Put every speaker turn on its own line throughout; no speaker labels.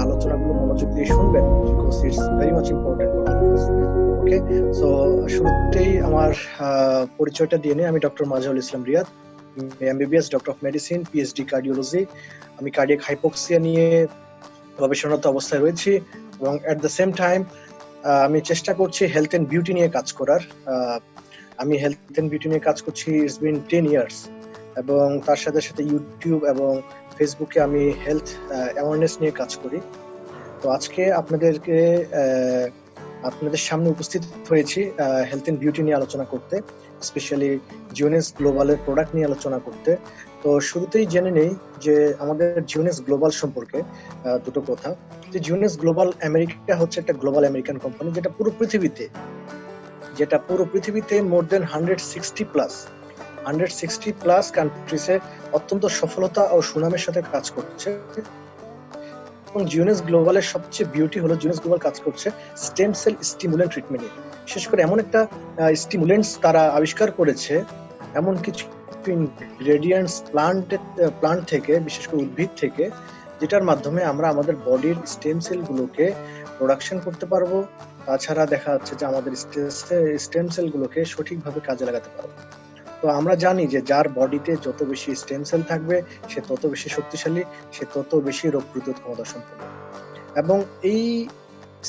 আলোচনাগুলো মনোযোগ দিয়ে শুনবেন, because it's very much important for all of us. Okay, so শুরুতেই আমার পরিচয়টা দিয়ে নিই। আমি doctor Mazaul Islam Riyad, MBBS, doctor of medicine, PhD cardiology. আমি কার্ডিয়াক হাইপোক্সিয়া নিয়ে গবেষণারত অবস্থায় রয়েছি এবং অ্যাট দ্য সেম টাইম আমি চেষ্টা করছি হেলথ এন্ড বিউটি নিয়ে কাজ করার। আমি হেলথ এন্ড বিউটি নিয়ে কাজ করছি ইটস বিন 10 ইয়ার্স, এবং তার সাথে সাথে ইউটিউব এবং ফেসবুকে আমি হেলথ অ্যাওয়ারনেস নিয়ে কাজ করি। তো আজকে আপনাদের সামনে উপস্থিত হয়েছি হেলথ এন্ড বিউটি নিয়ে আলোচনা করতে, স্পেশালি জিওনেস গ্লোবালের প্রোডাক্ট নিয়ে আলোচনা করতে। তো শুরুতেই জেনে নেই যে আমাদের জিওনেস গ্লোবাল সম্পর্কে দুটো কথা। যে জিওনেস গ্লোবাল আমেরিকা হচ্ছে একটা গ্লোবাল আমেরিকান কোম্পানি, যেটা পুরো পৃথিবীতে মোর দেন 160 প্লাস কান্ট্রিজে অত্যন্ত সফলতা ও সুনামের সাথে কাজ করছে। এবং জিওনেস গ্লোবালের সবচেয়ে বিউটি হলো জিওনেস গ্লোবাল কাজ করছে স্টেম সেল স্টিমুলেন্ট ট্রিটমেন্টে। বিশেষ করে এমন একটা স্টিমুলেন্টস তারা আবিষ্কার করেছে, এমন কিছু ইনগ্রেডিয়েন্টস প্লান্ট থেকে, বিশেষ করে উদ্ভিদ থেকে, যেটার মাধ্যমে আমরা আমাদের বডির স্টেম সেলগুলোকে প্রোডাকশন করতে পারবো। তাছাড়া দেখা যাচ্ছে যে আমাদের স্টেম সেলগুলোকে সঠিকভাবে কাজে লাগাতে পারবো। তো আমরা জানি যে যার বডিতে যত বেশি স্টেম সেল থাকবে সে তত বেশি শক্তিশালী, সে তত বেশি রোগ প্রতিরোধ ক্ষমতা সম্পন্ন। এবং এই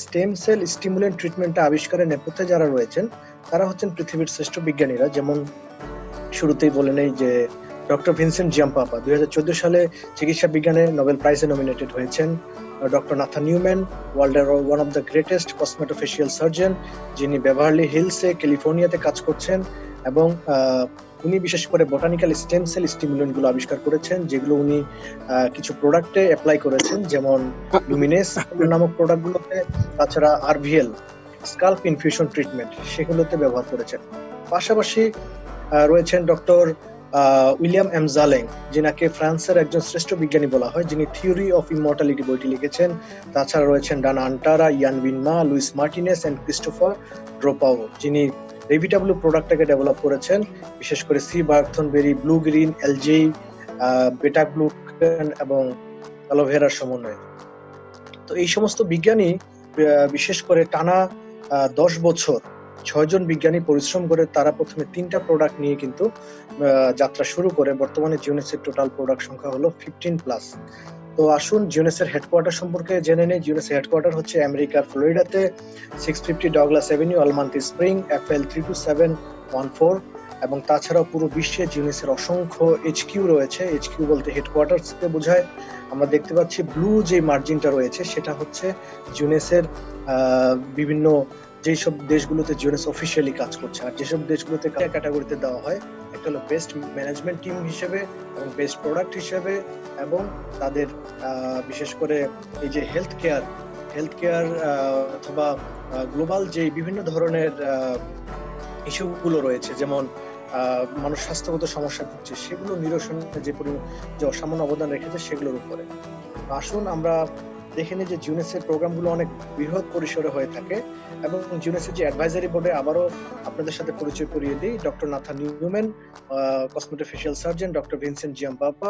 স্টেম সেল স্টিমুলেন্ট ট্রিটমেন্টটা আবিষ্কারের নেপথ্যে যারা রয়েছেন তারা হচ্ছেন পৃথিবীর শ্রেষ্ঠ বিজ্ঞানীরা। যেমন শুরুতেই বলে নেই যে ডক্টর ভিনসেন্ট জিয়াম্পাপা 2014 সালে চিকিৎসা বিজ্ঞানে নোবেল প্রাইজে নমিনেটেড হয়েছেন। ডক্টর নাথান নিউম্যান, ওয়ার্ল্ডের one of the greatest cosmetofacial surgeon, যিনি বেভারলি হিলসে ক্যালিফোর্নিয়াতে কাজ করছেন, এবং উনি বিশেষ করে বোটানিক্যাল স্টেম সেল স্টিমুলেন্ট গুলো আবিষ্কার করেছেন, যেগুলো উনি কিছু প্রোডাক্টে অ্যাপ্লাই করেছেন, যেমন লুমিনেস নামক প্রোডাক্টগুলোতে, তাছাড়া আরভিএল স্কাল্প ইনফিউশন ট্রিটমেন্ট সেগুলোতে ব্যবহার করেছেন। পাশাপাশি রয়েছেন ডক্টর উইলিয়াম এম জালেং, যিনাকে ফ্রান্সের একজন শ্রেষ্ঠ বিজ্ঞানী বলা হয়, যিনি থিওরি অফ ইমমর্টালিটি বইটি লিখেছেন। তাছাড়া রয়েছেন ডানা Antara, Ian Winma, Louis Martinez and Christopher ড্রোপাও, যিনি রেভিটাব্লু প্রোডাক্টটাকে ডেভেলপ করেছেন, বিশেষ করে সি বার্থনবেরি, ব্লু গ্রিন এলজেই, বেটা গ্লুকেন এবং অ্যালোভেরার সমন্বয়ে। তো এই সমস্ত বিজ্ঞানী বিশেষ করে টানা 10 বছর 6 জন বিজ্ঞানী পরিশ্রম করে তারা প্রথমে 3টা প্রোডাক্ট নিয়ে কিন্তু যাত্রা শুরু করে। বর্তমানে জিওনেসের টোটাল প্রোডাক্ট সংখ্যা হলো 15 প্লাস। তো আসুন জিওনেসের হেডকোয়ার্টার সম্পর্কে জেনে নেই। জিওনেসের হেডকোয়ার্টার হচ্ছে আমেরিকার ফ্লোরিডাতে, 650 ডগলাস অ্যাভিনিউ, আলমান্তি স্প্রিং, FL 32714। এবং তাছাড়াও পুরো বিশ্বে জিওনেসের অসংখ্য এইচকিউ রয়েছে। এইচকিউ বলতে হেডকোয়ার্টার্স কে বোঝায়। আমরা দেখতে পাচ্ছি ব্লু যে মার্জিনটা রয়েছে সেটা হচ্ছে জিওনেসের বিভিন্ন যেসব দেশগুলোতে জিওনেস অফিসিয়ালি কাজ করছে, আর যেসব দেশগুলোতে ক্যাটাগরিতে দেওয়া হয়, একটা হলো বেস্ট ম্যানেজমেন্ট টিম হিসেবে এবং বেস্ট প্রোডাক্ট হিসেবে, এবং তাদের বিশেষ করে এই যে হেলথ কেয়ার অথবা গ্লোবাল যে বিভিন্ন ধরনের ইস্যুগুলো রয়েছে, যেমন মানুষ স্বাস্থ্যগত সমস্যা ভুগছে, সেগুলো নিরসনে যে অসামান্য অবদান রেখেছে সেগুলোর উপরে। আসুন আমরা দেখে নিই যে জিওনেসের প্রোগ্রামগুলো অনেক বৃহৎ পরিসরে হয়ে থাকে। এবং জিওনেসের যে অ্যাডভাইজারি বোর্ডে আবারও আপনাদের সাথে পরিচয় করিয়ে দিই, doctor Nathan Newman, cosmetofacial surgeon, doctor Vincent Giampapa,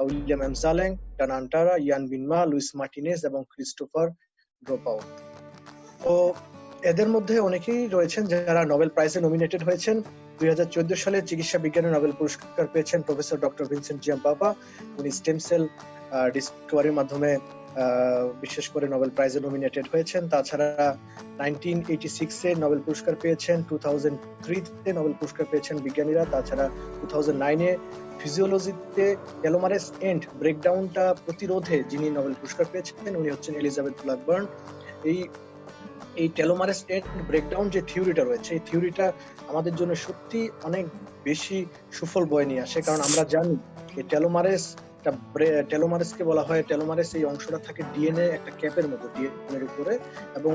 William M Zaleng, Dana Antara, Ian Winma, Louis Martinez এবং ক্রিস্টোফার ড্রোপাও। তো এদের মধ্যে অনেকেই রয়েছেন যারা নোবেল প্রাইজে নমিনেটেড হয়েছেন। 2014 সালে চিকিৎসা বিজ্ঞানে নোবেল পুরস্কার পেয়েছেন প্রফেসর ডক্টর ভিনসেন্ট জিয়াম্পাপা। উনি স্টেম সেল ডিসকভারির মাধ্যমে বিশেষ করে নোবেল প্রাইজে নমিনেটেড হয়েছেন। তাছাড়া 1986 এ নোবেল পুরস্কার পেয়েছেন, 2003 তে নোবেল পুরস্কার পেয়েছেন বিজ্ঞানীরা। তাছাড়া 2009 এ ফিজিওলজিতে টেলোমারেস এন্ড ব্রেকডাউনটা প্রতিরোধে যিনি নোবেল পুরস্কার পেয়েছেন উনি হচ্ছেন এলিজাবেথ ব্ল্যাকবার্ন। এই টেলোমারেস এন্ড ব্রেকডাউন যে থিওরিটা রয়েছে, এই থিওরিটা আমাদের জন্য সত্যি অনেক বেশি সুফল বয়ে নিয়ে আসে। কারণ আমরা জানি এই টেলোমারেস একটা টেলোমারেসকে বলা হয়, টেলোমারেস এই অংশটা থাকে ডিএনএ একটা ক্যাপের মতো ডিএনএ এর উপরে, এবং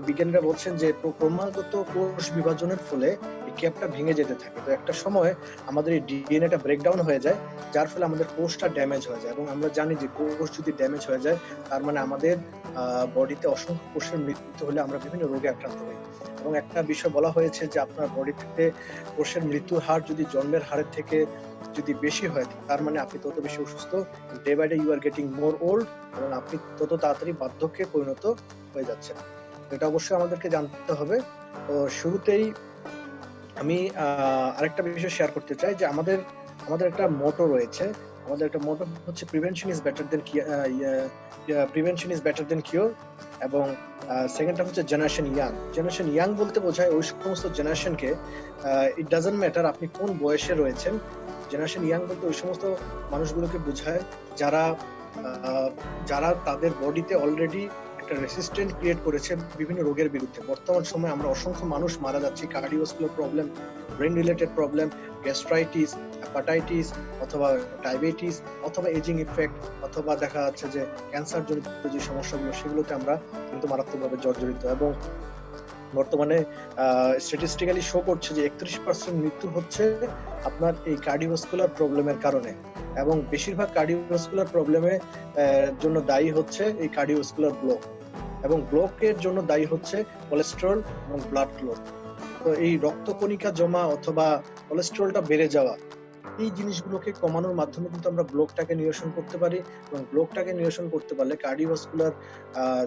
বিজ্ঞানীরা বলছেন যে ক্রমাগত কোষ বিভাজনের ফলে এই ক্যাপটা ভেঙে যেতে থাকে। তো একটা সময় আমাদের এই ডিএনএটা ব্রেকডাউন হয়ে যায়, যার ফলে আমাদের কোষটা ড্যামেজ হয়ে যায়। এবং আমরা জানি যে কোষ যদি ড্যামেজ হয়ে যায়, তার মানে আমাদের বডিতে অসংখ্য কোষের মৃত্যু হলে আমরা বিভিন্ন রোগে আক্রান্ত হই। এবং একটা বিষয় বলা হয়েছে যে আপনার বডিতে কোষের মৃত্যুর হার যদি জন্মের হারের থেকে যদি বেশি হয়, তার মানে আপনি তত বেশি অসুস্থ, day by day you are getting more old, এবং আপনি তত তাড়াতাড়ি বার্ধক্যে পরিণত হয়ে যাচ্ছেন। এটা অবশ্যই আমাদেরকে জানতে হবে। তো শুরুতেই আমি আরেকটা বিষয় শেয়ার করতে চাই যে আমাদের একটা মোটো রয়েছে। আমাদের একটা মোটো হচ্ছে prevention is better then cure, এবং সেকেন্ডটা হচ্ছে জেনারেশন ইয়াং। জেনারেশন ইয়াং বলতে বোঝায় ওই সমস্ত জেনারেশনকে, ইট ডাজন্ট ম্যাটার আপনি কোন বয়সে রয়েছেন, জেনারেশন ইয়াং বলতে ওই সমস্ত মানুষগুলোকে বোঝায় যারা তাদের বডিতে অলরেডি একটা রেসিস্ট্যান্ট ক্রিয়েট করেছে বিভিন্ন রোগের বিরুদ্ধে। বর্তমান সময়ে আমরা অসংখ্য মানুষ মারা যাচ্ছি cardiovascular problem, brain related problem, gastritis, hepatitis, অথবা ডায়াবেটিস, অথবা এজিং ইফেক্ট, অথবা দেখা যাচ্ছে যে ক্যান্সার জনিত যে সমস্যাগুলো, সেগুলোতে আমরা কিন্তু মারাত্মকভাবে জর্জরিত। এবং বর্তমানে স্ট্যাটিস্টিক্যালি শো করছে যে 31% মৃত্যু হচ্ছে আপনার এই কার্ডিওভাস্কুলার প্রবলেমের কারণে, এবং বেশিরভাগ কার্ডিওভাস্কুলার প্রবলেমের জন্য দায়ী হচ্ছে এই কার্ডিওভাস্কুলার ব্লক, এবং ব্লকের জন্য দায়ী হচ্ছে কোলেস্টেরল এবং ব্লাড ক্লট। তো এই রক্তকণিকা জমা অথবা কোলেস্টেরলটা বেড়ে যাওয়া, এই জিনিসগুলোকে কমানোর মাধ্যমে কিন্তু আমরা ব্লকটাকে নিরসন করতে পারি, এবং ব্লকটাকে নিরসন করতে পারলে কার্ডিওভাস্কুলার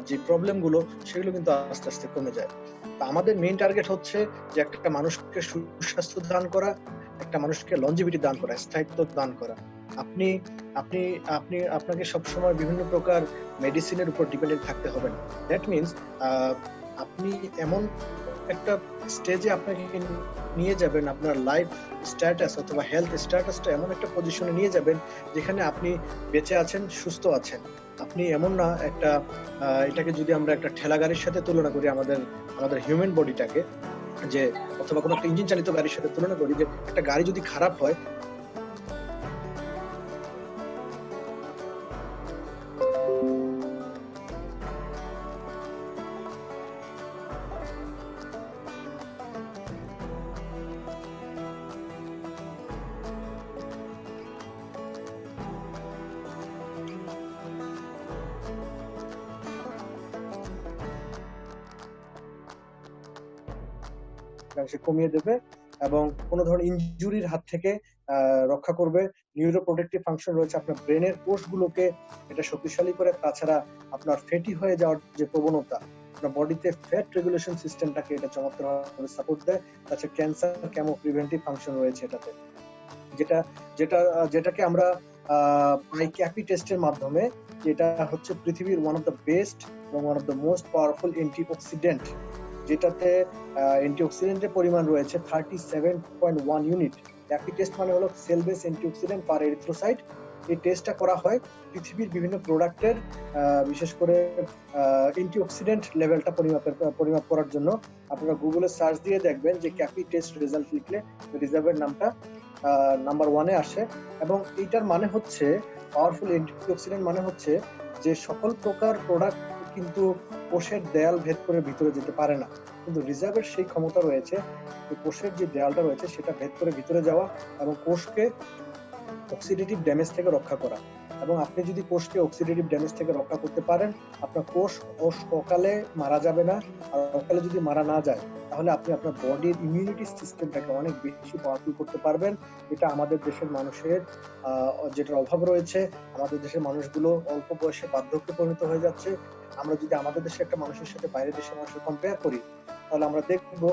যে প্রবলেমগুলো সেগুলো কিন্তু আস্তে আস্তে কমে যায়। তো আমাদের মেইন টার্গেট হচ্ছে যে একটা মানুষকে সুস্বাস্থ্য দান করা, একটা মানুষকে লঞ্জিভিটি দান করা, স্থায়িত্ব দান করা। আপনি আপনি আপনি আপনাকে সবসময় বিভিন্ন প্রকার মেডিসিনের উপর ডিপেন্ডেন্ট থাকতে হবে না। দ্যাট মিনস আপনি এমন একটা স্টেজে আপনাকে নিয়ে যাবেন, আপনার লাইফ স্ট্যাটাস অথবা হেলথ স্ট্যাটাসটা এমন একটা পজিশনে নিয়ে যাবেন যেখানে আপনি বেঁচে আছেন, সুস্থ আছেন। আপনি এমন না একটা এটাকে যদি আমরা একটা ঠেলা গাড়ির সাথে তুলনা করি, আমাদের হিউম্যান বডিটাকে, যে অথবা কোনো একটা ইঞ্জিন চালিত গাড়ির সাথে তুলনা করি, যে একটা গাড়ি যদি খারাপ হয়, সে কমিয়ে দেবে এবং কোনো ধরনের ইনজুরির হাত থেকে রক্ষা করবে। নিউরো প্রোটেক্টিভ ফাংশন রয়েছে আপনার ব্রেনের কোষগুলোকে এটা শক্তিশালী করে। তাছাড়া আপনার ফ্যাটি হয়ে যাওয়ার যে প্রবণতা, আপনার বডিতে ফ্যাট রেগুলেশন সিস্টেমটাকে এটা চমৎকারভাবে সাপোর্ট দেয়। তাছাড়া ক্যান্সার কেমো প্রিভেন্টিভ ফাংশন রয়েছে এটাতে, যেটাকে আমরা পাই ক্যাপি টেস্টের মাধ্যমে, এটা হচ্ছে পৃথিবীর ওয়ান অফ দ্য বেস্ট এবং one of the most powerful antioxidant, যেটাতে অ্যান্টিঅক্সিডেন্টের পরিমাণ রয়েছে 37.1 ইউনিট। ক্যাপি টেস্ট মানে হলো সেল বেস অ্যান্টিঅক্সিডেন্ট পার এরিথ্রোসাইট। এই টেস্টটা করা হয় পৃথিবীর বিভিন্ন প্রোডাক্টের, বিশেষ করে অ্যান্টিঅক্সিডেন্ট লেভেলটা পরিমাপ করার জন্য। আপনারা গুগলে সার্চ দিয়ে দেখবেন যে ক্যাপি টেস্ট রেজাল্ট লিখলে রিজার্ভের নামটা নাম্বার 1-এ আসে। এবং এইটার মানে হচ্ছে পাওয়ারফুল অ্যান্টিঅক্সিডেন্ট মানে হচ্ছে যে সকল প্রকার প্রোডাক্ট কিন্তু কোষের দেয়াল ভেদ করে ভিতরে যেতে পারে না, কিন্তু রিজার্ভের সেই ক্ষমতা রয়েছে কোষের যে দেয়ালটা রয়েছে সেটা ভেদ করে ভিতরে যাওয়া এবং কোষকে অক্সিডেটিভ ড্যামেজ থেকে রক্ষা করা। এবং আপনি যদি কোষকে অক্সিডেটিভ ড্যামেজ থেকে রক্ষা করতে পারেন, আপনার কোষ অকালে মারা যাবে না। আর অকালে যদি মারা না যায়, তাহলে আপনি আপনার বডির ইমিউনিটি সিস্টেমটাকে অনেক বেশি পাওয়ারফুল করতে পারবেন। এটা আমাদের দেশের মানুষের যেটার অভাব রয়েছে। আমাদের দেশের মানুষগুলো অল্প বয়সে বার্ধক্যে পরিণত হয়ে যাচ্ছে। আমরা যদি আমাদের দেশে একটা মানুষের সাথে বাইরের দেশের মানুষের কম্পেয়ার করি, তাহলে আমরা দেখবো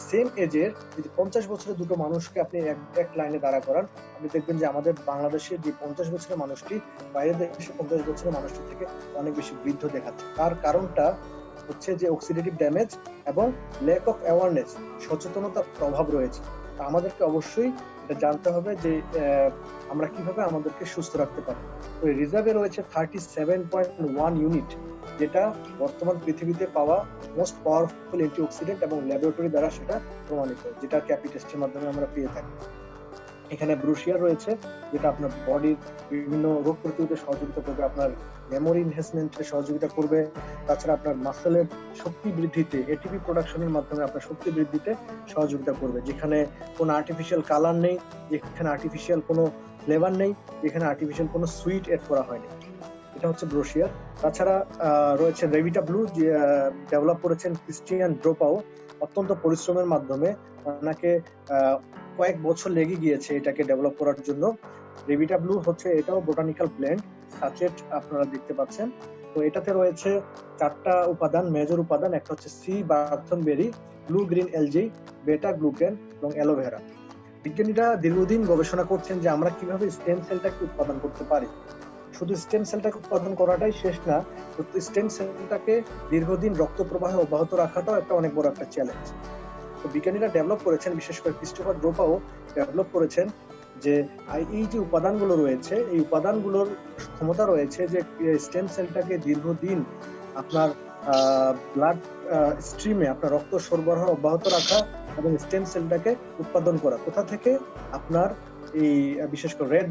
সেম এজের যদি 50 বছরের দুটো মানুষকে আপনি এক লাইনে দাঁড়া করান, আপনি দেখবেন যে আমাদের বাংলাদেশের যে 50 বছরের মানুষটি বাইরের দেশে 50 বছরের মানুষটি থেকে অনেক বেশি বৃদ্ধ দেখাচ্ছে। তার কারণটা হচ্ছে যে অক্সিডেটিভ ড্যামেজ এবং ল্যাক অফ অ্যাওয়ারনেস, সচেতনতার অভাব রয়েছে। আমাদেরকে অবশ্যই এটা জানতে হবে যে আমরা কিভাবে আমাদেরকে সুস্থ রাখতে পারি। তো রিজার্ভে রয়েছে 37.1 ইউনিট, যেটা বর্তমান পৃথিবীতে পাওয়া মোস্ট পাওয়ারফুল অ্যান্টিঅক্সিডেন্ট এবং ল্যাবরেটরি দ্বারা সেটা প্রমাণিত, যেটা ক্যাপি টেস্টের মাধ্যমে আমরা পেয়ে থাকি। এখানে ব্রুশিয়ার রয়েছে, যেটা আপনার বডির বিভিন্ন রোগ প্রতিরোধে সহযোগিতা করবে, আপনার মেমোরি এনহ্যান্সমেন্টে সহযোগিতা করবে, তাছাড়া আপনার মাসেলের শক্তি বৃদ্ধিতে, এটিপি প্রোডাকশনের মাধ্যমে আপনার শক্তি বৃদ্ধিতে সহযোগিতা করবে, যেখানে কোনো আর্টিফিশিয়াল কালার নেই, যেখানে আর্টিফিশিয়াল কোনো ফ্লেভার নেই, যেখানে আর্টিফিশিয়াল কোনো সুইট এড করা হয়নি। এটা হচ্ছে ব্রোশিয়ার। তাছাড়া রয়েছে রেভিটা ব্লু, যে ডেভেলপ করেছেন ক্রিস্টিয়ান ড্রোপাও অত্যন্ত পরিশ্রমের মাধ্যমে। ওনাকে কয়েক বছর লেগে গিয়েছে এটাকে ডেভেলপ করার জন্য। রেভিটা ব্লু হচ্ছে এটাও বোটানিক্যাল ব্লেন্ড, সাচেট আপনারা দেখতে পাচ্ছেন। তো এটাতে রয়েছে 4টা উপাদান, মেজর উপাদান। একটা হচ্ছে সি বার্থনবেরি, ব্লু গ্রিন এলজি, বেটা গ্লুকেন এবং অ্যালোভেরা। বিজ্ঞানীরা দীর্ঘদিন গবেষণা করছেন যে আমরা কিভাবে স্টেম সেলটাকে উৎপাদন করতে পারি। শুধু স্টেম সেলটাকে উৎপাদন করাটাই শেষ না, স্টেম সেলটাকে দীর্ঘদিন রক্ত প্রবাহে অব্যাহত রাখাটাও একটা অনেক বড় একটা চ্যালেঞ্জ। তো বিজ্ঞানীরা ডেভেলপ করেছেন, বিশেষ করে ক্রিস্টোফার ড্রোপাও ডেভেলপ করেছেন যে এই যে উপাদানগুলো রয়েছে, এই উপাদানগুলোর ক্ষমতা রয়েছে যে স্টেম সেলটাকে দীর্ঘদিন আপনার ব্লাড স্ট্রিমে, আপনার রক্ত সরবরাহ অব্যাহত রাখা এবং স্টেম সেলটাকে উৎপাদন করা। কোথা থেকে? আপনার এই বিশেষ করে রেড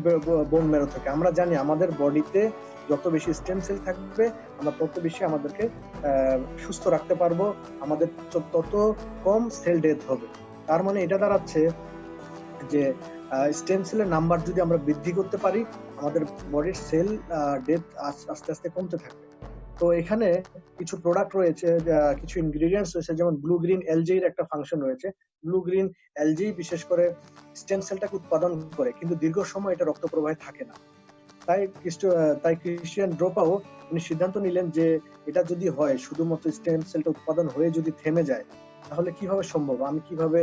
বোন ম্যারো থেকে। আমরা জানি আমাদের বডিতে যত বেশি স্টেম সেল থাকবে আমরা তত বেশি আমাদেরকে সুস্থ রাখতে পারবো, আমাদের তত কম সেল ডেথ হবে। তার মানে এটা দাঁড়াচ্ছে যে স্টেম সেলের নাম্বার যদি আমরা বৃদ্ধি করতে পারি, আমাদের বডির সেল ডেথ আস্তে আস্তে কমতে থাকবে। তো এখানে কিছু প্রোডাক্ট রয়েছে, কিছু ইনগ্রেডিয়েন্টস রয়েছে, যেমন ব্লু গ্রিন এলজির একটা ফাংশন রয়েছে। ব্লু গ্রিন এলজি বিশেষ করে স্টেম সেলটাকে উৎপাদন করে, কিন্তু দীর্ঘ সময় এটা রক্ত প্রবাহে থাকে না। তাই ক্রিস্টিয়ান ড্রোপাও উনি সিদ্ধান্ত নিলেন যে এটা যদি হয়, শুধুমাত্র স্টেম সেলটা উৎপাদন হয়ে যদি থেমে যায়, তাহলে কিভাবে সম্ভব? আমি কিভাবে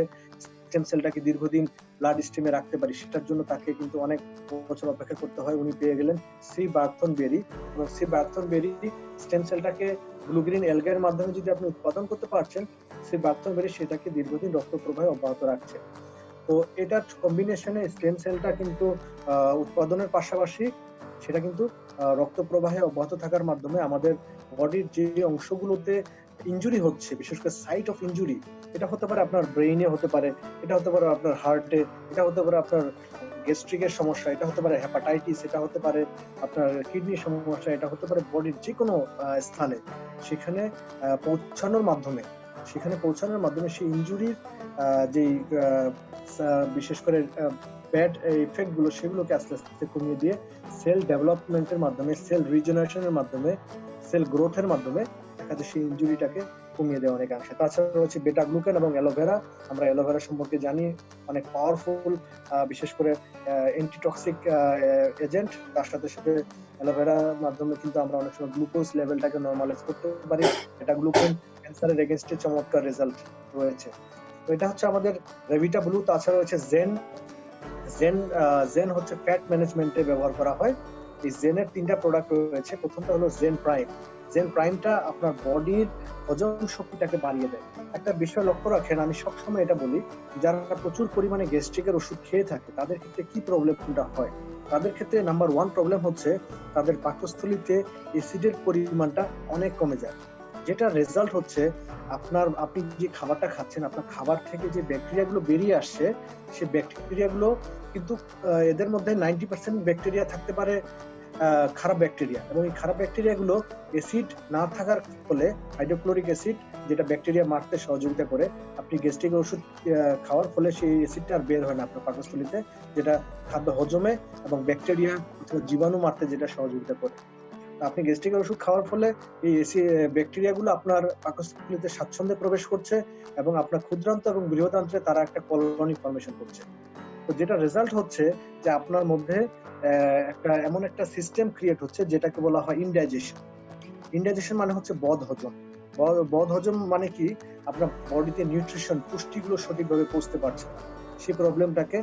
স্টেম সেলটাকে দীর্ঘদিন ব্লাড স্ট্রিমে রাখতে পারি? সেটার জন্য তাকে কিন্তু অনেক বছর অপেক্ষা করতে হয়। উনি পেয়ে গেলেন সি বার্থনবেরি, এবং সি বার্থনবেরি স্টেম সেলটাকে ব্লু গ্রিন এলগার মাধ্যমে যদি আপনি উৎপাদন করতে পারছেন, সি বার্থনবেরি সেটাকে দীর্ঘদিন রক্ত প্রবাহে অব্যাহত রাখছে। তো এটার কম্বিনেশনে স্টেম সেলটা কিন্তু উৎপাদনের পাশাপাশি সেটা কিন্তু রক্ত প্রবাহে অব্যাহত থাকার মাধ্যমে আমাদের বডির যে অংশগুলোতে ইনজুরি হচ্ছে, বিশেষ করে সাইট অফ ইনজুরি, এটা হতে পারে আপনার ব্রেইনে, হতে পারে এটা হতে পারে আপনার হার্টে, এটা হতে পারে আপনার গ্যাস্ট্রিকের সমস্যা, এটা হতে পারে হেপাটাইটিস, এটা হতে পারে আপনার কিডনির সমস্যা, এটা হতে পারে বডির যে কোনো স্থানে, সেখানে পৌঁছানোর মাধ্যমে সেই ইনজুরির যেই বিশেষ করে ব্যাড ইফেক্ট গুলো, সেগুলোকে আস্তে আস্তে কমিয়ে দিয়ে সেল ডেভেলপমেন্টের মাধ্যমে, সেল রিজেনারেশনের মাধ্যমে, সেল গ্রোথের মাধ্যমে দেখা যায় সেই ইনজুরিটাকে কমিয়ে দেওয়া অনেকাংশে। তাছাড়া রয়েছে বেটা গ্লুকেন এবং অ্যালোভেরা। আমরা অ্যালোভেরা সম্পর্কে জানি, অনেক পাওয়ারফুল, বিশেষ করে অ্যান্টিটক্সিক এজেন্ট। তার সাথে সাথে অ্যালোভেরার মাধ্যমে কিন্তু আমরা অনেক সময় গ্লুকোজ লেভেলটাকে নর্মালাইজ করতে পারি। বেটা গ্লুকেন ক্যান্সারের এগেইনস্টে চমৎকার রেজাল্ট রয়েছে। তো এটা হচ্ছে আমাদের রেভিটা ব্লু। তাছাড়া রয়েছে জেন হচ্ছে ফ্যাট ম্যানেজমেন্টে ব্যবহার করা হয়। এই জেনের 3টা প্রোডাক্ট রয়েছে। প্রথমটা হলো জেন প্রাইম। জেন প্রাইমটা আপনার বডির হজম শক্তিটাকে বাড়িয়ে দেয়। একটা বিষয় লক্ষ্য রাখেন, আমি সবসময় এটা বলি, যারা প্রচুর পরিমাণে গ্যাস্ট্রিকের ওষুধ খেয়ে থাকে তাদের ক্ষেত্রে কি প্রবলেমটা হয়? তাদের ক্ষেত্রে নাম্বার 1 প্রবলেম হচ্ছে তাদের পাকস্থলীতে অ্যাসিডের পরিমাণটা অনেক কমে যায়, যেটা রেজাল্ট হচ্ছে আপনি যে খাবারটা খাচ্ছেন, আপনার খাবার থেকে যে ব্যাকটেরিয়াগুলো বেরিয়ে আসছে, সেই ব্যাকটেরিয়াগুলো কিন্তু এদের মধ্যে 90% ব্যাকটেরিয়া থাকতে পারে খারাপ ব্যাকটেরিয়া, এবং এই খারাপ ব্যাকটেরিয়াগুলো অ্যাসিড না থাকার ফলে, হাইড্রোক্লোরিক অ্যাসিড যেটা ব্যাকটেরিয়া মারতে সহযোগিতা করে, আপনি গ্যাস্ট্রিক ওষুধ খাওয়ার ফলে সেই অ্যাসিডটা আর বের হয় না আপনার পাকস্থলীতে, যেটা খাদ্য হজমে এবং ব্যাকটেরিয়া অথবা জীবাণু মারতে যেটা সহযোগিতা করে। আপনি গ্যাস্ট্রিকের ওষুধ খাওয়ার ফলে এই ব্যাকটেরিয়াগুলো আপনার পাকস্থলীতে স্বাচ্ছন্দ্যে প্রবেশ করছে এবং আপনার ক্ষুদ্রান্ত এবং বৃহদান্ত্রে তারা একটা কলোনি ফর্মেশন করছে। তো যেটা রেজাল্ট হচ্ছে যে আপনার মধ্যে এমন একটা সিস্টেম ক্রিয়েট হচ্ছে যেটাকে বলা হয় ইনডাইজেশন। ইনডাইজেশন মানে হচ্ছে বদহজম। বদহজম মানে কি? আপনার বডিতে নিউট্রিশন, পুষ্টিগুলো সঠিকভাবে পৌঁছতে পারছে না, সেই প্রবলেমটাকে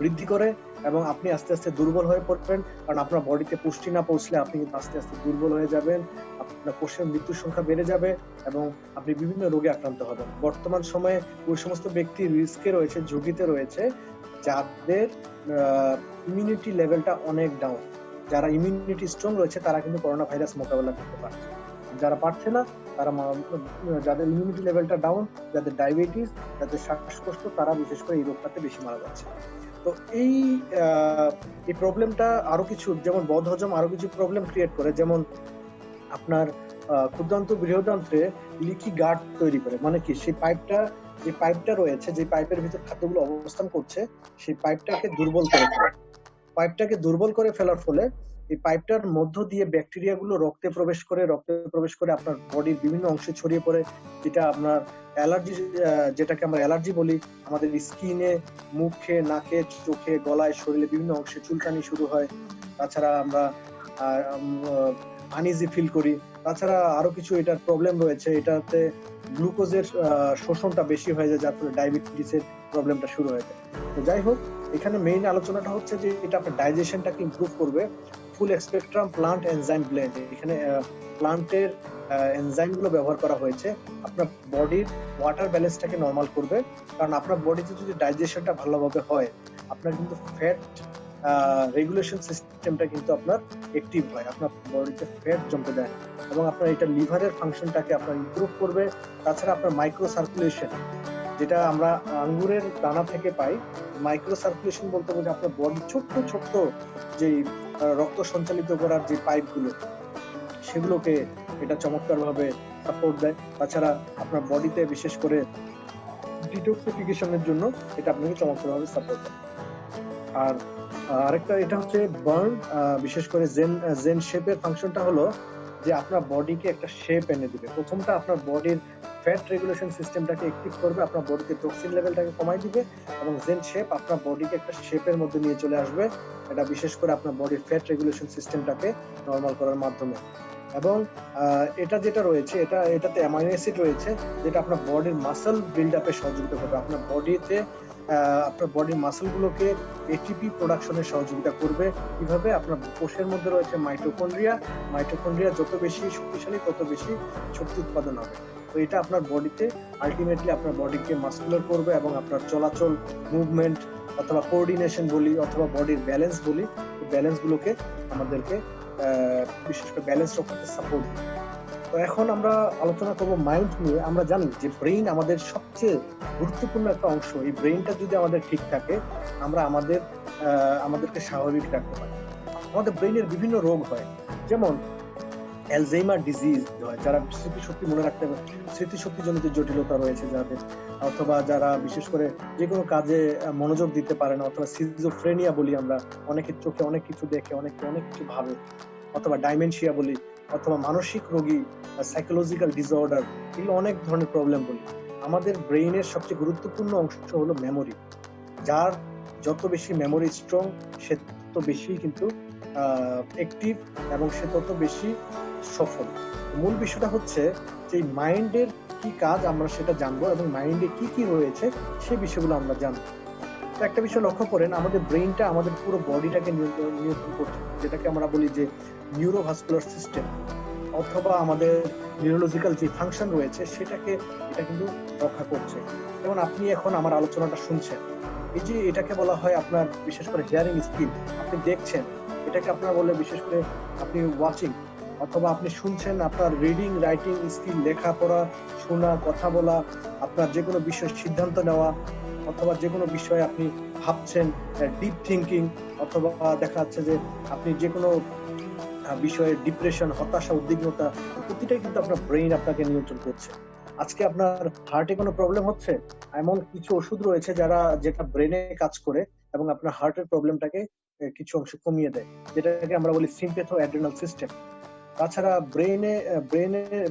বৃদ্ধি করে এবং আপনি আস্তে আস্তে দুর্বল হয়ে পড়বেন। কারণ আপনার বডিতে পুষ্টি না পৌঁছলে আপনি কিন্তু আস্তে আস্তে দুর্বল হয়ে যাবেন, আপনার কোষের মৃত্যুর সংখ্যা বেড়ে যাবে এবং আপনি বিভিন্ন রোগে আক্রান্ত হবেন। বর্তমান সময়ে ওই সমস্ত ব্যক্তি রিস্কে রয়েছে, ঝুঁকিতে রয়েছে যাদের ইমিউনিটি লেভেলটা অনেক ডাউন। যারা ইমিউনিটি স্ট্রং রয়েছে তারা কিন্তু করোনা ভাইরাস মোকাবেলা করতে পারছে, যারা পারছে না তারা যাদের ইমিউনিটি লেভেলটা ডাউন, যাদের ডায়াবেটিস, যাদের শ্বাসকষ্ট, তারা বিশেষ করে এই রোগটাতে বেশি মারা যাচ্ছে। তো এই প্রবলেমটা আরো কিছু, যেমন বদহজম আরো কিছু প্রবলেম ক্রিয়েট করে, যেমন আপনার ক্ষুদ্রান্ত বৃহদান্ত্রে লিকি গার্ড তৈরি করে। মানে কি, সেই পাইপটা রয়েছে, যে পাইপের ভিতর খাদ্যগুলো অবস্থান করছে, সেই পাইপটাকে দুর্বল করে ফেলার ফলে এই পাইপটার মধ্য দিয়ে ব্যাকটেরিয়া গুলো রক্তে প্রবেশ করে আপনার বডির বিভিন্ন অংশে ছড়িয়ে পড়ে, যেটা আপনার অ্যালার্জি, যেটাকে আমরা অ্যালার্জি বলি। আমাদের স্কিনে, মুখে, নাকে, চোখে, গলায়, শরীরে বিভিন্ন অংশে চুলকানি শুরু হয়। তাছাড়া আমরা আনইজি ফিল করি। তাছাড়া আরো কিছু এটার প্রবলেম রয়েছে, এটাতে গ্লুকোজের শোষণটা বেশি হয়ে যায়, যার ফলে ডায়াবেটিসের প্রবলেমটা শুরু হয়ে যায়। তো যাই হোক, এখানে মেইন আলোচনাটা হচ্ছে যে এটা আপনার ডাইজেশনটাকে ইমপ্রুভ করবে। ফুল স্পেকট্রাম প্লান্ট এনজাইম ব্লেন্ড, এখানে প্লান্টের এনজাইম গুলো ব্যবহার করা হয়েছে, আপনার বডির ওয়াটার ব্যালেন্সটাকে নরমাল করবে। কারণ আপনার বডিতে যদি ডাইজেশনটা ভালোভাবে হয়, আপনার কিন্তু ফ্যাট রেগুলেশন সিস্টেমটা কিন্তু আপনার অ্যাক্টিভ হয়, আপনার বডিতে ফ্যাট জমতে দেয় না, এবং আপনার এটা লিভারের ফাংশনটাকে আপনার ইমপ্রুভ করবে। তাছাড়া আপনার মাইক্রো সার্কুলেশন, যেটা আমরা আঙ্গুরের দানা থেকে পাই, মাইক্রো সার্কুলেশন বলতে বোঝায় আপনার বডি ছোট্ট যে রক্ত সঞ্চালিত করার যে পাইপগুলো, সেগুলোকে এটা চমৎকার ভাবে সাপোর্ট দেয়। তাছাড়া আপনার বডিতে বিশেষ করে ডিটক্সিফিকেশনের জন্য এটা আপনাকে চমৎকার ভাবে সাপোর্ট দেয়। আর আরেকটা এটা হচ্ছে বার্ন, বিশেষ করে জেন শেপের ফাংশনটা হলো যে আপনার বডিকে একটা শেপ এনে দিবে। প্রথমটা আপনার বডির ফ্যাট রেগুলেশন সিস্টেমটাকে অ্যাক্টিভ করবে, আপনার বডিতে টক্সিন লেভেলটাকে কমাই দিবে, এবং জেন শেপ আপনার বডিকে একটা শেপের মধ্যে নিয়ে চলে আসবে। এটা বিশেষ করে আপনার বডির ফ্যাট রেগুলেশন সিস্টেমটাকে নরমাল করার মাধ্যমে। এবং এটা যেটা রয়েছে, এটাতে অ্যামাইনো অ্যাসিড রয়েছে, যেটা আপনার বডির মাসল বিল্ড আপে সহযোগিতা করবে। আপনার বডির মাসল গুলোকে এটিপি প্রোডাকশনে সহযোগিতা করবে। কিভাবে? আপনার কোষের মধ্যে রয়েছে মাইটোকন্ড্রিয়া যত বেশি শক্তিশালী, তত বেশি শক্তি উৎপাদন হবে। তো এটা আপনার বডিতে আলটিমেটলি আপনার বডিকে মাসকুলার করবে, এবং আপনার চলাচল, মুভমেন্ট অথবা কোঅর্ডিনেশন বলি, অথবা বডির ব্যালেন্স বলি, এই ব্যালেন্স গুলোকে আমাদেরকে বিশেষ করে ব্যালেন্স রক্ষাতে সাপোর্ট দিবে। তো এখন আমরা আলোচনা করব মাইন্ড নিয়ে। আমরা জানি যে ব্রেইন আমাদের সবচেয়ে গুরুত্বপূর্ণ একটা অংশ। এই ব্রেইনটা যদি আমাদের ঠিক থাকে, আমরা আমাদেরকে স্বাভাবিক রাখতে পারি। আমাদের ব্রেইনের বিভিন্ন রোগ হয়, যেমন অ্যালজাইমার ডিজিজ হয়, যারা স্মৃতিশক্তি মনে রাখতে পারে, স্মৃতিশক্তিজনিত জটিলতা রয়েছে যাদের, অথবা যারা বিশেষ করে যে কোনো কাজে মনোযোগ দিতে পারে না, অথবা সিজোফ্রেনিয়া বলি আমরা, অনেকের চোখে অনেক কিছু দেখে, অনেক কিছু ভাবে, অথবা ডাইমেনশিয়া বলি, অথবা মানসিক রোগী, সাইকোলজিক্যাল ডিসঅর্ডার, এগুলো অনেক ধরনের প্রবলেম বলি। আমাদের ব্রেইনের সবচেয়ে গুরুত্বপূর্ণ অংশ হলো মেমোরি। যার যত বেশি মেমোরি স্ট্রং, সে তত বেশি কিন্তু অ্যাক্টিভ, এবং সে তত বেশি সফল। মূল বিষয়টা হচ্ছে যে মাইন্ডের কি কাজ আমরা সেটা জানবো, এবং মাইন্ডে কি কি রয়েছে সেই বিষয়গুলো আমরা জানবো। একটা বিষয় লক্ষ্য করেন, আমাদের ব্রেইনটা আমাদের পুরো বডিটাকে নিয়ন্ত্রণ করছে, যেটাকে আমরা বলি যে নিউরোভাস্কুলার সিস্টেম, অথবা আমাদের নিউরোলজিক্যাল যে ফাংশন রয়েছে এটা কিন্তু রক্ষা করছে। যেমন আপনি এখন আমার আলোচনাটা শুনছেন, এই যে এটাকে বলা হয় আপনার বিশেষ করে হিয়ারিং স্কিল, আপনি দেখছেন, এটাকে আপনারা বলে বিশেষ করে আপনি ওয়াচিং, অথবা আপনি শুনছেন, আপনার রিডিং, রাইটিং স্কিল, লেখাপড়া, শোনা, কথা বলা, আপনার যে কোনো বিষয়ে সিদ্ধান্ত নেওয়া, অথবা যে কোনো বিষয়ে আপনি ভাবছেন, ডিপ থিঙ্কিং, অথবা দেখা যাচ্ছে যে আপনি যে কোনো বিষয়ে ডিপ্রেশন, হতাশা, উদ্বিগ্নতা, প্রতিটাই কিন্তু আপনার ব্রেইন আপনাকে নিয়ন্ত্রণ করছে। আজকে আপনার হার্টে কোনো প্রবলেম হচ্ছে, এমন কিছু ওষুধ রয়েছে যেটা ব্রেনে কাজ করে এবং আপনার হার্টের প্রবলেমটাকে কিছু অংশ কমিয়ে দেয়, যেটাকে আমরা বলি সিম্প্যাথো অ্যাড্রিনাল সিস্টেম। তাছাড়া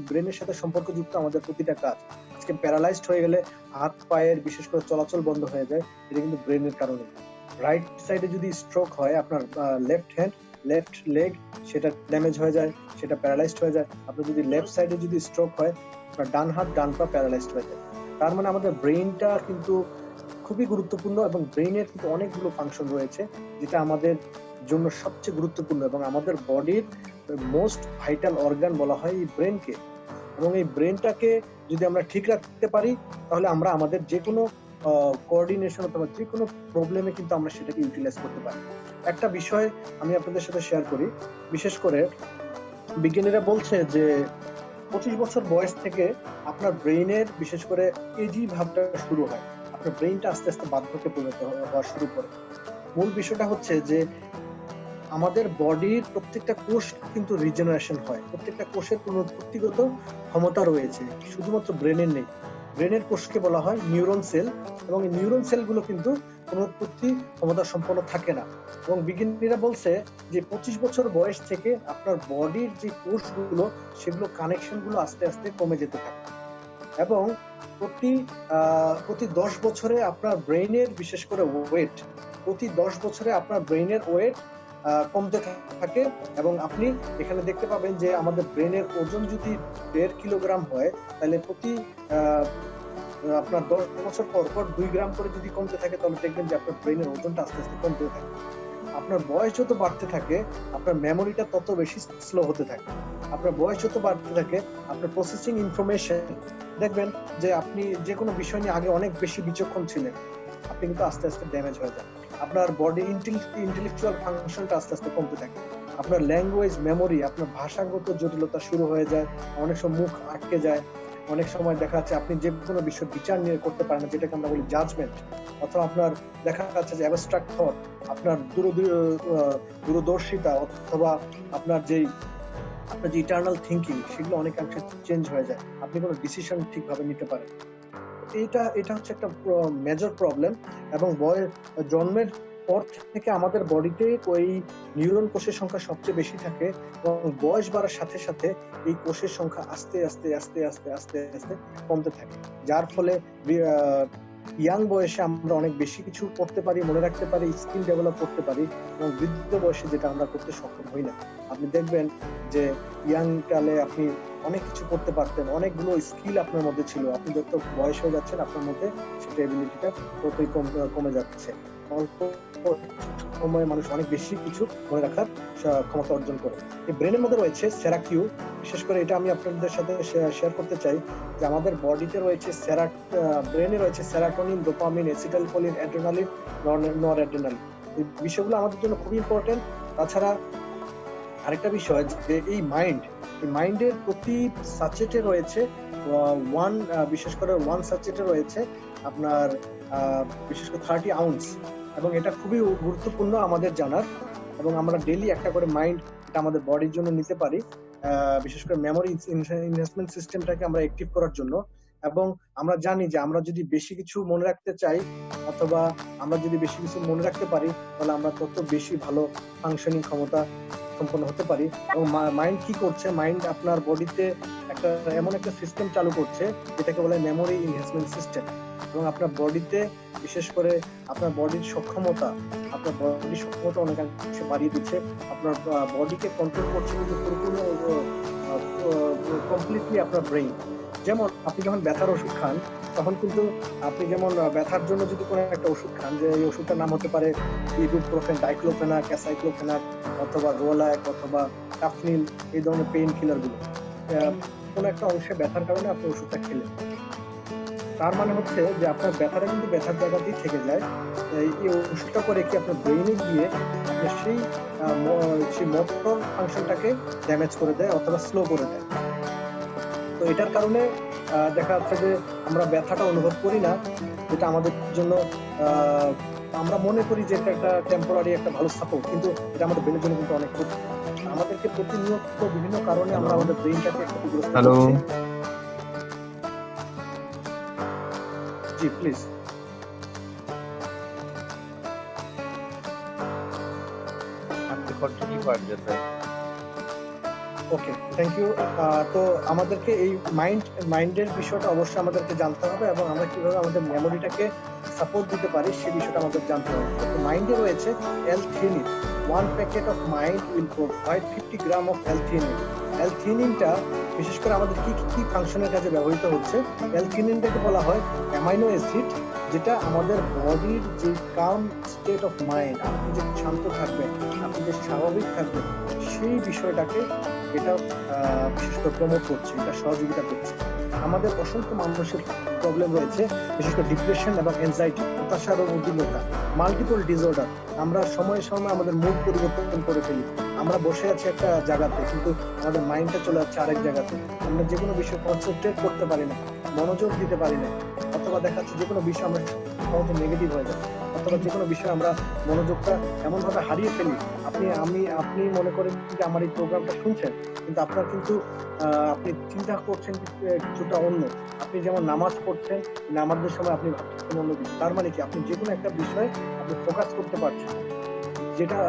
ব্রেনের সাথে সম্পর্কযুক্ত আমাদের প্রতিটা কাজ। আজকে প্যারালাইজড হয়ে গেলে হাত পায়ের বিশেষ করে চলাচল বন্ধ হয়ে যায়, এটা কিন্তু ব্রেনের কারণে। রাইট সাইডে যদি স্ট্রোক হয়, আপনার লেফট লেগ সেটা ড্যামেজ হয়ে যায়, সেটা প্যারালাইজড হয়ে যায়। আপনার যদি লেফট সাইডে যদি স্ট্রোক হয়, আপনার ডান হাত ডান পা প্যারালাইজড হয়ে যায়। তার মানে আমাদের ব্রেইনটা কিন্তু খুবই গুরুত্বপূর্ণ, এবং ব্রেইনের কিন্তু অনেকগুলো ফাংশন রয়েছে, যেটা আমাদের জন্য সবচেয়ে গুরুত্বপূর্ণ, এবং আমাদের বডির মোস্ট ভাইটাল অর্গান বলা হয় এই ব্রেনকে। এবং এই ব্রেনটাকে যদি আমরা ঠিক রাখতে পারি, তাহলে আমরা আমাদের যে কোনো কোঅর্ডিনেশন অথবা যে কোনো প্রবলেমে কিন্তু আমরা সেটাকে ইউটিলাইজ করতে পারি। একটা বিষয় আমি আপনাদের সাথে শেয়ার করি, বিশেষ করে বিজ্ঞানীরা বলছে যে 25 বছর বয়স থেকে আপনার ব্রেইনের বিশেষ করে এজি ভাবটা শুরু হয়, আপনার ব্রেইনটা আস্তে আস্তে বার্ধক্যে পরিণত হওয়া শুরু করে। মূল বিষয়টা হচ্ছে যে আমাদের বডির প্রত্যেকটা কোষ কিন্তু রিজেনারেশন হয়, প্রত্যেকটা কোষের পুনরুৎপত্তিগত ক্ষমতা রয়েছে, শুধুমাত্র ব্রেনের নেই। ব্রেনের কোষকে বলা হয় নিউরন সেল, এবং এই নিউরন সেলগুলো কিন্তু পুনরুৎপত্তি ক্ষমতা সম্পন্ন থাকে না। এবং বিজ্ঞানীরা বলছে যে 25 বছর বয়স থেকে আপনার বডির যে কোষগুলো সেগুলো কানেকশনগুলো আস্তে আস্তে কমে যেতে থাকে, এবং প্রতি 10 বছরে আপনার ব্রেইনের বিশেষ করে ওয়েট, প্রতি 10 বছরে আপনার ব্রেইনের ওয়েট কমতে থাকে। এবং আপনি এখানে দেখতে পাবেন যে আমাদের ব্রেনের ওজন যদি 1.5 কিলোগ্রাম হয়, তাহলে প্রতি আপনার 10 বছর পর পর 2 গ্রাম করে যদি কমতে থাকে, তাহলে দেখবেন যে আপনার ব্রেনের ওজনটা আস্তে আস্তে কমতে থাকে। আপনার বয়স যত বাড়তে থাকে আপনার মেমোরিটা তত বেশি স্লো হতে থাকে। আপনার বয়স যত বাড়তে থাকে আপনার প্রসেসিং ইনফরমেশন, দেখবেন যে আপনি যে কোনো বিষয় নিয়ে আগে অনেক বেশি বিচক্ষণ ছিলেন, আপনি কিন্তু আস্তে আস্তে ড্যামেজ হয়ে যান। আপনার বডি ইন্টেলেকচুয়াল ফাংশনটা আস্তে আস্তে কমতে থাকে। আপনার ল্যাঙ্গুয়েজ মেমোরি, আপনার ভাষাগত জটিলতা শুরু হয়ে যায়, অনেক সময় মুখ আটকে যায়, অনেক সময় দেখা যাচ্ছে আপনি যে কোনো বিষয় বিচার নিয়ে করতে পারেন না, যেটাকে আমরা বলি জাজমেন্ট। অথবা আপনার দেখা যাচ্ছে যে অ্যাবস্ট্রাক্ট থট, আপনার দূরদর্শিতা অথবা আপনার যে ইটারনাল থিঙ্কিং, সেগুলো অনেকাংশে চেঞ্জ হয়ে যায়, আপনি কোনো ডিসিশন ঠিকভাবে নিতে পারেন। এটা হচ্ছে একটা মেজর প্রবলেম। এবং জন্মের পর থেকে আমাদের বডিতে ওই নিউরন কোষের সংখ্যা সবচেয়ে বেশি থাকে, এবং বয়স বাড়ার সাথে সাথে এই কোষের সংখ্যা আস্তে আস্তে আস্তে আস্তে আস্তে আস্তে কমতে থাকে, যার ফলে ইয়াং বয়সে আমরা অনেক বেশি কিছু করতে পারি, মনে রাখতে পারি, স্কিল ডেভেলপ করতে পারি, এবং বৃদ্ধ বয়সে যেটা আমরা করতে সক্ষম হই না। আপনি দেখবেন যে ইয়াং কালে আপনি অনেক কিছু করতে পারতেন, অনেকগুলো স্কিল আপনার মধ্যে ছিল, আপনি যত বয়স হয়ে যাচ্ছেন আপনার মধ্যে সেটা এবিলিটিটা ততই কমে যাচ্ছে। অল্প সময়ে মানুষ অনেক বেশি কিছু মনে রাখার ক্ষমতা অর্জন করে। এই ব্রেনের মধ্যে রয়েছে সেরাকিউ, বিশেষ করে এটা আমি আপনাদের সাথে শেয়ার করতে চাই যে আমাদের বডিতে রয়েছে ব্রেনে রয়েছে serotonin, dopamine, acetylcholine, adrenaline, noradrenaline. এই বিষয়গুলো আমাদের জন্য খুবই ইম্পর্টেন্ট। তাছাড়া আরেকটা বিষয় যে এই মাইন্ডের প্রতি সাচেটে রয়েছে বিশেষ করে 1 সাচেটে রয়েছে আপনার বিশেষ করে 30 আউন্স, এবং এটা খুবই গুরুত্বপূর্ণ আমাদের জানার। এবং আমরা ডেইলি একটা করে মাইন্ড এটা আমাদের বডির জন্য নিতে পারি, বিশেষ করে মেমোরি ইনহ্যান্সমেন্ট সিস্টেমটাকে আমরা অ্যাক্টিভ করার জন্য। এবং আমরা জানি যে আমরা যদি বেশি কিছু মনে রাখতে চাই অথবা আমরা যদি বেশি কিছু মনে রাখতে পারি, তাহলে আমরা তত বেশি ভালো ফাংশনিং ক্ষমতা সম্পন্ন হতে পারি। এবং মাইন্ড কি করছে, মাইন্ড আপনার বডিতে এমন একটা সিস্টেম চালু করছে যেটাকে বলে মেমোরি ইনহ্যান্সমেন্ট সিস্টেম। এবং আপনার বডিতে বিশেষ করে আপনার বডির সক্ষমতা অনেকাংশে বাড়িয়ে দিচ্ছে। আপনার বডিকে কন্ট্রোল করছে কিন্তু পুরোপুরি কমপ্লিটলি আপনার ব্রেইন। যেমন আপনি যখন ব্যথার ওষুধ খান, তখন কিন্তু আপনি যেমন ব্যথার জন্য যদি কোনো একটা ওষুধ খান, যে এই ওষুধটার নাম হতে পারে ইবুপ্রোফেন, ডাইক্লোফেনাক, অ্যাসাইক্লোফেনাক অথবা রোলাক অথবা টাফনিল, এই ধরনের পেইন কিলারগুলো, কোনো একটা অংশে ব্যথার কারণে আপনি ওষুধটা খেলেন, তার মানে হচ্ছে যে আপনার ব্যথাটা কিন্তু ব্যথার জায়গাতেই থেকে যায়। এই ওষুধটা করে কি আপনার ব্রেইনে গিয়ে আপনার সেই মোটর ফাংশনটাকে ড্যামেজ করে দেয় অথবা স্লো করে দেয়। তো এটার কারণে দেখা যাচ্ছে যে আমরা ব্যথাটা অনুভব করি না, যেটা আমাদের জন্য আমরা মনে করি যে এটা একটা টেম্পোরারি একটা ভালো সাপোর্ট, কিন্তু এটা আমাদের ব্রেনের জন্য কিন্তু অনেক ক্ষতি। আমাদেরকে প্রতিনিয়ত বিভিন্ন কারণে আমরা আমাদের ব্রেইনটাকে ক্ষতিগ্রস্ত করছি। জি প্লিজ। Okay, thank you. তো আমাদেরকে এই মাইন্ডের বিষয়টা অবশ্যই আমাদেরকে জানতে হবে, এবং আমরা কিভাবে আমাদের মেমোরিটাকে সাপোর্ট দিতে পারি সেই বিষয়টা আমাদের জানতে হবে। তো মাইন্ডে রয়েছে L-theanine। 1 packet of mind will provide 50 gram of L-theanine। L-theanineটা বিশেষ করে আমাদের কি ফাংশনের কাজে ব্যবহৃত হচ্ছে। L-theanineটাকে বলা হয় অ্যামাইনো অ্যাসিড, যেটা আমাদের বডির যে কাম স্টেট অফ মাইন্ড, আপনি যে শান্ত থাকবেন, আপনি যে স্বাভাবিক থাকবেন, সেই বিষয়টাকে এটা বিশেষ করে প্রমোট করছে, এটা সহযোগিতা করছে। আমাদের অসংখ্য মানসিক প্রবলেম রয়েছে, বিশেষ করে ডিপ্রেশন এবং এনজাইটি, হতাশা এবং উদ্বিগ্নতা, মাল্টিপল ডিসঅর্ডার। আমরা সময়ে সময়ে আমাদের মুড পরিবর্তন করে ফেলি। আমরা বসে আছি একটা জায়গাতে, কিন্তু আমাদের মাইন্ডটা চলে যাচ্ছে আরেক জায়গাতে। আমরা যে কোনো বিষয়ে কনসেন্ট্রেট করতে পারি না, মনোযোগ দিতে পারি না, অথবা দেখা যাচ্ছে যে কোনো বিষয় আমরা সহজে নেগেটিভ হয়ে যায়, অথবা যে কোনো বিষয়ে আমরা মনোযোগটা এমনভাবে হারিয়ে ফেলি। আপনি মনে করেন যে আমার এই প্রোগ্রামটা শুনছেন, কিন্তু আপনার কিন্তু আপনি চিন্তা করছেন কিছুটা অন্য। আপনি যেমন নামাজ পড়ছেন, নামাজের সময় আপনি ভাবছেন অন্য কিছু। তার মানে কি, আপনি যে কোনো একটা বিষয়ে আপনি ফোকাস করতে পারছেন, যেটা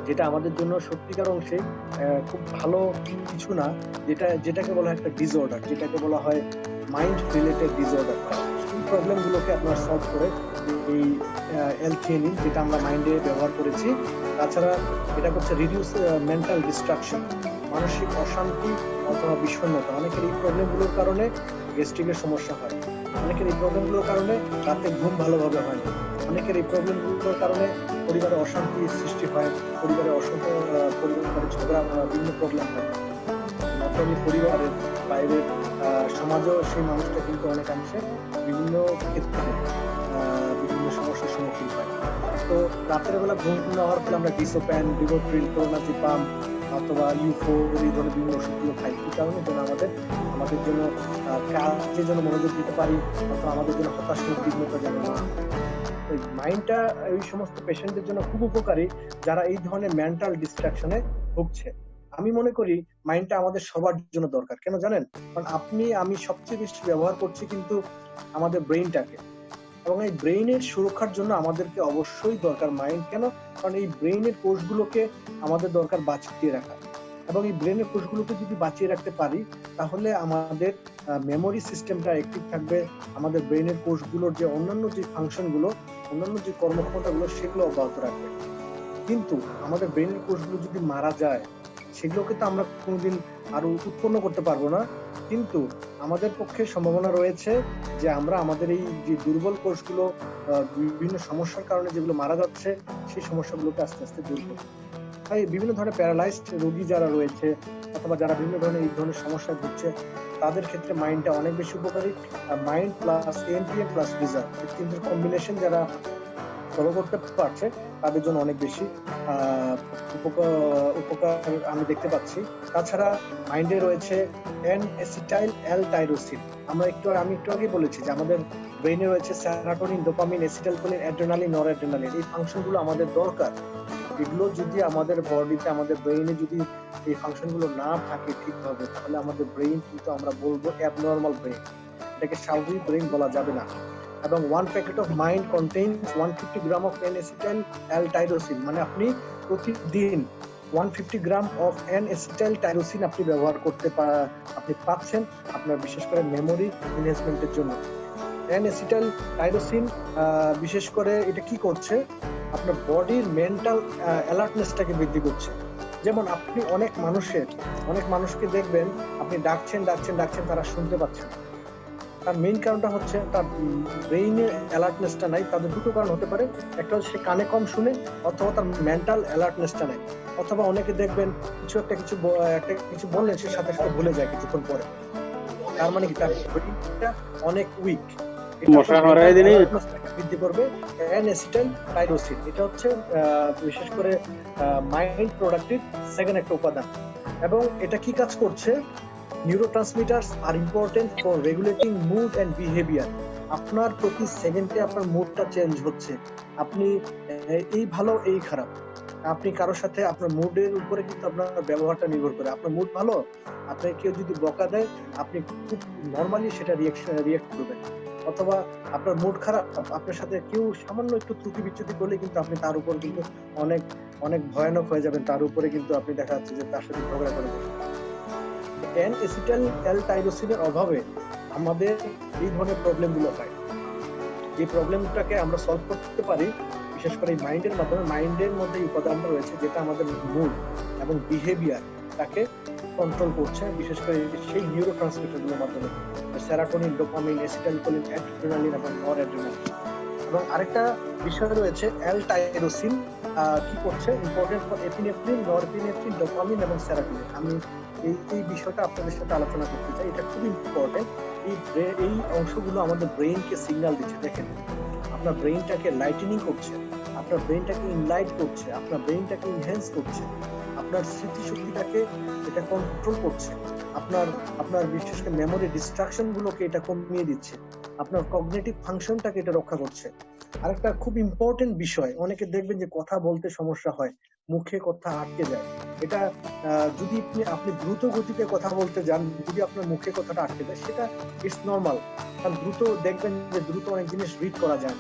যেটা আমাদের জন্য সত্যিকার অংশে খুব ভালো কিছু না। যেটাকে বলা হয় একটা ডিসঅর্ডার, যেটাকে বলা হয় মাইন্ড রিলেটেড ডিসঅর্ডার। এই প্রবলেমগুলোকে আপনার সলভ করে এই এলথিয়ানিন, যেটা আমরা মাইন্ডে ব্যবহার করেছি। তাছাড়া এটা করছে রিডিউস মেন্টাল ডিস্ট্রাকশন, মানসিক অশান্তি অথবা বিষণ্ণতা। অনেকের এই প্রবলেমগুলোর কারণে গ্যাস্ট্রিকের সমস্যা হয়, অনেকের এই প্রবলেমগুলোর কারণে রাতে ঘুম ভালোভাবে হয় না, অনেকের এই প্রবলেমগুলোর কারণে পরিবারে অশান্তি সৃষ্টি হয়, পরিবারে পরিবারে ঝগড়া, বিভিন্ন প্রবলেম হয়। নতুন পরিবারের বাইরের সমাজেও সেই মানুষটা কিন্তু অনেকাংশে বিভিন্ন ক্ষেত্রে বিভিন্ন সমস্যার সম্মুখীন হয়। তো রাতের বেলা ঘুম না হওয়ার ফলে আমরা ডিসোপ্যান, ডিভোট্রিল, ক্লোনাজিপাম অথবা ইউফো এই ধরনের বিভিন্ন ওষুধগুলো খাই। এই কারণে যেন আমাদের জন্য কাজের জন্য মনোযোগ দিতে পারি, অথবা আমাদের জন্য হতাশা উদ্বিগ্নতা যেন না। মাইন্ডটা এই সমস্ত পেশেন্টদের জন্য খুব উপকারী যারা এই ধরনের মেন্টাল ডিস্ট্রাকশনে ভুগছে। আমি মনে করি মাইন্ডটা আমাদের সবার জন্য দরকার। কেন জানেন? কারণ আমি সবচেয়ে বেশি ব্যবহার করছি কিন্তু আমাদের ব্রেইনটাকে, এবং এই ব্রেইনের সুরক্ষার জন্য আমাদেরকে অবশ্যই দরকার মাইন্ড। কেন? কারণ এই ব্রেইনের কোষগুলোকে আমাদের দরকার বাঁচিয়ে রাখা, এবং এই ব্রেইনের কোষগুলোকে যদি বাঁচিয়ে রাখতে পারি, তাহলে আমাদের মেমোরি সিস্টেমটা অ্যাক্টিভ থাকবে, আমাদের ব্রেইনের কোষগুলোর যে অন্যান্য যে ফাংশনগুলো, অন্যান্য যে কর্মক্ষমতাগুলো, সেগুলো অব্যাহত রাখবে। কিন্তু আমাদের ব্রেইনের কোষগুলো যদি মারা যায়, সেগুলোকে তো আমরা কোনোদিন আরো উৎপন্ন করতে পারবো না। কিন্তু আমাদের পক্ষে সম্ভাবনা রয়েছে যে আমরা আমাদের এই যে দুর্বল কোষগুলো বিভিন্ন সমস্যার কারণে যেগুলো মারা যাচ্ছে, সেই সমস্যাগুলোকে আস্তে আস্তে দূর করব। তাই বিভিন্ন ধরনের প্যারালাইজড রোগী যারা রয়েছে, অথবা যারা বিভিন্ন ধরনের এই ধরনের সমস্যায় ভুগছে, তাদের ক্ষেত্রে মাইন্ডটা অনেক বেশি উপকারী। মাইন্ড প্লাস এএনপিএম প্লাস রিজার্ভ, এই তিনটের কম্বিনেশন যারা ফলো করতে পারছে, তাদের জন্য অনেক বেশি উপকার আমি দেখতে পাচ্ছি। তাছাড়া মাইন্ডে রয়েছে এন-এসিটাইল অ্যাল-টাইরোসিন। আমি একটু আগে বলেছি যে আমাদের ব্রেইনে রয়েছে serotonin, dopamine, acetylcholine, adrenaline, noradrenaline. এই ফাংশনগুলো আমাদের দরকার। এগুলো যদি আমাদের বডিতে, আমাদের ব্রেইনে যদি এই ফাংশনগুলো না থাকে ঠিকভাবে, তাহলে আমাদের ব্রেইন কিন্তু আমরা বলবো অ্যাবনর্মাল ব্রেইন, এটাকে স্বাভাবিক ব্রেইন বলা যাবে না। এবং 1 packet of mind contains 150 gram of N acetyl L tyrosine. মানে আপনি প্রতিদিন 150 গ্রাম অফ এন-এসিটাইল টাইরোসিন আপনি ব্যবহার আপনি পাচ্ছেন আপনার বিশেষ করে মেমোরি এনহ্যান্সমেন্টের জন্য। এন-এসিটাইল টাইরোসিন বিশেষ করে এটা কি করছে? আপনার বডির মেন্টাল অ্যালার্টনেসটাকে বৃদ্ধি করছে। যেমন আপনি অনেক মানুষকে দেখবেন, আপনি ডাকছেন, তারা শুনতে পাচ্ছেন। তার মেইন কারণটা হচ্ছে তার ব্রেইনের অ্যালার্টনেসটা নাই। তাদের দুটো কারণ হতে পারে, একটা হচ্ছে সে কানে কম শুনে, অথবা তার মেন্টাল অ্যালার্টনেসটা নাই, অথবা অনেকে দেখবেন কিছু বললেন সে সাথে সাথে ভুলে যায় কিছুক্ষণ পরে। তার মানে কি, তার ব্রেইনটা অনেক উইক। বৃদ্ধি করবে এন-এসিটাইল টাইরোসিন। এটা হচ্ছে বিশেষ করে মাইন্ড প্রোডাক্টিভ সেকেন্ড একটা উপাদান। এবং এটা কি কাজ করছে? Neurotransmitters are important for regulating mood and behaviour. আপনার প্রতি সেকেন্ডে আপনার মুডটা চেঞ্জ হচ্ছে। আপনি এই ভালো এই খারাপ, আপনি কারোর সাথে আপনার মুডের উপরে কিন্তু আপনার ব্যবহারটা নির্ভর করে। আপনার মুড ভালো, আপনাকে কেউ যদি বকা দেয়, আপনি খুব নর্মালি সেটা রিয়েক্ট করবেন। অথবা আপনার মুড খারাপ, আপনার সাথে কেউ সামান্য একটু ত্রুটি বিচ্যুতি করলে কিন্তু আপনি তার উপর কিন্তু অনেক অনেক ভয়ানক হয়ে যাবেন। তার উপরে কিন্তু আপনি দেখা যাচ্ছে যে তার সাথে ঝগড়া করে বসবেন। এন-এসিটাইল অ্যাল-টাইরোসিনের অভাবে আমাদের এই ধরনের প্রবলেমগুলো হয়। যে প্রবলেমটাকে আমরা সলভ করতে পারি বিশেষ করে এই মাইন্ডের মাধ্যমে। মাইন্ডের মধ্যে এই উপাদানটা রয়েছে যেটা আমাদের মুড এবং বিহেভিয়ার তাকে কন্ট্রোল করছে, বিশেষ করে সেই নিউরোট্রান্সমিটারগুলোর মাধ্যমে, সেরাটোনিন, ডোপামিন, অ্যাসিটাইলকোলিন, অ্যাড্রেনালিন এবং নরঅ্যাড্রেনালিন। এবং আরেকটা বিষয় রয়েছে অ্যাল টাইরোসিন, কি করছে, important for epinephrine, norepinephrine, dopamine এবং সেরাটোনিন। আমি এই বিষয়টা আপনাদের সাথে আলোচনা করতে চাই, এটা খুব ইম্পর্টেন্ট। এই অংশগুলো আমাদের ব্রেইনকে সিগন্যাল দিচ্ছে। দেখেন, আপনার ব্রেইনটাকে লাইটেনিং করছে, আপনার ব্রেইনটাকে ইনলাইট করছে, আপনার ব্রেইনটাকে ইনহ্যান্স করছে, আপনার স্মৃতিশক্তিটাকে এটা কন্ট্রোল করছে, আপনার বিশেষ করে মেমোরি ডিস্ট্রাকশন গুলোকে এটা কমিয়ে দিচ্ছে, আপনার কগনিটিভ ফাংশনটাকে এটা রক্ষা করছে। আরেকটা খুব ইম্পর্টেন্ট বিষয়, অনেকে দেখবেন যে কথা বলতে সমস্যা হয়, মুখে কথা আটকে যায়। এটা যদি আপনি দ্রুত গতিতে কথা বলতে যান, যদি আপনার মুখে কথাটা আটকে যায়, সেটা ইটস নর্মাল, কারণ দ্রুত দেখবেন যে দ্রুত অনেক জিনিস রিড করা যায়।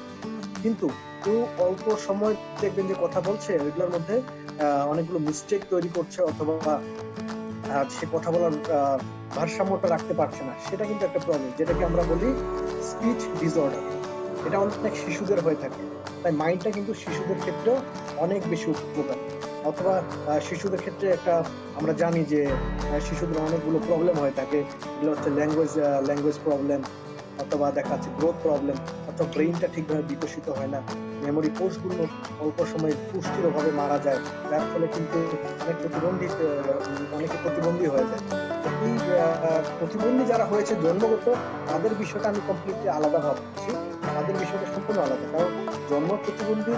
কিন্তু কেউ অল্প সময় দেখবেন যে কথা বলছে, ওইগুলোর মধ্যে অনেকগুলো মিস্টেক তৈরি করছে, অথবা সে কথা বলার ভারসাম্যটা রাখতে পারছে না, সেটা কিন্তু একটা প্রবলেম, যেটাকে আমরা বলি স্পিচ ডিসঅর্ডার। এটা অনেক শিশুদের হয়ে থাকে। তাই মাইন্ডটা কিন্তু শিশুদের ক্ষেত্রেও অনেক বেশি উপকার। অথবা শিশুদের ক্ষেত্রে একটা আমরা জানি যে শিশুদের অনেকগুলো প্রবলেম হয়ে থাকে, এগুলো হচ্ছে ল্যাঙ্গুয়েজ প্রবলেম, অথবা দেখা যাচ্ছে গ্রোথ প্রবলেম, অথবা ব্রেইনটা ঠিকভাবে বিকশিত হয় না, মেমোরি কোষগুলো অল্প সময়ে পুষ্টির অভাবে মারা যায়, যার ফলে কিন্তু অনেকে প্রতিবন্ধী হয়ে যায়। এই প্রতিবন্ধী যারা হয়েছে জন্মগত, তাদের বিষয়টা আমি কমপ্লিটলি আলাদা ভাবছি, তাদের বিষয়টা সম্পূর্ণ আলাদা, কারণ জন্ম প্রতিবন্ধী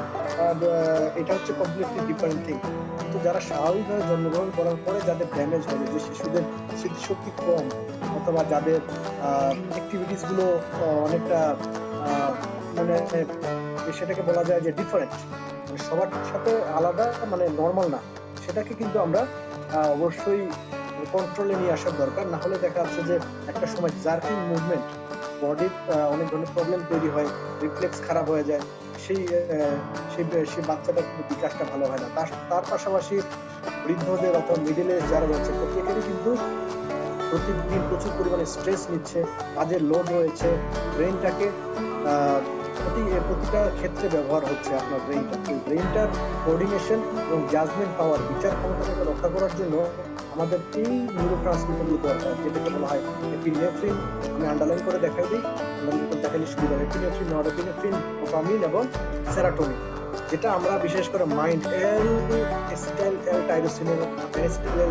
এটা হচ্ছে কমপ্লিটলি ডিফারেন্ট থিং। কিন্তু যারা স্বাভাবিকভাবে জন্মগ্রহণ করার পরে যাদের ড্যামেজ হয়, যে শিশুদের স্মৃতিশক্তি কম, অথবা যাদের অ্যাক্টিভিটিস গুলো অনেকটা মানে সেটাকে বলা যায় যে ডিফারেন্ট, মানে সবার সাথে আলাদা, মানে নর্মাল না, সেটাকে কিন্তু আমরা অবশ্যই কন্ট্রোলে নিয়ে আসার দরকার। না হলে দেখা যাচ্ছে যে একটা সময় জার্কিং মুভমেন্ট, বডির অনেক ধরনের প্রবলেম তৈরি হয়, রিফ্লেক্স খারাপ হয়ে যায়, সেই বাচ্চাটার কিন্তু বিকাশটা ভালো হয় না। তার পাশাপাশি বৃদ্ধদের অথবা মিডল এজ যারা রয়েছে, প্রত্যেকেরই কিন্তু প্রতিদিন প্রচুর পরিমাণে স্ট্রেস নিচ্ছে, কাজের লোড রয়েছে, ব্রেইনটাকে প্রতিটা ক্ষেত্রে ব্যবহার হচ্ছে আপনার ব্রেইনটার কোঅর্ডিনেশন এবং জাজমেন্ট পাওয়ার, বিচার ক্ষমতাকে রক্ষা করার জন্য আমাদের এই নিউরোট্রান্সমিটারগুলো দরকার, যেটাকে বলা হয় এপিনেফ্রিন। আমি আন্ডারলাইন করে দেখাই দিই, দেখালে সুবিধা। এপিনেফ্রিন, নরএপিনেফ্রিন, ডোপামিন এবং সেরাটোনিন, যেটা আমরা বিশেষ করে মাইন্ড অ্যাসিটাইল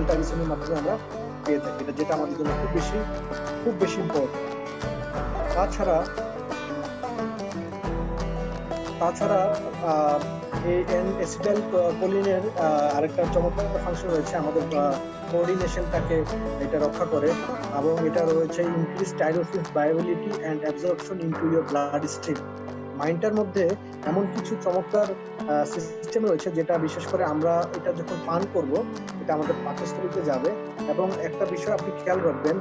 টাইরোসিনের মাধ্যমে আমরা পেয়ে থাকি, এটা যেটা আমাদের জন্য খুব বেশি ইম্পর্টেন্ট। তাছাড়া এই অ্যাসিটাইল কোলিনের আরেকটা চমৎকার ফাংশন রয়েছে, আমাদের কোঅর্ডিনেশনটাকে এটা রক্ষা করে, এবং এটা রয়েছে increase tyrosine's viability and absorption into your bloodstream. মাইন্ডটার মধ্যে এমন কিছু চমৎকার সিস্টেম রয়েছে, যেটা বিশেষ করে আমরা এটা যখন পান করব, এটা আমাদের পাকস্থলীতে যাবে। এবং একটা বিষয় আপনি খেয়াল রাখবেন,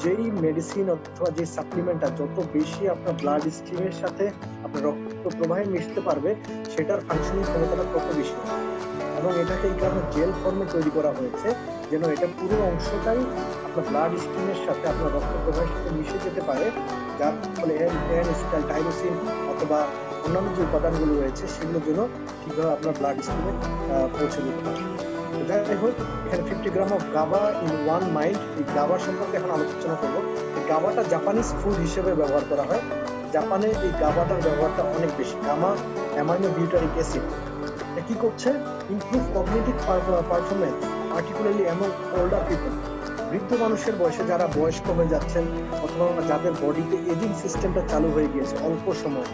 যেই মেডিসিন অথবা যে সাপ্লিমেন্টটা যত বেশি আপনার ব্লাড স্ট্রিমের সাথে আপনার রক্ত প্রবাহে মিশতে পারবে, সেটার ফাংশনিং ক্ষমতাটা তত বেশি। এবং এটাকে এই কারণে জেল ফর্মে তৈরি করা হয়েছে, যেন এটা পুরো অংশটাই আপনার ব্লাড স্ট্রিমের সাথে আপনার রক্ত প্রবাহের সাথে মিশে যেতে পারে, যার ফলে অ্যাসিটাইল টাইরোসিন অথবা অন্যান্য যে উপাদানগুলো রয়েছে, সেগুলোর জন্য ঠিকভাবে আপনার ব্লাড স্ট্রিমে পৌঁছে যেতে পারে। যাই হোক, এখানে 50 গ্রাম অফ গাবা ইন 1 মাইল্ড, এই গাবা সম্পর্কে এখন আলোচনা করবো। এই গাবাটা জাপানিজ ফুড হিসেবে ব্যবহার করা হয়। জাপানে এই গাবাটার ব্যবহারটা অনেক বেশি। গামা অ্যামাইনো বিউটারিক অ্যাসিড, এটা কি করছে? Improve cognitive performance, particularly among older people. বৃদ্ধ মানুষের বয়সে যারা বয়স্ক হয়ে যাচ্ছেন, অথবা যাদের বডিতে এজিং সিস্টেমটা চালু হয়ে গিয়েছে অল্প সময়,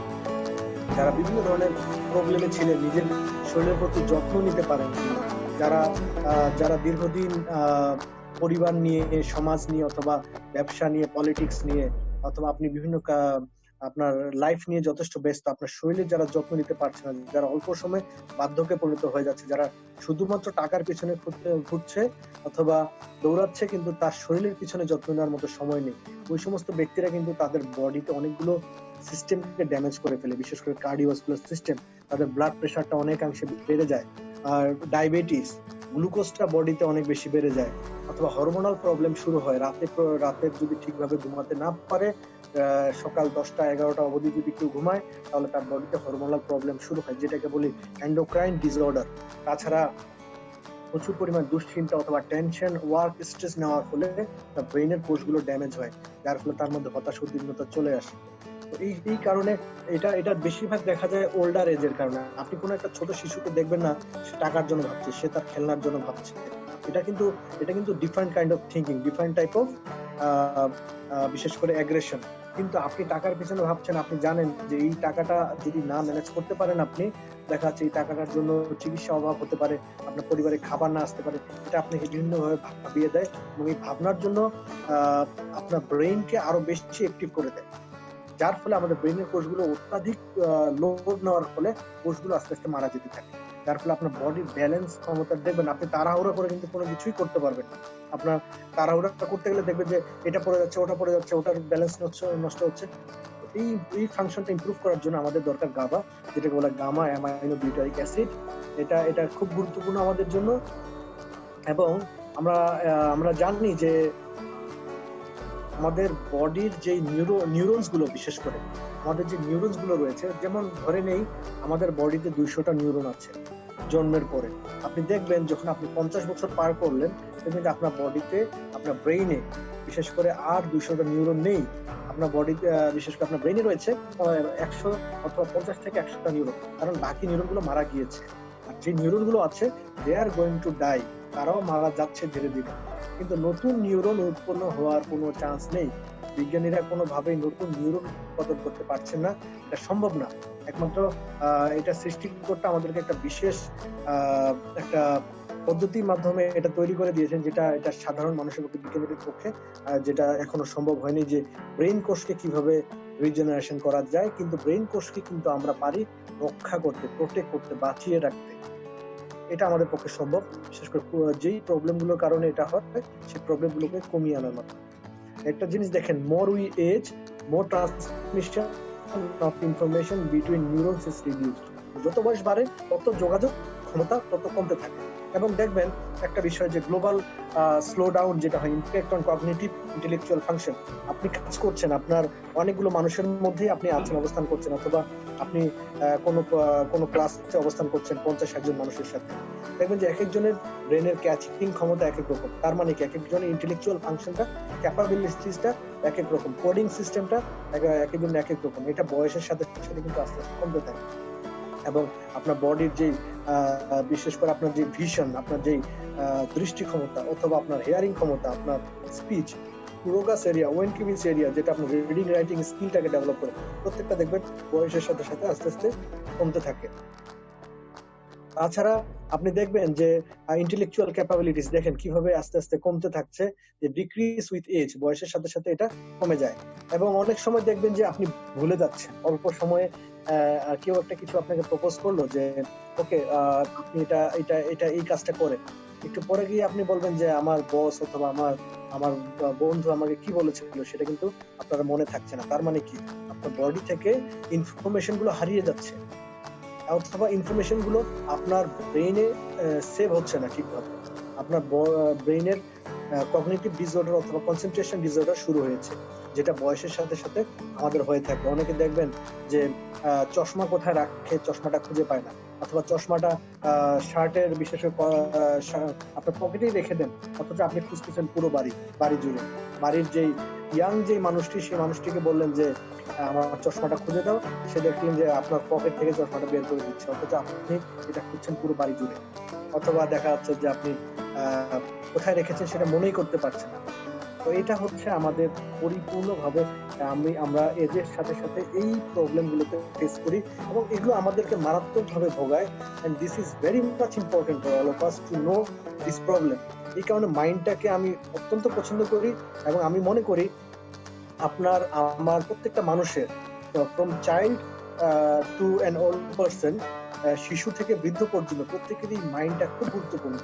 যারা বিভিন্ন ধরনের প্রবলেমে ছিলেন, নিজের শরীরের প্রতি যত্ন নিতে পারেন, যারা দীর্ঘদিন পরিবার নিয়ে, সমাজ নিয়ে, অথবা ব্যবসা নিয়ে, পলিটিক্স নিয়ে, অথবা আপনি বিভিন্ন আপনার লাইফ নিয়ে যথেষ্ট ব্যস্ত, আপনার শরীরের যারা যত্ন নিতে পারছে না, যারা অল্প সময় বার্ধক্যে পরিণত হয়ে যাচ্ছে, যারা শুধুমাত্র টাকার পিছনে ঘুরছে অথবা দৌড়াচ্ছে, কিন্তু তার শরীরের পিছনে যত্ন নেওয়ার মতো সময় নেই, ওই সমস্ত ব্যক্তিরা কিন্তু তাদের বডিতে অনেকগুলো সিস্টেমকে ড্যামেজ করে ফেলে, বিশেষ করে কার্ডিওভাস্কুলার সিস্টেম। তাদের ব্লাড প্রেশারটা অনেকাংশে বেড়ে যায়, আর ডায়াবেটিস, গ্লুকোজটা বডিতে অনেক বেশি বেড়ে যায়, অথবা হরমোনাল প্রবলেম শুরু হয়। রাতে যদি ঠিকভাবে ঘুমাতে না পারে, সকাল 10টা-11টা অবধি যদি কেউ ঘুমায়, তাহলে তার বডিতে হরমোনাল প্রবলেম শুরু হয়, যেটাকে বলি এন্ডোক্রাইন ডিসঅর্ডার। তাছাড়া প্রচুর পরিমাণ দুশ্চিন্তা অথবা টেনশন, ওয়ার্ক স্ট্রেস নেওয়ার ফলে তার ব্রেইনের কোষগুলো ড্যামেজ হয়, যার ফলে তার মধ্যে হতাশা, উদ্বিগ্নতা চলে আসে। এই এই কারণে এটা বেশিরভাগ দেখা যায় ওল্ডার এজের কারণে। আপনি কোনো একটা ছোট শিশুকে দেখবেন না সে টাকার জন্য ভাবছে, সে তার খেলনার জন্য ভাবছে। এটা কিন্তু different kind of thinking, different type of বিশেষ করে অ্যাগ্রেশন। কিন্তু আপনি টাকার পিছনে ভাবছেন, আপনি জানেন যে এই টাকাটা যদি না ম্যানেজ করতে পারেন, আপনি দেখা যাচ্ছে এই টাকাটার জন্য চিকিৎসা অভাব হতে পারে, আপনার পরিবারে খাবার না আসতে পারে। এটা আপনাকে বিভিন্নভাবে ভাবিয়ে দেয় এবং এই ভাবনার জন্য আপনার ব্রেইনকে আরো বেশি অ্যাক্টিভ করে দেয়, যার ফলে আমাদের ব্রেইনের কোষগুলো অত্যাধিক লোড নেওয়ার ফলে কোষগুলো আস্তে আস্তে মারা যেতে থাকে। যার ফলে আপনার বডির ব্যালেন্স ক্ষমতা দেখবেন, আপনি তাড়াহুড়া করে কিন্তু কোনো কিছুই করতে পারবেন না। আপনার তাড়াহুড়া করতে গেলে দেখবেন যে এটা পড়ে যাচ্ছে, ওটা পড়ে যাচ্ছে, ওটার ব্যালেন্স নষ্ট হচ্ছে। এই ফাংশনটা ইমপ্রুভ করার জন্য আমাদের দরকার গাবা, যেটাকে বলে গামা অ্যামাইনো বিউটারিক অ্যাসিড। এটা খুব গুরুত্বপূর্ণ আমাদের জন্য। এবং আমরা জানি যে আমাদের বডির যে নিউরনস গুলো, বিশেষ করে আমাদের যে নিউরনস গুলো রয়েছে, যেমন ধরে নেই আমাদের বডিতে 200টা নিউরন আছে জন্মের পরে। আপনি দেখবেন যখন আপনি 50 বছর পার করলেন, দেখবেন যে আপনার বডিতে, আপনার ব্রেইনে বিশেষ করে আর 200টা নিউরন নেই। আপনার বডিতে বিশেষ করে আপনার ব্রেইনে রয়েছে 100 অথবা 50 থেকে 100টা নিউরন, কারণ বাকি নিউরন গুলো মারা গিয়েছে। আর যে নিউরন গুলো আছে দে আর গোয়িং টু ডাই, তারাও মারা যাচ্ছে ধীরে ধীরে। কিন্তু নতুন নিউরন উৎপন্ন হওয়ার কোনো চান্স নেই। বিজ্ঞানীরা কোনোভাবেই নতুন নিউরন উৎপাদন করতে পারছেন না, এটা সম্ভব না। একমাত্র এটা সৃষ্টি করতে আমাদেরকে একটা বিশেষ একটা পদ্ধতির মাধ্যমে এটা তৈরি করে দিয়েছেন, এটা সাধারণ মানুষের পক্ষে, বিজ্ঞানীদের পক্ষে যেটা এখনো সম্ভব হয়নি, যে ব্রেইন কোষকে কিভাবে রিজেনারেশন করা যায়। কিন্তু ব্রেইন কোষকে কিন্তু আমরা পারি রক্ষা করতে, প্রোটেক্ট করতে, বাঁচিয়ে রাখতে। এটা আমাদের পক্ষে সম্ভব, বিশেষ করে যেই প্রবলেমগুলোর কারণে এটা হয় সেই প্রবলেমগুলোকে কমিয়ে আনার মাধ্যমে। একটা জিনিস দেখেন, more we age, more transmission of information between neurons is reduced. যত বয়স বাড়ে তত যোগাযোগ ক্ষমতা তত কমতে থাকে। এবং দেখবেন একটা বিষয় যে গ্লোবাল স্লো ডাউন যেটা হয়, impact on cognitive intellectual function. আপনি কাজ করছেন, আপনার অনেকগুলো মানুষের মধ্যেই আপনি আছেন, অবস্থান করছেন, অথবা আপনি কোনো ক্লাসে অবস্থান করছেন 50-60 জন মানুষের সাথে। দেখবেন যে এক একজনের ব্রেনের ক্যাচিং ক্ষমতা এক এক রকম। তার মানে কি, এক একজনের ইন্টেলেকচুয়াল ফাংশনটা, ক্যাপাবিলিটিসটা এক এক রকম, কোডিং সিস্টেমটা এক একজনের এক এক রকম। এটা বয়সের সাথে সাথে কিন্তু আস্তে আস্তে কমতে থাকে। এবং আপনার বডির যে বিশেষ করে আপনার যে ভিশন, আপনার যে দৃষ্টি ক্ষমতা, অথবা আপনার হেয়ারিং ক্ষমতা, আপনার স্পিচ, প্রোগাস এরিয়া, ওয়েনকিভিস এরিয়া, যেটা আপনার রিডিং রাইটিং স্কিলটাকে ডেভেলপ করে, প্রত্যেকটা দেখবেন বয়সের সাথে সাথে আস্তে আস্তে কমতে থাকে। তাছাড়া আপনি দেখবেন যে ইন্টেলেকচুয়াল ক্যাপাবিলিটিস দেখেন কিভাবে আস্তে আস্তে কমতে থাকছে, যে ডিক্রিজ উইথ এজ, বয়সের সাথে সাথে এটা কমে যায়। এবং অনেক সময় দেখবেন যে আপনি ভুলে যাচ্ছেন, অল্প সময়ে কেউ একটা কিছু আপনাকে প্রপোজ করলো যে ওকে আপনি এটা এই কাজটা করে, একটু পরে গিয়ে আপনি বলবেন যে আমার বস অথবা আমার বন্ধু আমাকে কি বলেছিল, সেটা কিন্তু আপনার মনে থাকছে না। তার মানে কি, আপনার বডি থেকে ইনফরমেশন গুলো হারিয়ে যাচ্ছে, অথবা ইনফরমেশন গুলো আপনার ব্রেইনে সেভ হচ্ছে না ঠিকভাবে। আপনার ব্রেইনের কগনিটিভ ডিসঅর্ডার অথবা কনসেন্ট্রেশন ডিসঅর্ডার শুরু হয়েছে, যেটা বয়সের সাথে সাথে আমাদের হয়ে থাকে। অনেকে দেখবেন যে চশমা কোথায় রাখে, চশমাটা খুঁজে পায় না, অথবা চশমাটা শার্টের বিশেষ আপনার পকেটেই রেখে দেন, অথচ আপনি খুঁজতেছেন পুরো বাড়ি জুড়ে। বাড়ির যেই ইয়াং যে মানুষটি, সেই মানুষটিকে বললেন যে আমার চশমাটা খুঁজে দাও, সে দেখলেন যে আপনার পকেট থেকে চশমাটা বের করে দিচ্ছে, অথচ আপনি এটা খুঁজছেন পুরো বাড়ি জুড়ে। অথবা দেখা যাচ্ছে যে আপনি কোথায় রেখেছেন সেটা মনেই করতে পারছেন না। তো এটা হচ্ছে আমাদের পরিপূর্ণভাবে আমরা এজের সাথে সাথে এই প্রবলেমগুলোতে ফেস করি, এবং এগুলো আমাদেরকে মারাত্মকভাবে ভোগায়। And this is very much important for all of us to know this problem. এই কারণে মাইন্ডটাকে আমি অত্যন্ত পছন্দ করি, এবং আমি মনে করি আমার প্রত্যেকটা মানুষের, from child to an old person, শিশু থেকে বৃদ্ধ পর্যন্ত প্রত্যেকেরই মাইন্ডটা খুব গুরুত্বপূর্ণ।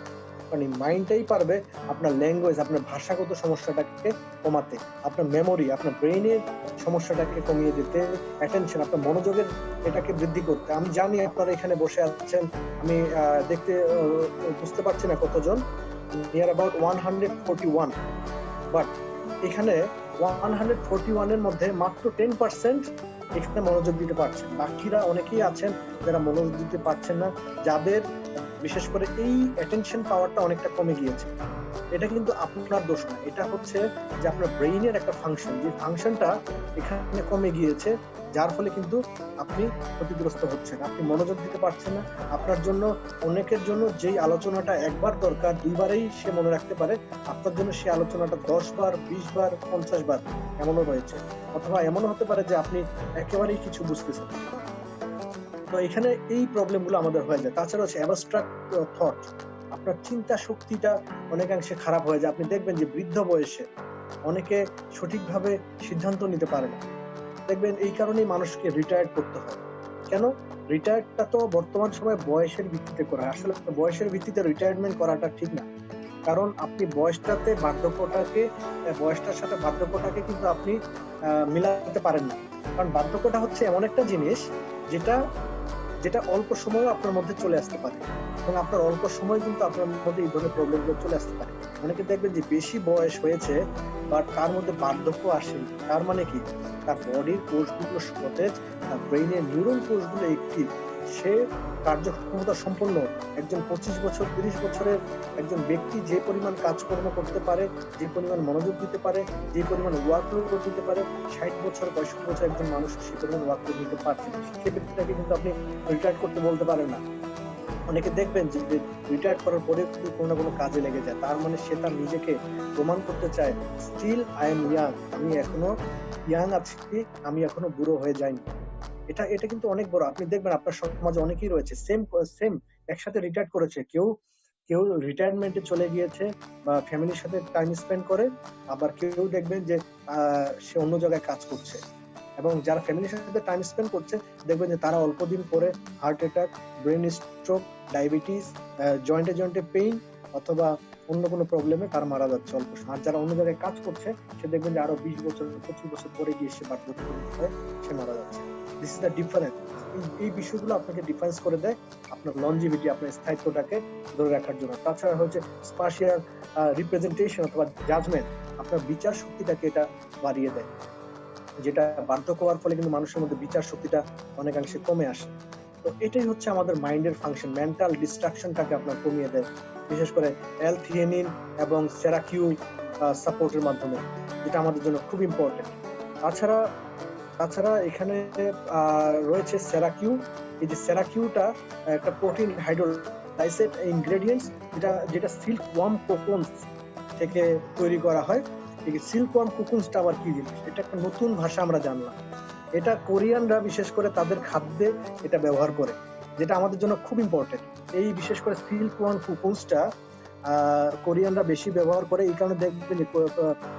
মানে মাইন্ডটাই পারবে আপনার ল্যাঙ্গুয়েজ, আপনার ভাষাগত সমস্যাটাকে কমাতে, আপনার মেমোরি, আপনার ব্রেইনের সমস্যাটাকে কমিয়ে দিতে, অ্যাটেনশন, আপনার মনোযোগের এটাকে বৃদ্ধি করতে। আমি জানি আপনারা এখানে বসে আছেন, আমি দেখতে বুঝতে পারছি না কতজন, নিয়ার অ্যাবাউট 141, বাট এখানে 141 এর মধ্যে মাত্র 10% এখানে মনোযোগ দিতে পারছেন। বাকিরা অনেকেই আছেন যারা মনোযোগ দিতে পারছেন না, যাদের বিশেষ করে এই অ্যাটেনশন পাওয়ারটা অনেকটা কমে গিয়েছে। এটা কিন্তু আপনার দোষ না, এটা হচ্ছে যে আপনার ব্রেইনের একটা ফাংশন, যে ফাংশনটা এখানে কমে গিয়েছে, যার ফলে কিন্তু আপনি ক্ষতিগ্রস্ত হচ্ছেন, আপনি মনোযোগ দিতে পারছেন না। আপনার জন্য, অনেকের জন্য যেই আলোচনাটা একবার দরকার দুইবারেই সে মনে রাখতে পারে, আপনার জন্য সেই আলোচনাটা 10 বার, 20 বার, 50 বার এমনও রয়েছে। অথবা এমনও হতে পারে যে আপনি একেবারেই কিছু বুঝতেছেন। তো এখানে এই প্রবলেমগুলো আমাদের হয়ে যায়। তাছাড়া হচ্ছে অ্যাবস্ট্রাক্ট থট, আপনার চিন্তা শক্তিটা অনেকাংশে খারাপ হয়ে যায়। আপনি দেখবেন যে বৃদ্ধ বয়সে অনেকে সঠিকভাবে সিদ্ধান্ত নিতে পারে না। দেখবেন এই কারণেই মানুষকে রিটায়ার্ড করতে হয়। কেন? রিটায়ার্ডটা তো বর্তমান সময়ে বয়সের ভিত্তিতে করা হয়। আসলে বয়সের ভিত্তিতে রিটায়ারমেন্ট করাটা ঠিক না। কারণ আপনি বয়সটার সাথে বার্ধক্যটাকে কিন্তু আপনি মিলাতে পারেন না। কারণ বার্ধক্যটা হচ্ছে এমন একটা জিনিস যেটা যেটা অল্প সময়ে আপনার মধ্যে চলে আসতে পারে, এবং আপনার অল্প সময় কিন্তু আপনার মধ্যে এই ধরনের প্রবলেমগুলো চলে আসতে পারে। অনেকে দেখবেন যে বেশি বয়স হয়েছে বা তার মধ্যে বার্ধক্য আসেনি, তার মানে কি, তার বডির কোষগুলো সতেজ, তার ব্রেইনের নিউরন কোষগুলো একটিভ, সে কার্যক্ষমতা সম্পন্ন। একজন 25 বছর 30 বছরের একজন ব্যক্তি যে পরিমাণ কাজকর্ম করতে পারে, যে পরিমাণ মনোযোগ দিতে পারে, যে পরিমাণ ওয়ার্কলোড দিতে পারে, 60 বছর 65 বছর একজন মানুষ সেই পরিমাণ ওয়ার্কলোড নিতে পারছে না, সে ব্যক্তিটাকে কিন্তু আপনি রিটায়ার করতে বলতে পারেন না। অনেকে দেখবেন যে রিটায়ার করার পরে কিন্তু কোনো না কোনো কাজে লেগে যায়, তার মানে সে তার নিজেকে প্রমাণ করতে চায়, স্টিল আই এম ইয়াং, আমি এখনো ইয়াং আছি, আমি এখনো বুড়ো হয়ে যাইনি। এটা কিন্তু অনেক বড়। আপনি দেখবেন আপনার সমাজে অনেকেই রয়েছে সেম একসাথে রিটায়ার করেছে, কেউ কেউ রিটায়ারমেন্টে চলে গিয়েছে বা ফ্যামিলির সাথে টাইম স্পেন্ড করে, আবার কেউ দেখবেন যে সে অন্য জায়গায় কাজ করছে। এবং যারা ফ্যামিলির সাথে টাইম স্পেন্ড করছে দেখবেন যে তারা অল্প দিন পরে heart attack, brain stroke, diabetes, জয়েন্টে পেইন অথবা অন্য কোনো প্রবলেমে তারা মারা যাচ্ছে অল্প সময়। আর যারা অন্য জায়গায় কাজ করছে সে দেখবেন যে আরো 20 বছর 25 বছর পরে গিয়ে সে বার্ধক্য হয়ে সে মারা যাচ্ছে। This is the difference. এই বিষয়গুলো আপনাকে ডিফারেন্স করে দেয় আপনার লনজিভিটি, আপনার স্থায়িত্বটাকে ধরে রাখার জন্য। তাছাড়া হচ্ছে স্পাশিয়াল রিপ্রেজেন্টেশন অথবা জাজমেন্ট, আপনার বিচার শক্তিটাকে এটা বাড়িয়ে দেয়, যেটা বার্ধক্য হওয়ার ফলে কিন্তু মানুষের মধ্যে বিচার শক্তিটা অনেকাংশে কমে আসে। তো এটাই হচ্ছে আমাদের মাইন্ডের ফাংশন, মেন্টাল ডিস্ট্রাকশনটাকে আপনার কমিয়ে দেয়, বিশেষ করে L-theanine এবং সেরাকিউ সাপোর্টের মাধ্যমে, যেটা আমাদের জন্য খুব ইম্পর্টেন্ট। তাছাড়া এখানে রয়েছে সেরাকিউ। এই যে সেরাকিউটা একটা প্রোটিন হাইড্রোলাইসেট ইনগ্রেডিয়েন্টস, যেটা সিল্ক ওয়ার্ম কোকুনস থেকে তৈরি করা হয়। এই সিল্ক ওয়ার্ম কোকুনসটা আবার কি জিনিস, এটা একটা নতুন ভাষা আমরা জানলাম। এটা কোরিয়ানরা বিশেষ করে তাদের খাদ্যে এটা ব্যবহার করে, যেটা আমাদের জন্য খুব ইম্পর্টেন্ট। এই বিশেষ করে সিল্ক ওয়ার্ম কোকুনসটা কোরিয়ানরা বেশি ব্যবহার করে, এই কারণে দেখবেন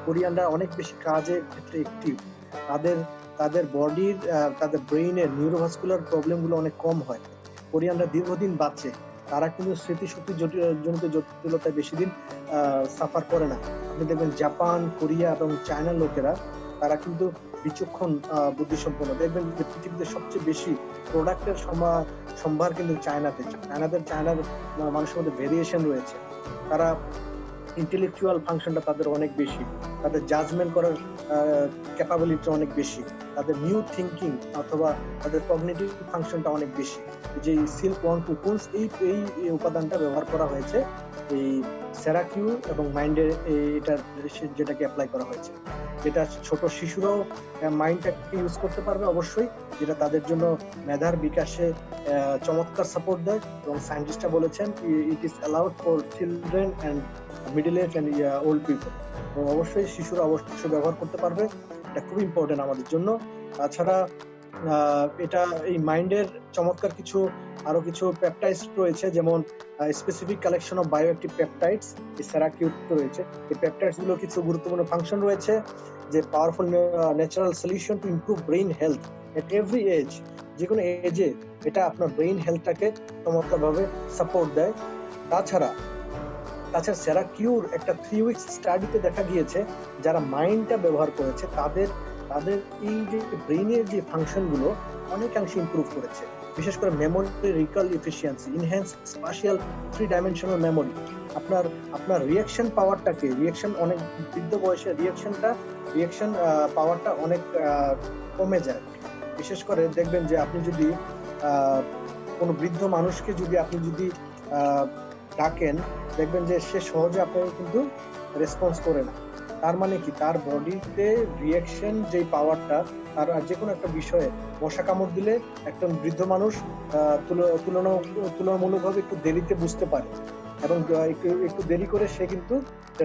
কোরিয়ানরা অনেক বেশি কাজের ক্ষেত্রে অ্যাক্টিভ। তাদের বডির, তাদের ব্রেইনের নিউরোভাস্কুলার প্রবলেমগুলো অনেক কম হয়। কোরিয়ানরা দীর্ঘদিন বাঁচে, তারা কিন্তু স্মৃতিশক্তি জনিত জটিলতায় বেশি দিন সাফার করে না। আপনি দেখবেন জাপান, কোরিয়া এবং চায়নার লোকেরা তারা কিন্তু বিচক্ষণ বুদ্ধিসম্পন্ন। দেখবেন যে পৃথিবীতে সবচেয়ে বেশি প্রোডাক্টের সম্ভার কিন্তু চায়নার মানুষের মধ্যে ভেরিয়েশন রয়েছে। তারা ইন্টেলেকচুয়াল ফাংশনটা তাদের অনেক বেশি, তাদের জাজমেন্ট করার ক্যাপাবিলিটি অনেক বেশি, তাদের নিউ থিঙ্কিং অথবা তাদের কগনিটিভ ফাংশনটা অনেক বেশি। যে সিল্ক ওয়ার্ম কোকুনস এই উপাদানটা ব্যবহার করা হয়েছে এই সেরাকিউ এবং মাইন্ডের এটা যেটাকে অ্যাপ্লাই করা হয়েছে, যেটা ছোট শিশুরাও মাইন্ডটাকে ইউজ করতে পারবে অবশ্যই, যেটা তাদের জন্য মেধার বিকাশে চমৎকার সাপোর্ট দেয়। এবং সায়েন্টিস্টরা বলেছেন it is allowed for children and middle age and old people. এবং অবশ্যই শিশুরা অবশ্যই ব্যবহার করতে পারবে, এটা খুব ইম্পর্টেন্ট আমাদের জন্য। তাছাড়া এটা এই মাইন্ডের চমৎকার আরো কিছু পেপটাইডস রয়েছে, যেমন specific collection of bioactive peptides এই সেরাকিউট রয়েছে। এই পেপটাইডস গুলো কিছু গুরুত্বপূর্ণ ফাংশন রয়েছে, যে powerful natural solution to improve brain health at every age. যে কোনো এজে এটা আপনার ব্রেইন হেলথটাকে চমৎকারভাবে সাপোর্ট দেয়। তাছাড়া সেরাকিউর একটা 3 উইকস স্টাডিতে দেখা গিয়েছে যারা মাইন্ডটা ব্যবহার করেছে তাদের এই যে ব্রেইনের যে ফাংশনগুলো অনেকাংশে ইমপ্রুভ করেছে, বিশেষ করে memory recall efficiency, enhance spatial three dimensional memory. আপনার রিঅ্যাকশন পাওয়ারটাকে, অনেক বৃদ্ধ বয়সে রিঅ্যাকশন পাওয়ারটা অনেক কমে যায়। বিশেষ করে দেখবেন যে আপনি যদি কোনো বৃদ্ধ মানুষকে আপনি ডাকেন, দেখবেন যে সে সহজে আপনাকে কিন্তু রেসপন্স করে না। তার মানে কি, তার বডিতে রিয়াকশন যে পাওয়ারটা, আর যে কোনো একটা বিষয়ে মশা কামড় দিলে একজন বৃদ্ধ মানুষ তুলনামূলকভাবে একটু দেরিতে বুঝতে পারে, এবং একটু দেরি করে সে কিন্তু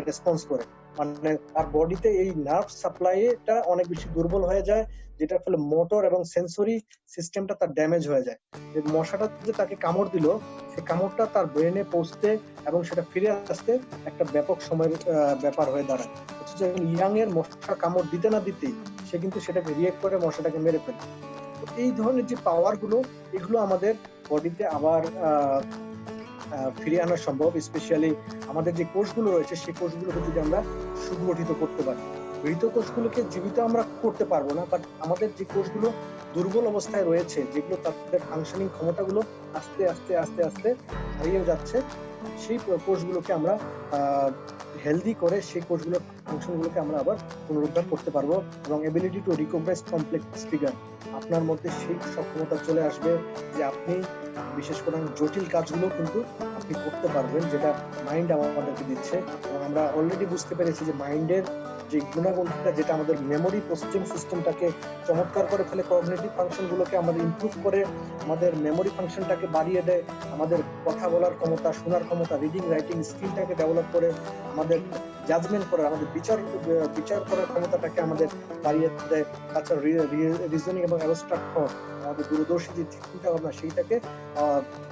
রেসপন্স করে। মানে তার বডিতে এই নার্ভ সাপ্লাইটা অনেক বেশি দুর্বল হয়ে যায়, যেটার ফলে মোটর এবং সেন্সরি সিস্টেমটা তার ড্যামেজ হয়ে যায়। মশাটা যে তাকে কামড় দিল, সেই কামড়টা তার ব্রেনে পৌঁছতে এবং সেটা ফিরে আসতে একটা ব্যাপক সময়ের ব্যাপার হয়ে দাঁড়ায়। ইয়াং এর মশা কামড় দিতে না দিতেই সে কিন্তু সেটাকে রিয়েক্ট করে মশাটাকে মেরে ফেলে। এই ধরনের যে পাওয়ার গুলো, এগুলো আমাদের বডিতে আবার ফিরিয়ে আনা সম্ভব, স্পেশালি আমাদের যে কোষগুলো রয়েছে সেই কোষগুলোকে যদি আমরা সুগঠিত করতে পারি। মৃত কোষগুলোকে জীবিত আমরা করতে পারবো না, বাট আমাদের যে কোষগুলো দুর্বল অবস্থায় রয়েছে, যেগুলো তাদের ফাংশনিং ক্ষমতাগুলো আস্তে আস্তে আস্তে আস্তে হারিয়ে যাচ্ছে, সেই কোষগুলোকে আমরা হেলদি করে সেই কোষগুলোর ফাংশনগুলোকে আমরা আবার পুনরুদ্ধার করতে পারবো, এবং ability to recognise complex figure, আপনার মধ্যে সেই সক্ষমতা চলে আসবে যে আপনি বিশেষ করে জটিল কাজগুলো কিন্তু আপনি করতে পারবেন, যেটা মাইন্ড আমাদেরকে দিচ্ছে। এবং আমরা অলরেডি বুঝতে পেরেছি যে মাইন্ডের যে গুণাগুণটা, যেটা আমাদের মেমোরি প্রসেসিং সিস্টেমটাকে চমৎকার করে ফেলে, কগনিটিভ ফাংশন গুলোকে আমাদের ইমপ্রুভ করে, আমাদের মেমোরি ফাংশনটাকে বাড়িয়ে দেয়, আমাদের কথা বলার ক্ষমতা, শোনার ক্ষমতা, রিডিং রাইটিং স্কিলটাকে ডেভেলপ করে, আমাদের জাজমেন্ট করার, আমাদের বিচার করার ক্ষমতাটাকে আমাদের বাড়িয়ে দেয়। তাছাড়া রিজনিং এবং অ্যাবস্ট্রাক্ট থট, আমাদের দূরদর্শী যে চিন্তা ভাবনা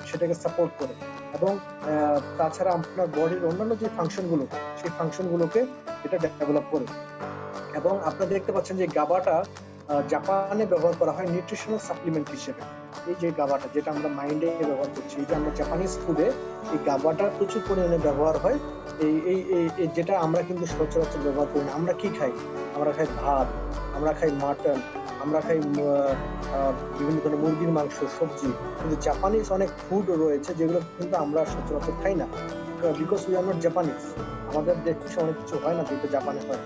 সেটাকে সাপোর্ট করে। এবং তাছাড়া আপনার বডির অন্যান্য যে ফাংশনগুলো, সেই ফাংশনগুলোকে এটা ডেভেলপ করে। এবং আপনারা দেখতে পাচ্ছেন যে গাবাটা জাপানে ব্যবহার করা হয় নিউট্রিশনাল সাপ্লিমেন্ট হিসেবে। এই যে গাবাটা, যেটা আমরা মাইন্ডে ব্যবহার করছি, এই যে আমরা জাপানিজ ফুডে এই গাবাটা প্রচুর পরিমাণে ব্যবহার হয়। এই যেটা আমরা কিন্তু সচরাচর ব্যবহার করি না। আমরা কি খাই? আমরা খাই ভাত, আমরা খাই মাটন, আমরা খাই বিভিন্ন ধরনের মুরগির মাংস, সবজি। কিন্তু জাপানিজ অনেক ফুড রয়েছে যেগুলো কিন্তু আমরা সচরাচর খাই না, because we are not Japanese. আমাদের দেশে অনেক কিছু হয় না যেটা জাপানে হয়।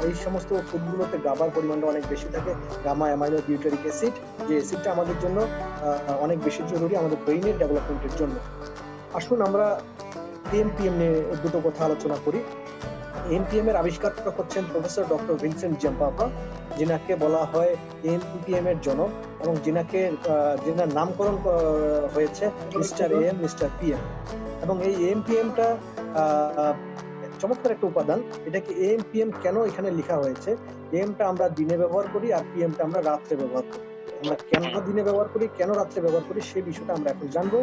এই সমস্ত ফুডগুলোতে গাবার পরিমাণটা অনেক বেশি থাকে, গামা অ্যামাইনো বিউটারিক অ্যাসিড, যে অ্যাসিডটা আমাদের জন্য অনেক বেশি জরুরি আমাদের ব্রেইনের ডেভেলপমেন্টের জন্য। আসুন আমরা এএমপিএম নিয়ে দুটো কথা আলোচনা করি। এএমপিএম এর আবিষ্কারক হচ্ছেন প্রফেসর ডক্টর ভিনসেন্ট জিয়াম্পাপা, যিনাকে বলা হয় এএমপিএম এর জনক, এবং যিনার নামকরণ হয়েছে মিস্টার এএম মিস্টার পিএম। এবং এই এএমপিএমটা চমৎকার একটা উপাদান। এটাকে এএমপিএম কেন এখানে লেখা হয়েছে? এএমটা আমরা দিনে ব্যবহার করি আর পিএমটা আমরা রাত্রে ব্যবহার করি। আমরা কেন দিনে ব্যবহার করি, কেন রাত্রে ব্যবহার করি, সেই বিষয়টা আমরা এখন জানবো।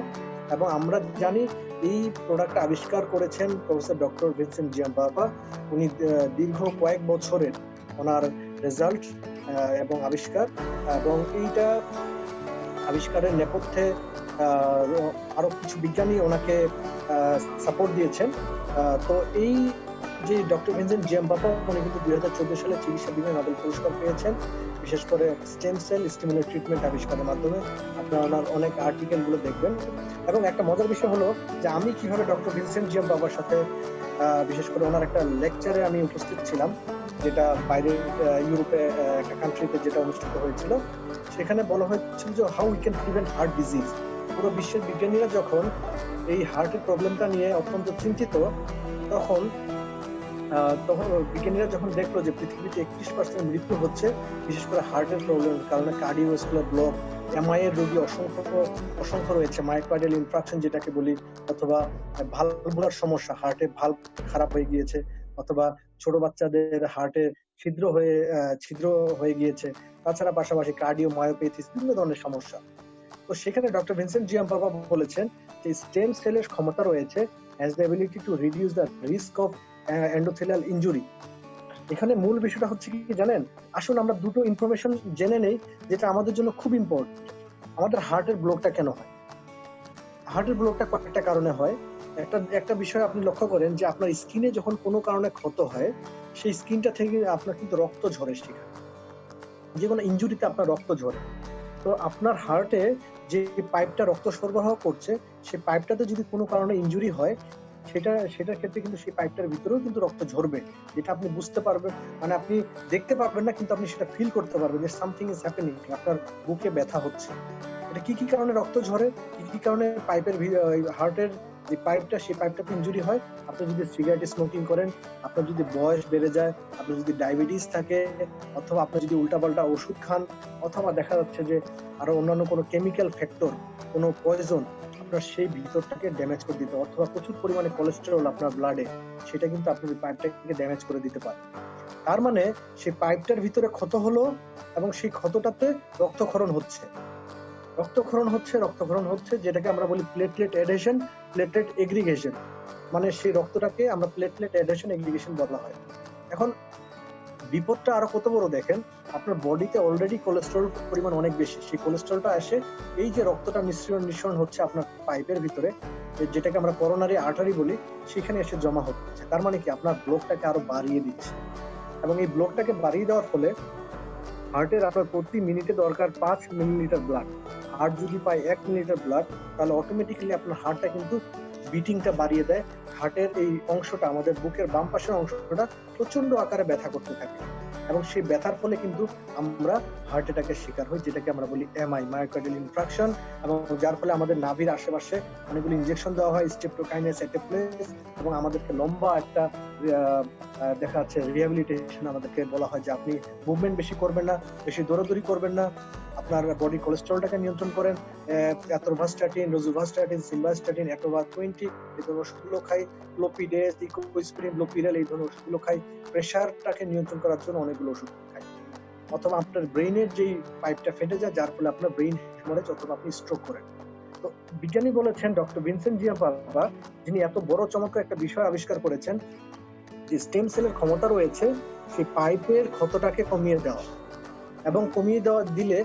এবং আমরা জানি এই প্রোডাক্টটা আবিষ্কার করেছেন প্রফেসর ডক্টর ভিনসেন্ট জিয়াম্পাপা। উনি দীর্ঘ কয়েক বছরের ওনার রেজাল্ট এবং আবিষ্কার, এবং এইটা আবিষ্কারের নেপথ্যে আরো কিছু বিজ্ঞানী ওনাকে সাপোর্ট দিয়েছেন। তো এই যে ডক্টর ভিনসেন্ট জিয়াম্পাপা, উনি কিন্তু 2014 সালে চিকিৎসা বিজ্ঞানে নোবেল পুরস্কার পেয়েছেন, বিশেষ করে স্টেম সেল স্টিমুলেট ট্রিটমেন্ট আবিষ্কারের মাধ্যমে। আপনারা ওনার অনেক আর্টিকেল গুলো দেখবেন। এবং একটা মজার বিষয় হলো যে আমি কিভাবে ডক্টর ভিনসেন্ট জিয়াম্পাপার সাথে, বিশেষ করে ওনার একটা লেকচারে আমি উপস্থিত ছিলাম, যেটা বাইরে ইউরোপে একটা কান্ট্রিতে যেটা অনুষ্ঠিত হয়েছিল। সেখানে বলা হয়েছিল যে how we can prevent heart disease. পুরো বিশ্বের বিজ্ঞানীরা যখন এই হার্টের প্রবলেমটা নিয়ে অত্যন্ত চিন্তিত, তখন বিজ্ঞানীরা যখন দেখলো যে পৃথিবীতে 31% মৃত্যু হচ্ছে বিশেষ করে হার্টের প্রবলেমের কারণে, কার্ডিওভাস্কুলার ব্লক, এমআই এর রোগী অসংখ্য রয়েছে, মায়োকার্ডিয়াল ইনফ্রাকশন যেটাকে বলি, অথবা ভালভুলার সমস্যা, হার্টে ভালভ খারাপ হয়ে গিয়েছে, অথবা ছোট বাচ্চাদের হার্টে ছিদ্র হয়ে গিয়েছে, তাছাড়া পাশাপাশি কার্ডিওমায়োপ্যাথি, বিভিন্ন ধরনের সমস্যা। তো সেখানে ডক্টর ভিনসেন্ট জিয়াম্পাপা বলেছেন যে স্টেম সেলের ক্ষমতা রয়েছে has the ability to reduce the risk of endothelial injury। এখানে মূল বিষয়টা হচ্ছে কি জানেন? আসুন আমরা দুটো ইনফরমেশন জেনে নেই যেটা আমাদের জন্য খুব ইম্পর্টেন্ট। আমাদের হার্টের ব্লকটা কেন হয়? হার্টের ব্লকটা কয়েকটা কারণে হয়। একটা বিষয় আপনি লক্ষ্য করেন যে আপনার স্কিনে যখন কোনো কারণে ক্ষত হয়, সেই স্কিনটা থেকে আপনার কিন্তু রক্ত ঝরে, সেখানে যে কোনো ইনজুরিতে আপনার রক্ত ঝরে। তো আপনার হার্টে যে পাইপটা রক্ত সরবরাহ করছে, সেই পাইপটাতে যদি কোনো কারণে ইনজুরি হয়, সেটার ক্ষেত্রে কিন্তু সেই পাইপটার ভিতরেও কিন্তু রক্ত ঝরবে, যেটা আপনি বুঝতে পারবেন, মানে আপনি দেখতে পারবেন না, কিন্তু আপনি সেটা ফিল করতে পারবেন যে সামথিং ইজ হ্যাপেনিং, আপনার বুকে ব্যথা হচ্ছে। এটা কি কারণে রক্ত ঝরে, কি কারণে পাইপের হার্টের যে পাইপটা, সেই পাইপটাতে ইনজুরি হয়। আপনি যদি সিগারেট স্মোকিং করেন, আপনার যদি বয়স বেড়ে যায়, আপনার যদি ডায়াবেটিস থাকে, অথবা আপনি যদি উল্টাপাল্টা ওষুধ খান, অথবা দেখা যাচ্ছে যে আরো অন্যান্য কোনো কেমিক্যাল ফ্যাক্টর, কোনো পয়জন আপনার সেই ভিতরটাকে ড্যামেজ করে দিতে, অথবা প্রচুর পরিমাণে কোলেস্টেরল আপনার ব্লাডে, সেটা কিন্তু আপনার পাইপটাকে ড্যামেজ করে দিতে পারে। তার মানে সেই পাইপটার ভিতরে ক্ষত হলো এবং সেই ক্ষতটাতে রক্তক্ষরণ হচ্ছে, রক্তক্ষরণ হচ্ছে, যেটাকে আমরা বলি প্লেটলেট অ্যাডহেশন, প্লেটলেট এগ্রিগেশন। মানে সেই রক্তটাকে আমরা প্লেটলেট অ্যাডহেশন এগ্রিগেশন বলা হয়। এখন বিপদটা আরো কত বড় দেখেন, আপনার বডিতে অলরেডি কোলেস্টেরল পরিমাণ অনেক বেশি, সেই কোলেস্টেরলটা আসে এই যে রক্তটা নিঃসরণ হচ্ছে আপনার পাইপের ভিতরে, যেটাকে আমরা করোনারি আর্টারি বলি, সেখানে এসে জমা হচ্ছে। তার মানে কি আপনার ব্লকটাকে আরো বাড়িয়ে দিচ্ছে, এবং এই ব্লকটাকে বাড়িয়ে দেওয়ার ফলে হার্টের আপনার প্রতি মিনিটে দরকার 5 মিলিলিটার ব্লাড। হার্ট যদি পায় 1 মিলিলিটার ব্লাড, তাহলে অটোমেটিক্যালি আপনার হার্টটা কিন্তু বিটিংটা বাড়িয়ে দেয়। হার্টের এই অংশটা, আমাদের বুকের বাম পাশের অংশটা প্রচন্ড আকারে ব্যথা করতে থাকে, এবং সেই ব্যথার ফলে কিন্তু আমরা হার্ট অ্যাটাকের শিকার হই, যেটাকে আমরা বলি এমআই, মায়োকার্ডিয়াল ইনফ্রাকশন। এবং যার ফলে আমাদের নাভির আশেপাশে অনেকগুলো ইনজেকশন দেওয়া হয়, স্ট্রেপ্টোকাইনেস, এটেপ্লেস, এবং আমাদেরকে লম্বা একটা দেখা যাচ্ছে রিহ্যাবিলিটেশন আমাদেরকে বলা হয় যে আপনি মুভমেন্ট বেশি করবেন না, বেশি দৌড়াদৌড়ি করবেন না, আপনার বডি কোলেস্টেরলটাকে নিয়ন্ত্রণ করেন, অ্যাটরভাস্টাটিন, রোজুভাস্টাটিন, সিমভাস্টাটিন, অ্যাটোভা 20 এই ধরনের ওষুধগুলো খাই, ক্লোপিডেস, ইকোস্পিরিন, লোপিরাল এই ধরনের ওষুধগুলো খাই, প্রেশারটাকে নিয়ন্ত্রণ করার জন্য অনেকগুলো ওষুধ খাই। অথবা আপনার ব্রেইনের যেই পাইপটা ফেটে যায়, যার ফলে আপনার ব্রেইন হেমারেজ অথবা আপনি স্ট্রোক করেন। তো বিজ্ঞানী বলেছেন, ডক্টর ভিনসেন্ট জিয়াম্পাপা, যিনি এত বড় চমৎকার একটা বিষয় আবিষ্কার করেছেন, যে স্টেম সেলের ক্ষমতা রয়েছে সেই পাইপের ক্ষতটাকে কমিয়ে দেওয়া, এবং কমিয়ে দেওয়া দিলে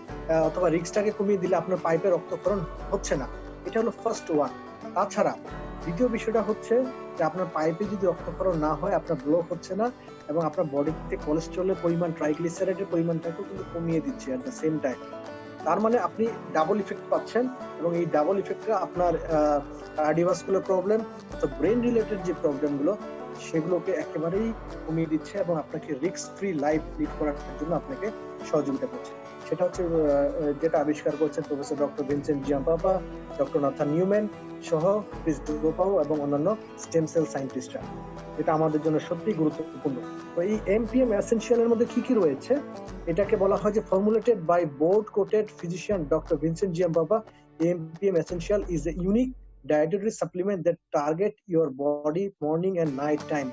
অথবা রিস্কটাকে কমিয়ে দিলে আপনার পাইপে রক্তক্ষরণ হচ্ছে না। এটা হলো ফার্স্ট ওয়ান। তাছাড়া দ্বিতীয় বিষয়টা হচ্ছে যে আপনার পাইপে যদি রক্তক্ষরণ না হয়, আপনার ব্লক হচ্ছে না, এবং আপনার বডিতে কোলেস্টেরলের পরিমাণ, ট্রাইগ্লিসারাইডের পরিমাণটাকেও কিন্তু কমিয়ে দিচ্ছে এট দ্য সেম টাইম। তার মানে আপনি ডাবল ইফেক্ট পাচ্ছেন, এবং এই ডাবল ইফেক্টটা আপনার কার্ডিওভাস্কুলার প্রবলেম, তো ব্রেন রিলেটেড যে প্রবলেমগুলো, সেগুলোকে একেবারেই কমিয়ে দিচ্ছে, এবং আপনাকে রিস্ক ফ্রি লাইফ লিড করার জন্য আপনাকে সহযোগিতা করছে। সেটা হচ্ছে যেটা আবিষ্কার করছেন professor doctor Vincent Giampapa, doctor Nathan Newman সহ ক্রিস ডোপাও এবং অন্যান্য স্টেম সেল সায়েন্টিস্টরা। এটা আমাদের জন্য সত্যিই গুরুত্বপূর্ণ। তো এই এমপিএম এসেনশিয়ালের মধ্যে কি কি রয়েছে, এটাকে বলা হয় যে formulated by board coated physician doctor Vincent Giampapa, MPM essential is a unique dietary supplement that target your body morning and night time.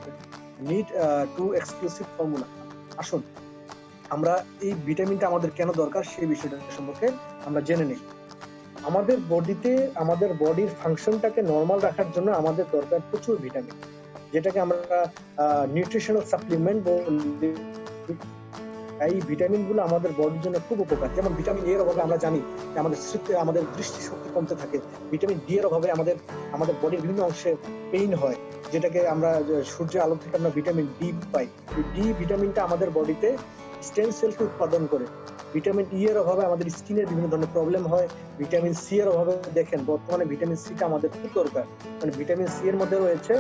Need two exclusive formula. আসুন আমরা এই ভিটামিনটা আমাদের কেন দরকার সেই বিষয়টা সম্পর্কে আমরা জেনে নিই। আমাদের বডিতে, আমাদের বডির ফাংশনটাকে নরমাল রাখার জন্য আমাদের দরকার প্রচুর ভিটামিন, যেটাকে আমরা নিউট্রিশনাল সাপ্লিমেন্ট বলি। এই ভিটামিন গুলো আমাদের বডির জন্য খুব উপকার। যেমন ভিটামিন এর অভাবে আমরা জানি যে আমাদের দৃষ্টি শক্তি কমতে থাকে। ভিটামিন ডি এর অভাবে আমাদের বডির বিভিন্ন অংশে পেইন হয়, যেটাকে আমরা সূর্যের আলো থেকে আমরা ভিটামিন ডি পাই। ডি ভিটামিনটা আমাদের বডিতে স্টেম সেলকে উৎপাদন করে। ভিটামিন ই এর অভাবে আমাদের স্কিনের বিভিন্ন ধরনের প্রবলেম হয়। ভিটামিন সি এর অভাবে দেখেন বর্তমানে ভিটামিন সিটা আমাদের খুব দরকার, মানে ভিটামিন সি এর মধ্যে রয়েছে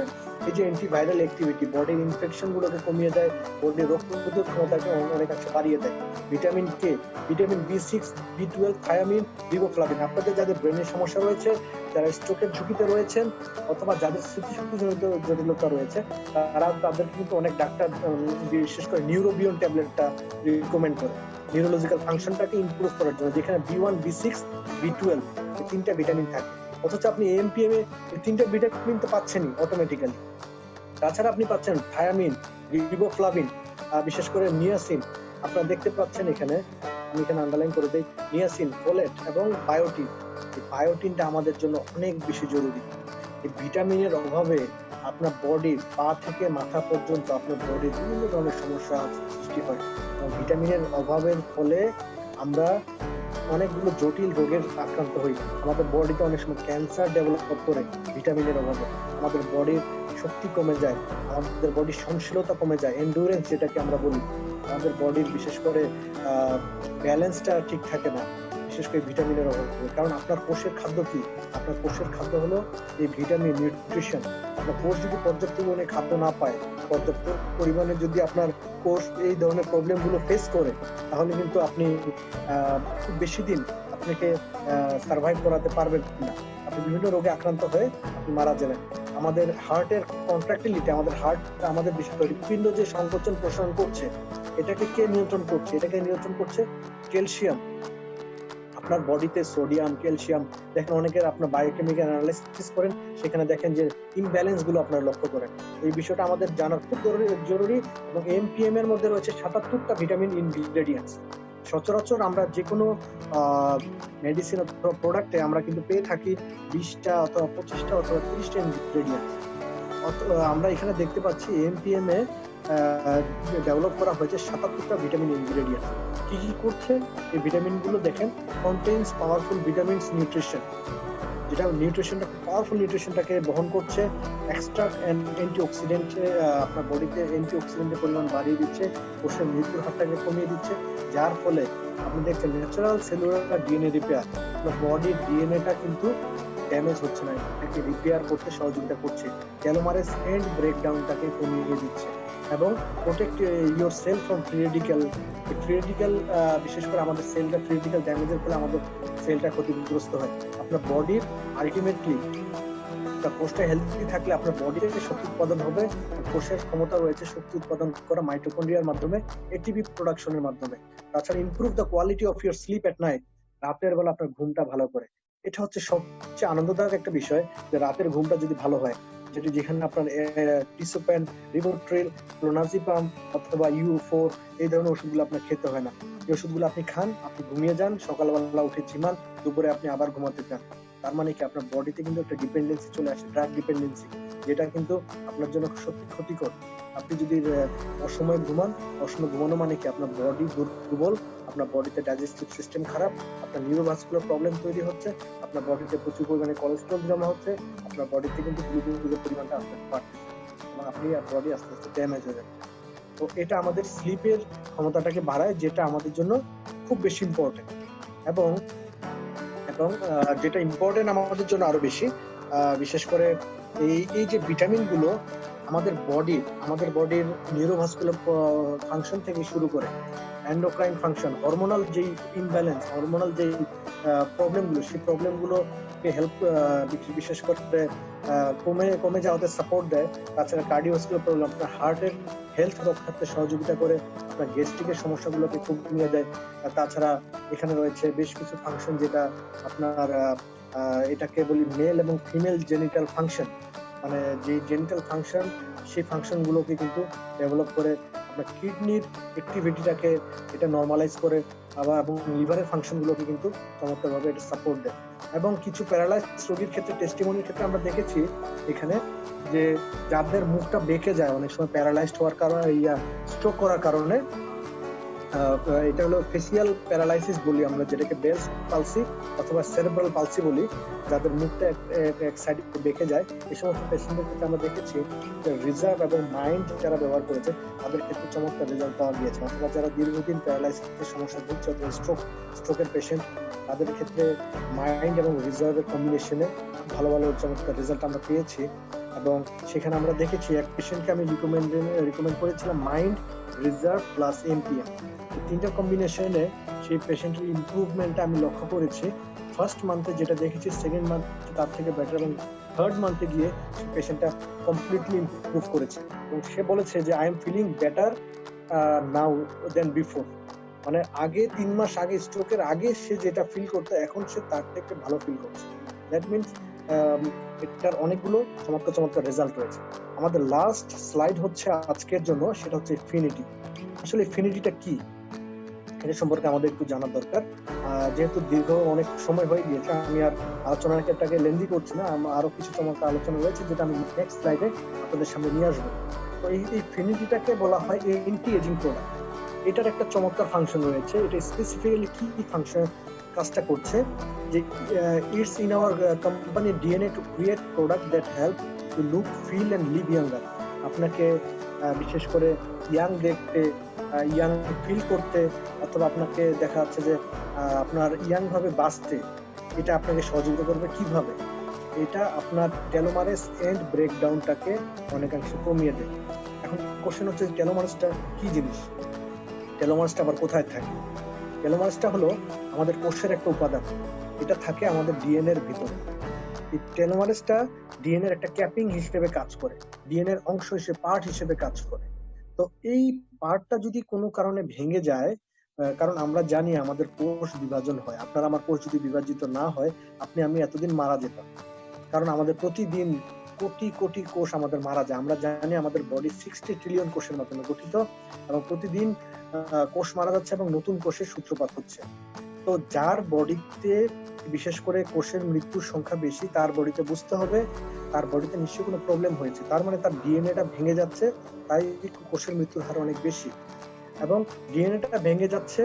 এই যে অ্যান্টিভাইরাল অ্যাক্টিভিটি, বডির ইনফেকশন গুলোকে কমিয়ে দেয়, বডির রোগ প্রতিরোধ ক্ষমতাকে অনেকাংশে বাড়িয়ে দেয়। Vitamin K, vitamin বি6, বি12, thymine, riboflavin. আপনাদের যাদের ব্রেনের সমস্যা রয়েছে, যারা স্ট্রোকের ঝুঁকিতে রয়েছেন, অথবা যাদের স্মৃতিশক্তিজনিত জটিলতা রয়েছে, তাদের কিন্তু অনেক ডাক্তার বিশেষ করে নিউরোবিয়ন ট্যাবলেটটা রিকমেন্ড করে নিউরোলজিক্যাল ফাংশনটাকে ইমপ্রুভ করার জন্য, যেখানে বি1, বি6, বি12 এই তিনটা ভিটামিন থাকে। অথচ আপনি এএমপিএম এ এই তিনটা ভিটামিন তো পাচ্ছেনই অটোমেটিক্যালি। তাছাড়া আপনি পাচ্ছেন থায়ামিন, রিবোফ্লাভিন, বিশেষ করে নিয়াসিন। আপনারা দেখতে পাচ্ছেন এখানে, আমি এখানে আন্ডারলাইন করে দিই, নিয়াসিন, ফোলেট এবং বায়োটিন। এই বায়োটিনটা আমাদের জন্য অনেক বেশি জরুরি। এই ভিটামিনের অভাবে আপনার বডির পা থেকে মাথা পর্যন্ত আপনার বডির বিভিন্ন ধরনের সমস্যা সৃষ্টি হয়, এবং ভিটামিনের অভাবের ফলে আমরা অনেকগুলো জটিল রোগের আক্রান্ত হই। আমাদের বডিতে অনেক সময় ক্যান্সার ডেভেলপ করে ভিটামিনের অভাবে। আমাদের বডির শক্তি কমে যায়, আমাদের বডির সহনশীলতা কমে যায়, এন্ডুরেন্স যেটাকে আমরা বলি। আমাদের বডির বিশেষ করে ব্যালেন্সটা ঠিক থাকে না, বিশেষ করে ভিটামিনের অভাবে। কারণ আপনার কোষের খাদ্য কি? আপনার কোষের খাদ্য হলো এই ভিটামিন, নিউট্রিশন। আপনার কোষ যদি পর্যাপ্ত পরিমাণে খাদ্য না পায়, পর্যাপ্ত পরিমাণে যদি আপনার কোষ এই ধরনের প্রবলেমগুলো ফেস করে, তাহলে কিন্তু আপনি খুব বেশি দিন আপনাকে সার্ভাইভ করাতে পারবেন না, আপনি বিভিন্ন রোগে আক্রান্ত হয়ে আপনি মারা যাবেন। আমাদের হার্টের কন্ট্রাক্টিলিটি, আমাদের হার্ট, আমাদের বিশেষ করে হৃৎপিণ্ড যে সংকোচন প্রসারণ করছে, এটাকে কে নিয়ন্ত্রণ করছে? এটাকে নিয়ন্ত্রণ করছে ক্যালসিয়াম। আপনার বডিতে সোডিয়াম, ক্যালসিয়াম, দেখেন অনেকের আপনার বায়োকেমিক্যাল অ্যানালাইসিস করেন, সেখানে দেখেন যে ইমব্যালেন্স গুলো আপনারা লক্ষ্য করেন। এই বিষয়টা আমাদের জানা খুব জরুরি। এবং এমপিএম এর মধ্যে রয়েছে 77টা ভিটামিন ইনগ্রেডিয়েন্টস। সচরাচর আমরা যে কোনো মেডিসিন অথবা প্রোডাক্টে আমরা কিন্তু পেয়ে থাকি 20টা অথবা 25টা অথবা 30টা ইনগ্রেডিয়েন্টস। আমরা এখানে দেখতে পাচ্ছি এমপিএম এ ডেভেলপ করা হয়েছে 77টা ভিটামিন ইনগ্রেডিয়েন্ট। কি কি করছে এই ভিটামিন গুলো দেখেন? কন্টেইনস পাওয়ারফুল ভিটামিনস নিউট্রিশন, যেটা নিউট্রিশনটা পাওয়ারফুল নিউট্রিশনটাকে বহন করছে। এক্সট্রা অ্যান্টিঅক্সিডেন্ট, আপনার বডিতে অ্যান্টিঅক্সিডেন্টের পরিমাণ বাড়িয়ে দিচ্ছে, কোষের মৃত্যুর হারটাকে কমিয়ে দিচ্ছে, যার ফলে আপনি দেখছেন ন্যাচারাল সেলুলার ডিএনএ রিপেয়ার। আপনার বডির ডিএনএটা কিন্তু ড্যামেজ হচ্ছে না, এটাকে রিপেয়ার করতে সহযোগিতা করছে। টেলোমারেজ এন্ড ব্রেকডাউনটাকে কমিয়ে দিচ্ছে এবং protect your cell from free radical. বিশেষ করে আমাদের সেলটা ফ্রি রেডিক্যাল ড্যামেজের ফলে আমাদের সেলটা ক্ষতিগ্রস্ত হয়। আপনার বডির আলটিমেটলি কোষটা হেলদি থাকলে আপনার বডিতে শক্তি উৎপাদন হবে। কোষের ক্ষমতা রয়েছে শক্তি উৎপাদন করা মাইটোকন্ড্রিয়ার মাধ্যমে, এটিপি প্রোডাকশনের মাধ্যমে। তাছাড়া improve the quality of your sleep at night, রাতের বেলা আপনার ঘুমটা ভালো করে। এটা হচ্ছে সবচেয়ে আনন্দদায়ক একটা বিষয়, যে রাতের ঘুমটা যদি ভালো হয়, যেখানে আপনার টিসোপ্যান, রিবোট্রিল, ক্লোনাজিপাম অথবা ইউ4 এই ধরনের ওষুধগুলো আপনার খেতে হয় না। এই ওষুধগুলো আপনি খান, আপনি ঘুমিয়ে যান, সকালবেলা উঠে ঝিমান, দুপুরে আপনি আবার ঘুমাতে যান। তার মানে কি আপনার বডিতে কিন্তু একটা ডিপেন্ডেন্সি চলে আসে, ড্রাগ ডিপেন্ডেন্সি, যেটা কিন্তু আপনার জন্য সত্যি ক্ষতিকর। আপনি যদি অসময়ে ঘুমানো মানে কি আপনার বডি দুর্বল, আপনার বডিতে ডাইজেস্টিভ সিস্টেম খারাপ, আপনার নিউরোভাস্কুলার প্রবলেম তৈরি হচ্ছে, আপনার বডিতে প্রচুর পরিমাণে কোলেস্ট্রল জমা হচ্ছে, আপনার বডিতে কিন্তু গ্লুকোজের পরিমাণটা আস্তে আস্তে বাড়ছে এবং আপনি বডি আস্তে আস্তে ড্যামেজ হয়ে যাচ্ছে। তো এটা আমাদের স্লিপের ক্ষমতাটাকে বাড়ায়, যেটা আমাদের জন্য খুব বেশি ইম্পর্টেন্ট। এবং যেটা ইম্পর্টেন্ট আমাদের জন্য আরো বেশি, বিশেষ করে এই যে ভিটামিন গুলো আমাদের বডির নিউরোভাস্কুলার ফাংশন থেকে শুরু করে এন্ডোক্রাইন ফাংশন, হরমোনাল যেই ইমব্যালেন্স, হরমোনাল যেই প্রবলেমগুলো, সেই প্রবলেমগুলোকে হেল্প, বিশেষ করে কমে যাওয়াতে সাপোর্ট দেয়। তাছাড়া কার্ডিওভাস্কুলার প্রবলেম, আপনার হার্টের হেলথ রক্ষাতে সহযোগিতা করে, আপনার গ্যাস্ট্রিকের সমস্যাগুলোকে কমিয়ে দেয়। তাছাড়া এখানে রয়েছে বেশ কিছু ফাংশন, যেটা আপনার এটাকে বলি মেল এবং ফিমেল জেনিটাল ফাংশন, মানে যে জেনিটাল ফাংশন, সেই ফাংশন গুলোকে কিন্তু ডেভেলপ করে, আপনার কিডনির অ্যাক্টিভিটিটাকে এটা নর্মালাইজ করে, আবার এবং লিভারের ফাংশন গুলোকে কিন্তু চমৎকারভাবে এটা সাপোর্ট দেয়। এবং কিছু প্যারালাইজ রোগীর ক্ষেত্রে, টেস্টিমনির ক্ষেত্রে আমরা দেখেছি এখানে যে যাদের মুখটা বেঁকে যায় অনেক সময় প্যারালাইজড হওয়ার কারণে, স্ট্রোক করার কারণে, এটা হলো ফেসিয়াল প্যারালাইসিস বলি আমরা, যেটাকে বেলস পালসি অথবা সেরেব্রাল পালসি বলি, যাদের মুখটা এক সাইডে বেঁকে যায়। এই সমস্ত পেশেন্টদের ক্ষেত্রে আমরা দেখেছি যে রিজার্ভ এবং মাইন্ড যারা ব্যবহার করেছে তাদের ক্ষেত্রে চমৎকার রেজাল্ট পাওয়া গিয়েছে। অথবা যারা দীর্ঘদিন প্যারালাইসিসের সমস্যা ভুগছে অথবা স্ট্রোকের পেশেন্ট, তাদের ক্ষেত্রে মাইন্ড এবং রিজার্ভের কম্বিনেশনে ভালো চমৎকার রেজাল্ট আমরা পেয়েছি। এবং সেখানে আমরা দেখেছি এক পেশেন্টকে আমি রিকমেন্ড করেছিলাম মাইন্ড, রিজার্ভ প্লাস এমপিএম, তিনটা কম্বিনেশনে সেই পেশেন্টের ইমপ্রুভমেন্টটা আমি লক্ষ্য করেছি। ফার্স্ট মান্থে যেটা দেখেছি, সেকেন্ড মান্থে তার থেকে বেটার, এবং থার্ড মান্থে গিয়ে পেশেন্টটা কমপ্লিটলি ইমপ্রুভ করেছে। এবং সে বলেছে যে I am feeling better now then before, মানে আগে 3 মাস আগে, স্ট্রোকের আগে সে যেটা ফিল করতো, এখন সে তার থেকে ভালো ফিল করছে। দ্যাট মিনস এটার অনেকগুলো চমৎকার রেজাল্ট রয়েছে। আমাদের লাস্ট স্লাইড হচ্ছে আজকের জন্য, সেটা হচ্ছে ইনফিনিটি। আসলে ইনফিনিটিটা কি, এটা সম্পর্কে আমাদের একটু জানার দরকার। যেহেতু দীর্ঘ অনেক সময় হয়ে গিয়েছে, আমি আর আলোচনার ক্ষেত্রটাকে লেন্দি করছি না, আরো কিছু চমৎকার আলোচনা রয়েছে যেটা আমি নেক্সট স্লাইডে আপনাদের সামনে নিয়ে আসবো। তো এই ইনফিনিটিটাকে বলা হয় এন্টি এজিং প্রোডাক্ট। এটার একটা চমৎকার ফাংশন রয়েছে। এটা স্পেসিফিক্যালি কি ফাংশন কাজটা করছে, যে it's in our company DNA to create product that help to look, feel and live younger. আপনাকে বিশেষ করে ইয়াং দেখতে, ইয়াং ফিল করতে, অথবা আপনাকে দেখা যাচ্ছে যে আপনার ইয়াং ভাবে বাঁচতে, এটা আপনাকে সহযোগিতা করবে। কিভাবে? এটা আপনার টেলোমারেজ এন্ড ব্রেকডাউনটাকে অনেকাংশে কমিয়ে দেয়। এখন কোশ্চেন হচ্ছে টেলোমারেজটা কি জিনিস, টেলোমারেজটা আবার কোথায় থাকে? টেলোমারেজটা হলো আমাদের কোষের একটা উপাদান। এটা থাকে আমাদের ডিএনএ এর ভিতরে। এই টেলোমারেসটা ডিএনএ এর একটা ক্যাপিং হিসেবে কাজ করে, ডিএনএ এর অংশ হিসেবে, পার্ট হিসেবে কাজ করে। তো এই পার্টটা যদি কোনো কারণে ভেঙে যায়, কারণ আমরা জানি আমাদের কোষ বিভাজন হয়, আপনার আমার কোষ যদি বিভাজিত না হয়, আপনি আমি এতদিন মারা যেতাম। কারণ আমাদের প্রতিদিন কোটি কোটি কোষ আমাদের মারা যায়। আমরা জানি আমাদের বডি 60 ট্রিলিয়ন কোষের মাধ্যমে গঠিত, এবং প্রতিদিন কোষ মারা যাচ্ছে এবং নতুন কোষের সূত্রপাত হচ্ছে। তো যার বডিতে বিশেষ করে কোষের মৃত্যুর সংখ্যা বেশি, তার বডিতে বুঝতে হবে তার বডিতে নিশ্চয়ই কোনো প্রবলেম হয়েছে, তার মানে তার ডিএনএটা ভেঙে যাচ্ছে, তাই কোষের মৃত্যুর হার অনেক বেশি। এবং ডিএনএটা ভেঙে যাচ্ছে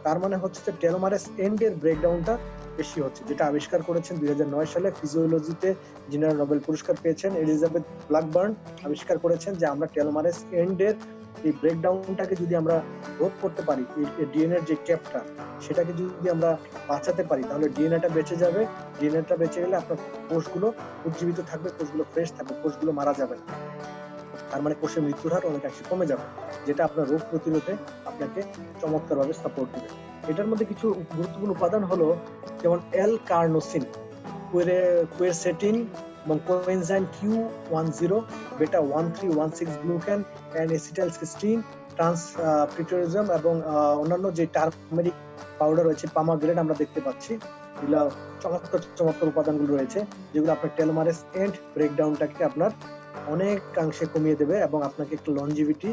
তার মানে হচ্ছে যে টেলোমারেস এন্ডের ব্রেকডাউনটা বেশি হচ্ছে, যেটা আবিষ্কার করেছেন 2009 সালে ফিজিওলজিতে, যিনি নোবেল পুরস্কার পেয়েছেন, এলিজাবেথ ব্ল্যাকবার্ন আবিষ্কার করেছেন যে আমরা টেলোমারেস এন্ডের এই ব্রেকডাউনটাকে যদি আমরা রোধ করতে পারি, ডিএনএ এর যে ক্যাপটা সেটাকে যদি আমরা বাঁচাতে পারি, তাহলে ডিএনএটা বেঁচে যাবে। ডিএনএটা বেঁচে গেলে আপনার কোষগুলো উজ্জীবিত থাকবে, কোষগুলো ফ্রেশ থাকবে, কোষগুলো মারা যাবে না। তার মানে কোষের মৃত্যুর হার অনেকাংশে কমে যাবে, যেটা আপনার রোগ প্রতিরোধে আপনাকে চমৎকারভাবে সাপোর্ট দেবে। এটার মধ্যে কিছু গুরুত্বপূর্ণ উপাদান হলো যেমন এল কার্নোসিন, কুয়েরসেটিন এবং কোএনজাইম Q10, বেটা 1316 গ্লুকেন, অ্যান্ড এসিটাইলসিস্টিন, ট্রান্সপিটোরিজম এবং অন্যান্য যে টার্মেরিক পাউডার রয়েছে, পামাগ্রেড আমরা দেখতে পাচ্ছি। এগুলো চমৎকার চমৎকার উপাদানগুলো রয়েছে, যেগুলো আপনার টেলোমারেস এন্ড ব্রেকডাউনটাকে আপনার অনেকাংশে কমিয়ে দেবে এবং আপনাকে একটু লনজিভিটি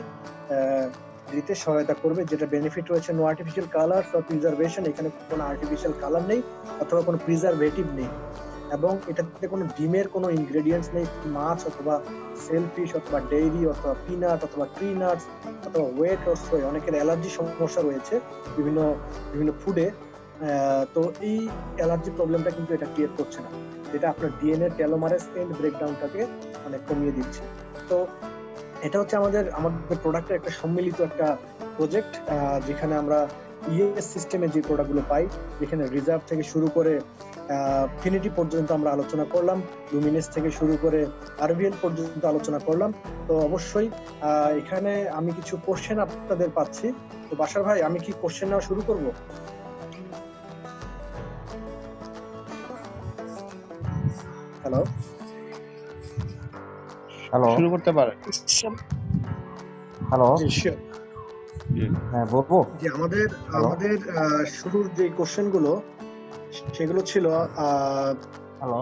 দিতে সহায়তা করবে। যেটা বেনিফিট রয়েছে, no artificial colour for preservation, এখানে কোনো আর্টিফিশিয়াল কালার নেই অথবা কোনো প্রিজারভেটিভ নেই, এবং এটাতে কোনো ডিমের কোনো ইনগ্রেডিয়েন্টস নেই, মাছ অথবা সেলফিশ অথবা ডেইরি অথবা পিনাট অথবা ট্রি নাটস অথবা ওয়েট অর সোয়। অনেকের অ্যালার্জি সমস্যা রয়েছে বিভিন্ন বিভিন্ন ফুডে, তো এই অ্যালার্জি প্রবলেমটা কিন্তু এটা ক্রিয়েট করছে না, যেটা আপনার ডিএনএ টেলোমারেস এন্ড ব্রেকডাউনটাকে অনেক কমিয়ে দিচ্ছে। তো এটা হচ্ছে আমাদের প্রোডাক্টের একটা সম্মিলিত একটা প্রজেক্ট, যেখানে আমরা ইএস সিস্টেমে যে প্রোডাক্টগুলো পাই, যেখানে রিজার্ভ থেকে শুরু করে ফিনিটি পর্যন্ত আমরা আলোচনা করলাম, লুমিনেস থেকে শুরু করে আরভিএল পর্যন্ত আলোচনা করলাম। তো অবশ্যই এখানে আমি কিছু কোশ্চেন আপনাদের পাচ্ছি। তো বাশার ভাই, আমি কি কোশ্চেন নেওয়া শুরু করব? হ্যালো
হ্যালো,
শুরু করতে পারে।
হ্যালো,
হ্যাঁ
বলবো
যে আমাদের শুরুর যে কোশ্চেনগুলো সেগুলো ছিল,
হ্যালো,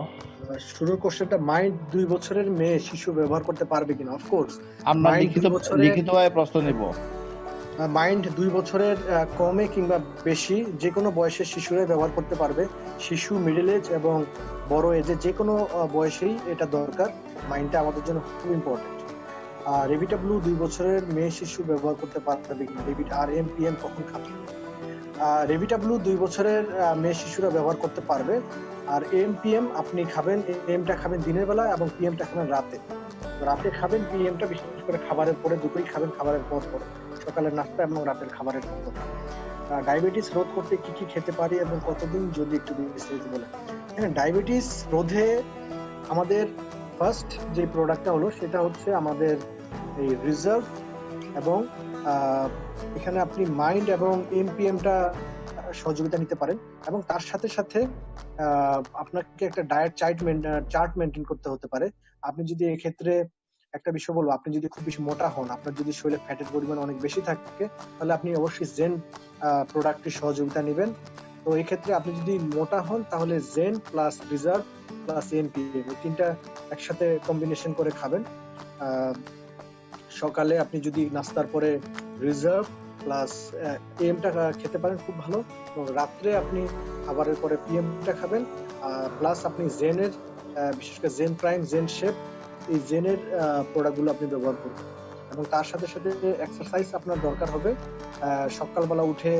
শুরুর কোশ্চেনটা, মাইন্ড 2 বছরের মেয়ে শিশু ব্যবহার করতে পারবে কিনা? অফকোর্স
আমরা লিখিতভাবে প্রশ্ন নিব।
মাইন্ড 2 বছরের কমে কিংবা বেশি যে কোনো বয়সের শিশুরাই ব্যবহার করতে পারবে। শিশু, মিডল এজ এবং বড় এজে যে কোনো বয়সেই এটা দরকার। মাইন্ডটা আমাদের জন্য খুব ইম্পর্টেন্ট। রেভিটা ব্লু 2 বছরের মেয়ে শিশু ব্যবহার করতে পারবে কিনা? রেভিটা আর এমপিএম কখন খাবে? রেভিটা ব্লু 2 বছরের মেয়ে শিশুরা ব্যবহার করতে পারবে। আর এমপিএম আপনি খাবেন, এমটা খাবেন দিনের বেলা এবং পিএমটা খাবেন রাতে। রাতে খাবেন পিএমটা বিশেষ করে খাবারের পরে, দুপুরেই খাবেন খাবারের পর পরে, সকালের নাস্তা এবং রাতের খাবারের পর। ডায়াবেটিস রোধ করতে কি কি খেতে পারি এবং কতদিন, যদি একটু বিস্তারিত বলেন। হ্যাঁ, ডায়াবেটিস রোধে আমাদের ফার্স্ট যে প্রোডাক্টটা হলো সেটা হচ্ছে আমাদের এই রিজার্ভ, এবং এখানে আপনি মাইন্ড এবং এমপিএমটা সহযোগিতা নিতে পারেন, এবং তার সাথে সাথে আপনাকে একটা ডায়েট চার্ট মেনটেন করতে হতে পারে। আপনি যদি এক্ষেত্রে একটা বিষয় বলবো, আপনি যদি খুব বেশি মোটা হন, আপনার যদি শরীরে ফ্যাটের পরিমাণ অনেক বেশি থাকে, তাহলে আপনি অবশ্যই জেন প্রোডাক্টের সহযোগিতা নেবেন। তো এই ক্ষেত্রে আপনি যদি মোটা হন, তাহলে Zen plus reserve plus MPM, এই তিনটা একসাথে কম্বিনেশন করে খাবেন। সকালে আপনি যদি নাস্তার পরে রিজার্ভ প্লাস এমটা খেতে পারেন, খুব ভালো। এবং রাত্রে আপনি খাবারের পরে পিএমটা খাবেন, প্লাস আপনি জেনের, বিশেষ করে জেন প্রাইম, জেন শেপ, এই জেনের প্রোডাক্টগুলো আপনি ব্যবহার করবেন। এবং তার সাথে সাথে এক্সারসাইজ আপনার দরকার হবে। সকালবেলা উঠে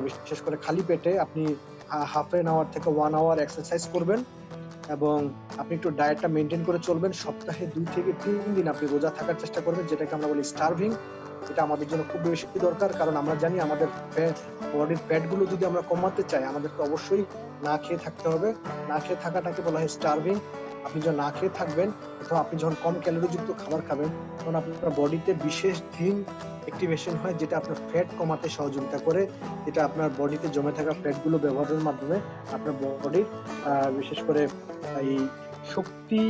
বিশেষ করে খালি পেটে আপনি হাফ এন আওয়ার থেকে 1 আওয়ার এক্সারসাইজ করবেন, এবং আপনি একটু ডায়েটটা মেনটেন করে চলবেন। সপ্তাহে 2 থেকে 3 দিন আপনি রোজা থাকার চেষ্টা করবেন, যেটাকে আমরা বলি স্টারভিং। এটা আমাদের জন্য খুব বেশি দরকার, কারণ আমরা জানি আমাদের বডির ফ্যাট গুলো যদি আমরা কমাতে চাই আমাদেরকে অবশ্যই না খেয়ে থাকতে হবে। না খেয়ে থাকাটাকে বলা হয় স্টার্ভিং। আপনি যখন না খেয়ে থাকবেন অথবা আপনি যখন কম ক্যালোরিযুক্ত খাবার খাবেন তখন আপনার বডিতে বিশেষ জিন অ্যাক্টিভেশন হয়, যেটা আপনার ফ্যাট কমাতে সহযোগিতা করে, যেটা আপনার বডিতে জমে থাকা ফ্যাট গুলো ব্যবহারের মাধ্যমে আপনার বডির বিশেষ করে এই শক্তি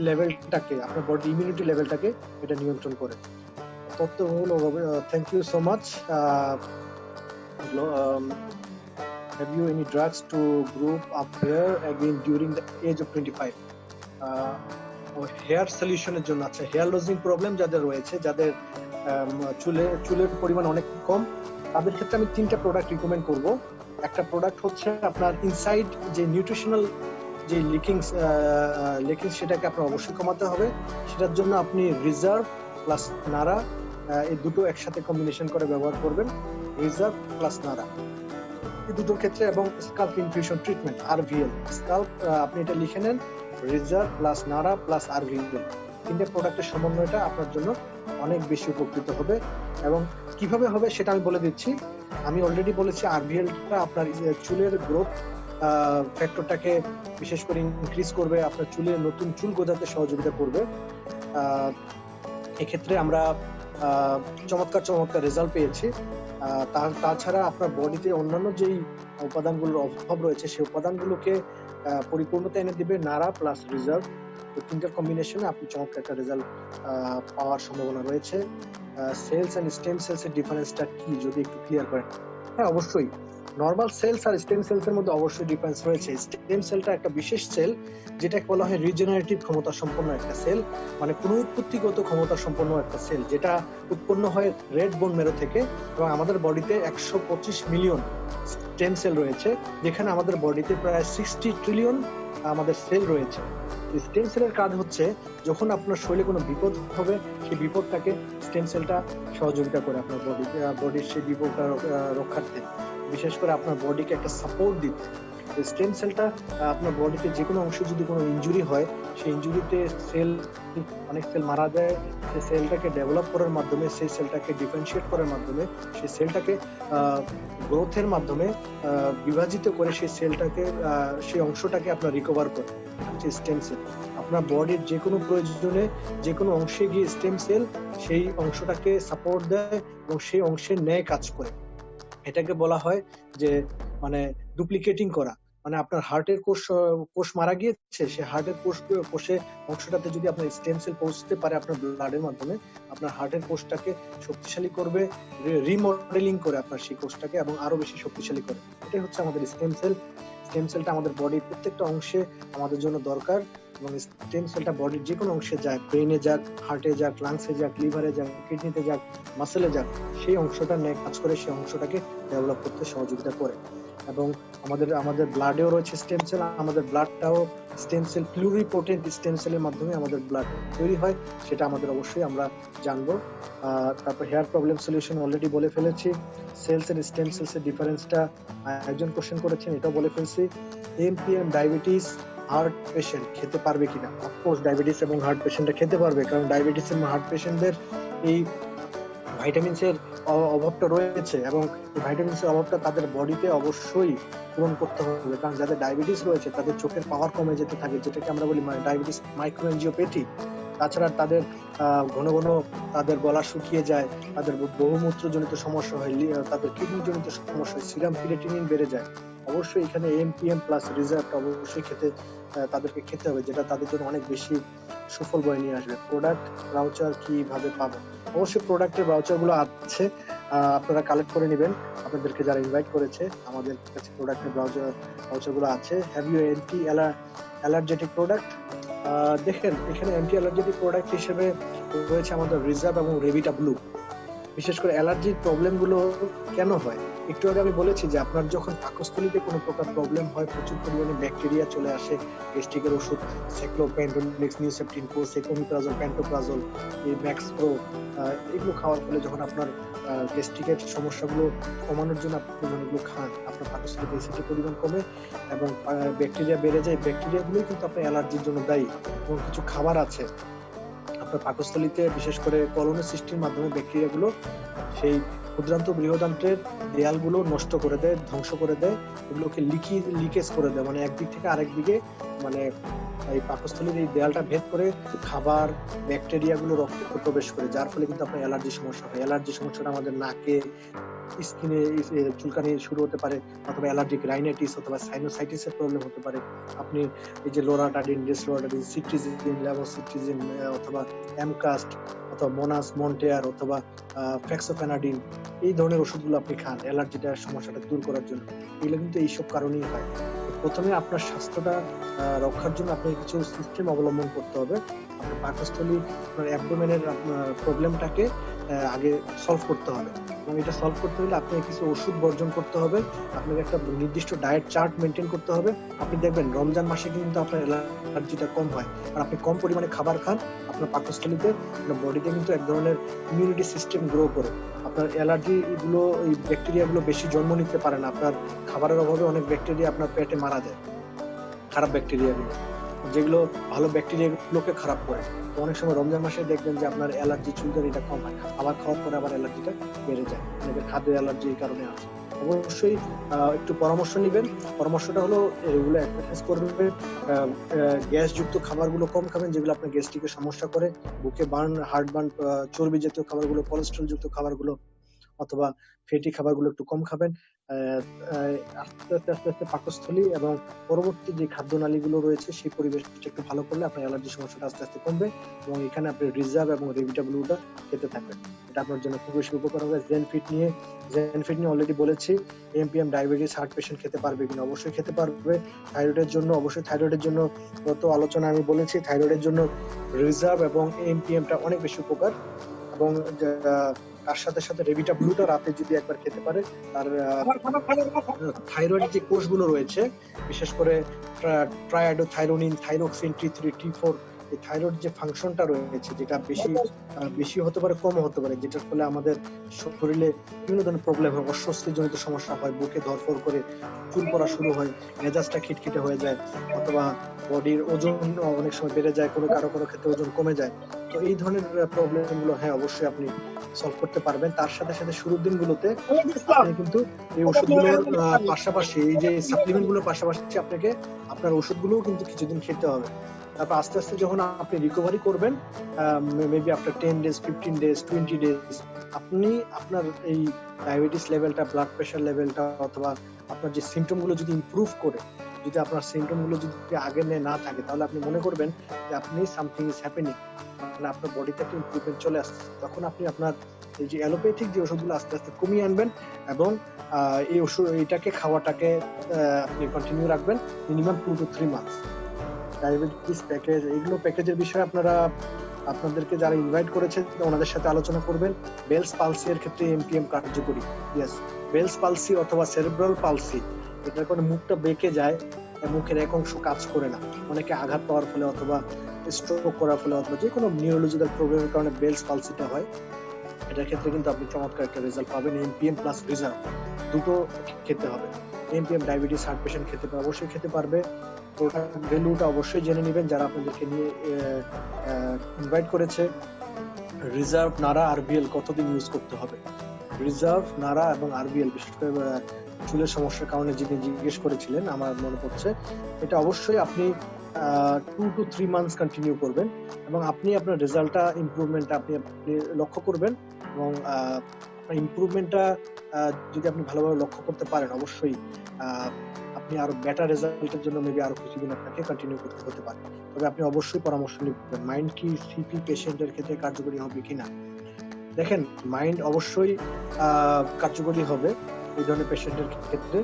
লেভেলটাকে, আপনার বডি ইমিউনিটি লেভেলটাকে এটা নিয়ন্ত্রণ করে। তথ্যগুলো thank you so much. Have you any drugs to group up hair again during the age of 25? Hair সলিউশনের জন্য, আচ্ছা হেয়ার লজিং প্রবলেম যাদের রয়েছে, যাদের চুলের পরিমাণ অনেক কম, তাদের ক্ষেত্রে আমি 3টা প্রোডাক্ট রিকমেন্ড করব। একটা প্রোডাক্ট হচ্ছে আপনার ইনসাইড যে নিউট্রিশনাল যে লিকিংস সেটাকে আপনার অবশ্যই কমাতে হবে। সেটার জন্য আপনি রিজার্ভ প্লাস নারা এই দুটো একসাথে কম্বিনেশন করে ব্যবহার করবেন, রিজার্ভ প্লাস নারা এই দুটোর ক্ষেত্রে, এবং স্কাল্প ইনফিউশন ট্রিটমেন্ট আরভিএল স্কাল্প, আপনি এটা লিখে নেন, রিজার্ভ প্লাস নারা প্লাস আরভিএল, 3টে প্রোডাক্টের সমন্বয়টা আপনার জন্য অনেক বেশি উপকৃত হবে। এবং কিভাবে হবে সেটা আমি বলে দিচ্ছি। আমি অলরেডি বলেছি আরভিএলটা আপনার চুলের গ্রোথ ফ্যাক্টরটাকে বিশেষ করে ইনক্রিজ করবে, আপনার চুলের নতুন চুল গজাতে সহযোগিতা করবে। এক্ষেত্রে আমরা চমৎকার রেজাল্ট পেয়েছি। তাছাড়া আপনার বডিতে অন্যান্য যেই উপাদানগুলোর অভাব রয়েছে সেই উপাদানগুলোকে পরিপূর্ণতা এনে দিবে নারা প্লাস রিজার্ভ। তো 3টার কম্বিনেশনে আপনি চমৎকার একটা রেজাল্ট পাওয়ার সম্ভাবনা রয়েছে। সেলস এন্ড স্টেম সেলস এর ডিফারেন্সটা কি যদি একটু ক্লিয়ার করেন? হ্যাঁ, অবশ্যই নর্মাল সেলস আর স্টেম সেলস এর মধ্যে অবশ্যই ডিফারেন্স রয়েছে। স্টেম সেলটা একটা বিশেষ সেল, যেটাকে বলা হয় রিজেনারেটিভ ক্ষমতা সম্পন্ন একটা সেল, মানে পুনরুৎপত্তিগত ক্ষমতা সম্পন্ন একটা সেল, যেটা উৎপন্ন হয় রেড বোন মেরো থেকে। এবং আমাদের বডিতে 125 মিলিয়ন স্টেম সেল রয়েছে, যেখানে আমাদের বডিতে প্রায় 60 ট্রিলিয়ন আমাদের সেল রয়েছে। স্টেম সেলের কাজ হচ্ছে যখন আপনার শরীরে কোনো বিপদ হবে সেই বিপদটাকে স্টেম সেলটা সহযোগিতা করে আপনার বডির সেই বিপদটা রক্ষার্থে, বিশেষ করে আপনার বডিকে একটা সাপোর্ট দিতে। স্টেম সেলটা আপনার বডিতে যে কোনো অংশে যদি কোনো ইনজুরি হয় সেই ইনজুরিতে অনেক সেল মারা যায়, সেই সেলটাকে ডেভেলপ করার মাধ্যমে, সেই সেলটাকে ডিফারেন্সিয়েট করার মাধ্যমে, সেই সেলটাকে গ্রোথের মাধ্যমে বিভাজিত করে সেই অংশটাকে আপনার রিকভার করে স্টেম সেল। আপনার বডির যে কোনো প্রয়োজনে যে কোনো অংশে গিয়ে স্টেম সেল সেই অংশটাকে সাপোর্ট দেয় এবং সেই অংশের ন্যায় কাজ করে। এটাকে বলা হয় যে মানে ডুপ্লিকেটিং করা, মানে আপনার হার্টের কোষ মারা গিয়েছে, সে হার্টের কোষে অংশটাতে যদি আপনার স্টেম সেল পৌঁছতে পারে আপনার ব্লাডের মাধ্যমে, আপনার হার্টের কোষটাকে শক্তিশালী করবে, রিমডেলিং করে আপনার সেই কোষটাকে এবং আরো বেশি শক্তিশালী করে। এটাই হচ্ছে আমাদের স্টেম সেল। স্টেম সেলটা আমাদের বডির প্রত্যেকটা অংশে আমাদের জন্য দরকার, এবং স্টেম সেলটা বডির যে কোনো অংশে যাক, ব্রেনে যাক, হার্টে যাক, লাংসে যাক, লিভারে যাক, কিডনিতে যাক, মাসেলে যাক, সেই অংশটা নিয়ে কাজ করে, সেই অংশটাকে ডেভেলপ করতে সহযোগিতা করে। এবং আমাদের ব্লাডেও রয়েছে স্টেম সেল, আমাদের ব্লাডটাও স্টেম সেল, প্লুরিপোটেন্ট স্টেম সেলের মাধ্যমে আমাদের ব্লাড তৈরি হয়, সেটা আমাদের অবশ্যই আমরা জানবো। তারপর হেয়ার প্রবলেম সলিউশন অলরেডি বলে ফেলেছি। সেলস এন্ড স্টেম সেলস এর ডিফারেন্সটা একজন কোশ্চেন করেছেন, এটাও বলে ফেলছি। এমপিএম ডায়াবেটিস হার্ট পেশেন্ট খেতে পারবে কিনা? অফকোর্স ডায়াবেটিস এবং হার্ট পেশেন্টরা খেতে পারবে, কারণ ডায়াবেটিস এবং হার্ট পেশেন্টদের এই ভাইটামিনসের অভাবটা রয়েছে, এবং এই ভাইটামিনসের অভাবটা তাদের বডিতে অবশ্যই পূরণ করতে হবে। কারণ যাদের ডায়াবেটিস রয়েছে তাদের চোখের পাওয়ার কমে যেতে থাকে, যেটাকে আমরা বলি ডায়াবেটিস মাইক্রোএনজিওপ্যাথি। তাছাড়া তাদের ঘন ঘন তাদের গলা শুকিয়ে যায়, তাদের বহুমূত্রজনিত সমস্যা হয়, তাদের কিডনি জনিত সমস্যা হয়, সিরাম ক্রিয়েটিনিন বেড়ে যায়। অবশ্যই এখানে এমপিএম প্লাস রিজার্ভটা অবশ্যই তাদেরকে খেতে হবে, যেটা তাদের জন্য অনেক বেশি সুফল বয়ে নিয়ে আসবে। প্রোডাক্ট ভাউচার কিভাবে পাবো? অবশ্যই প্রোডাক্টের ভাউচার গুলো আছে, আপনারা কালেক্ট করে নেবেন। আপনাদেরকে যারা ইনভাইট করেছে আমাদের কাছে প্রোডাক্টের ভাউচার গুলো আছে। Have you anti allergetic product? দেখেন এখানে অ্যান্টি অ্যালার্জেটিক প্রোডাক্ট হিসেবে রয়েছে আমাদের রিজার্ভ এবং রেভিটা ব্লু। বিশেষ করে অ্যালার্জির প্রবলেম গুলো কেন হয়, একটু আগে আমি বলেছি যে আপনার যখন পাকস্থলীতে কোনো প্রকার প্রবলেম হয়, প্রচুর পরিমাণে ব্যাকটেরিয়া চলে আসে, গ্যাস্ট্রিকের ওষুধ সাইক্লোপেন্টোনিক্স, নিউসেপ্টিন, সেকোমিপ্রাজল, প্যান্টোপ্রাজল, এই ম্যাক্সপ্রো, এগুলো খাওয়ার ফলে যখন আপনার গ্যাস্ট্রিকের সমস্যাগুলো কমানোর জন্য আপনি অনেকগুলো খান, আপনার পাকস্থলীতে অ্যাসিডের পরিমাণ কমে এবং ব্যাকটেরিয়া বেড়ে যায়। ব্যাকটেরিয়াগুলোই কিন্তু আপনার অ্যালার্জির জন্য দায়ী। এবং কিছু খাবার আছে আপনার পাকস্থলীতে বিশেষ করে কলোনের সৃষ্টির মাধ্যমে ব্যাকটেরিয়াগুলো সেই ক্ষুদ্রান্ত বৃহদান্ত্রের দেয়ালগুলো নষ্ট করে দেয়, ধ্বংস করে দেয়, এগুলোকে লিকেজ করে দেয়, মানে একদিক থেকে আরেক দিকে মানে এই পাকস্থলীর এই দেয়ালটা ভেদ করে খাবার ব্যাকটেরিয়াগুলো রক্তে প্রবেশ করে, যার ফলে কিন্তু আপনার অ্যালার্জির সমস্যা হয়। অ্যালার্জির সমস্যাটা আমাদের নাকে, স্কিনে চুলকানি শুরু হতে পারে, অথবা অ্যালার্জিক রাইনাইটিস অথবা সাইনোসাইটিসের প্রবলেম হতে পারে। আপনি এই যে লোরাটাডিন, ডেসলোরাটাডিন, সিট্রিজিন, লেভোসিট্রিজিন অথবা অ্যামকাস্ট অথবা মোনাস, মন্টেয়ার অথবা ফ্যাক্সোফেনাডিন, এই ধরনের ওষুধগুলো আপনি খান অ্যালার্জিটার সমস্যাটা দূর করার জন্য। এগুলো কিন্তু এইসব কারণেই হয়। প্রথমে আপনার স্বাস্থ্যটা রক্ষার জন্য আপনাকে কিছু সিস্টেম অবলম্বন করতে হবে। আপনার পাকস্থলী, আপনার অ্যাবডোমেনের প্রবলেমটাকে আগে সলভ করতে হবে, এবং এটা সলভ করতে হলে আপনাকে কিছু ওষুধ বর্জন করতে হবে, আপনাকে একটা নির্দিষ্ট ডায়েট চার্ট মেনটেন করতে হবে। আপনি দেখবেন রমজান মাসে কিন্তু আপনার অ্যালার্জিটা কম হয়, আর আপনি কম পরিমাণে খাবার খান, আপনার পাকস্থলীতে, আপনার বডিতে কিন্তু এক ধরনের ইমিউনিটি সিস্টেম গ্রো করে। আপনার অ্যালার্জি গুলো, এই ব্যাকটেরিয়াগুলো বেশি জন্ম নিতে পারে না। আপনার খাবারের অভাবে অনেক ব্যাকটেরিয়া আপনার পেটে মারা যায়, খারাপ ব্যাকটেরিয়াগুলো, যেগুলো ভালো ব্যাকটেরিয়াগুলোকে খারাপ করে। তো অনেক সময় রমজান মাসে দেখবেন যে আপনার অ্যালার্জি, চুলকানিটা কম হয়, খাবার খাওয়ার পরে আবার অ্যালার্জিটা বেড়ে যায়। অনেকের খাদ্য অ্যালার্জি এই কারণে আছে। অবশ্যই একটু পরামর্শ নেবেন। পরামর্শটা হলো এগুলো এক্সারসাইজ করবেন, গ্যাসযুক্ত খাবারগুলো কম খাবেন, যেগুলো আপনার গ্যাস্ট্রিকের সমস্যা করে, বুকে বার্ন, হার্ট বার্ন, চর্বি জাতীয় খাবারগুলো, কোলেস্ট্রল যুক্ত খাবারগুলো অথবা ফ্যাটি খাবারগুলো একটু কম খাবেন। আস্তে আস্তে আস্তে আস্তে পাকস্থলী এবং পরবর্তী যে খাদ্যনালীগুলো রয়েছে সেই পরিবেশটা একটু ভালো করলে আপনার অ্যালার্জি সমস্যাটা আস্তে আস্তে কমবে, এবং এখানে আপনি রিজার্ভ এবং রেভিটাব্লুটা খেতে থাকবেন। এটা আপনার জন্য খুব বেশি উপকার হবে। জেনফিট নিয়ে অলরেডি বলেছি, এমপিএম ডায়াবেটিস হার্ট পেশেন্ট খেতে পারবে কিনা, অবশ্যই খেতে পারবে। থাইরয়েডের জন্য গত আলোচনা আমি বলেছি, থাইরয়েডের জন্য রিজার্ভ এবং এমপিএমটা অনেক বেশি উপকার, এবং তার সাথে সাথে রেভিটাব্লুটা রাতে যদি একবার খেতে পারে, তার থাইরয়েড যে কোষগুলো রয়েছে, বিশেষ করে ট্রাইআইডোথাইরোনিন, থাইরোক্সিন, T3, T4, এই থাইরয়েড যে ফাংশনটা রয়েছে, যেটা বেশি হতে পারে, কম হতে পারে, যেটার ফলে আমাদের শরীরে বিভিন্ন ধরনের প্রবলেম হয়, অস্বস্তিজনিত সমস্যা হয়, বুকে ধরফর করে, চুল পড়া শুরু হয়, মেজাজটা খিটখিটে হয়ে যায়, অথবা বডির ওজন অনেক সময় বেড়ে যায়, কারো ক্ষেত্রে ওজন কমে যায়। তো এই ধরনের প্রবলেম গুলো অবশ্যই আপনি সলভ করতে পারবেন। তার সাথে সাথে শুরুর দিনগুলোতে আপনি কিন্তু এই ওষুধগুলোর পাশাপাশি, এই যে সাপ্লিমেন্ট গুলোর পাশাপাশি আপনাকে আপনার ওষুধগুলোও কিন্তু কিছুদিন খেতে হবে। তারপর আস্তে আস্তে যখন আপনি রিকভারি করবেন, maybe after 10 days, 15 days, 20 days, আপনি আপনার এই ডায়াবেটিস লেভেলটা, ব্লাড প্রেশার লেভেলটা, অথবা আপনার যে সিমটম গুলো যদি ইমপ্রুভ করে, যদি আপনার সিমটম গুলো যদি আগে না থাকে, তাহলে আপনি মনে করবেন যে আপনি সামথিং ইজ হ্যাপেনিং, মানে আপনার বডিতে একটা ইমপ্রুভমেন্ট চলে আসছে। তখন আপনি আপনার এই যে অ্যালোপ্যাথিক যে ওষুধগুলো আস্তে আস্তে কমিয়ে আনবেন, এবং এই ওষুধ এইটাকে খাওয়াটাকে আপনি কন্টিনিউ রাখবেন minimum 2 to 3 months। Diabetes package, এইগুলো প্যাকেজের বিষয়ে আপনাদেরকে যারা ইনভাইট করেছে ওনাদের সাথে আলোচনা করবেন। বেলস পালসি এর ক্ষেত্রে এমপিএম কার্যকরী। ইয়েস, বেলস পালসি অথবা সেরেব্রাল পালসি, এটার কারণে মুখটা বেঁকে যায়, মুখের এক অংশ কাজ করে না, অনেকে আঘাত পাওয়ার ফলে অথবা স্ট্রোক করার ফলে অথবা যে কোনো নিউরোলজিক্যাল প্রবলেমের কারণে বেলস পালসিটা হয়। এটার ক্ষেত্রে কিন্তু আপনি চমৎকার একটা রেজাল্ট পাবেন। এমপিএম প্লাস রিজার্ভ দুটো খেতে হবে। এমপিএম ডায়াবেটিস হার্ট পেশেন্ট অবশ্যই খেতে পারবে। প্রোডাক্ট ভ্যালুটা অবশ্যই জেনে নেবেন যারা আপনাদেরকে নিয়ে ইনভাইট করেছে। রিজার্ভ, নারা, আরবিএল কতদিন ইউজ করতে হবে? রিজার্ভ, নারা এবং আরবিএল, বিশেষ করে চুলের সমস্যার কারণে যিনি জিজ্ঞেস করেছিলেন, আমার মনে পড়ছে, এটা অবশ্যই আপনি 2 to 3 months কন্টিনিউ করবেন, এবং আপনি আপনার রেজাল্টটা, ইমপ্রুভমেন্টটা আপনি লক্ষ্য করবেন, এবং ইমপ্রুভমেন্টটা যদি আপনি ভালোভাবে লক্ষ্য করতে পারেন, অবশ্যই আপনি আরো বেটার রেজাল্টের জন্য মেবি আরো কিছুদিন আপনাকে কন্টিনিউ করতে হতে পারে। তবে আপনি অবশ্যই পরামর্শ নেবেন মাইন্ড কি সিপি পেশেন্টের ক্ষেত্রে কার্যকরী হবে কিনা। দেখেন, মাইন্ড অবশ্যই কার্যকরী হবে এই ধরনের পেশেন্টের ক্ষেত্রে।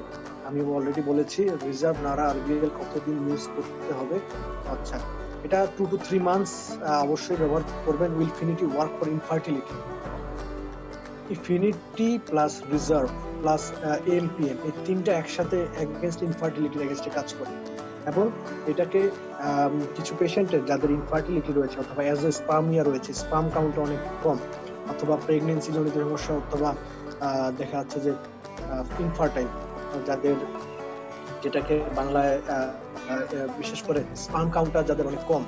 আমি অলরেডি বলেছি রিজার্ভ, নারা, আরবিএল কতদিন ইউজ করতে হবে। আচ্ছা, এটা 2 to 3 months অবশ্যই ব্যবহার করবেন। উইলফিনিটি work for infertility. Infinity plus reserve plus MPM, এই তিনটা একসাথে এগেইনস্ট ইনফার্টিলিটির এগেইনস্টে কাজ করে, এবং এটাকে কিছু পেশেন্টের যাদের ইনফার্টিলিটি রয়েছে অথবা অ্যাজোস্পার্মিয়া রয়েছে, স্পার্ম কাউন্ট অনেক কম, অথবা প্রেগন্যান্সি জনিত সমস্যা, অথবা দেখা যাচ্ছে যে ইনফার্টাইল, যাদের যেটাকে বাংলায় বিশেষ করে স্পার্ম কাউন্টটা যাদের অনেক কম,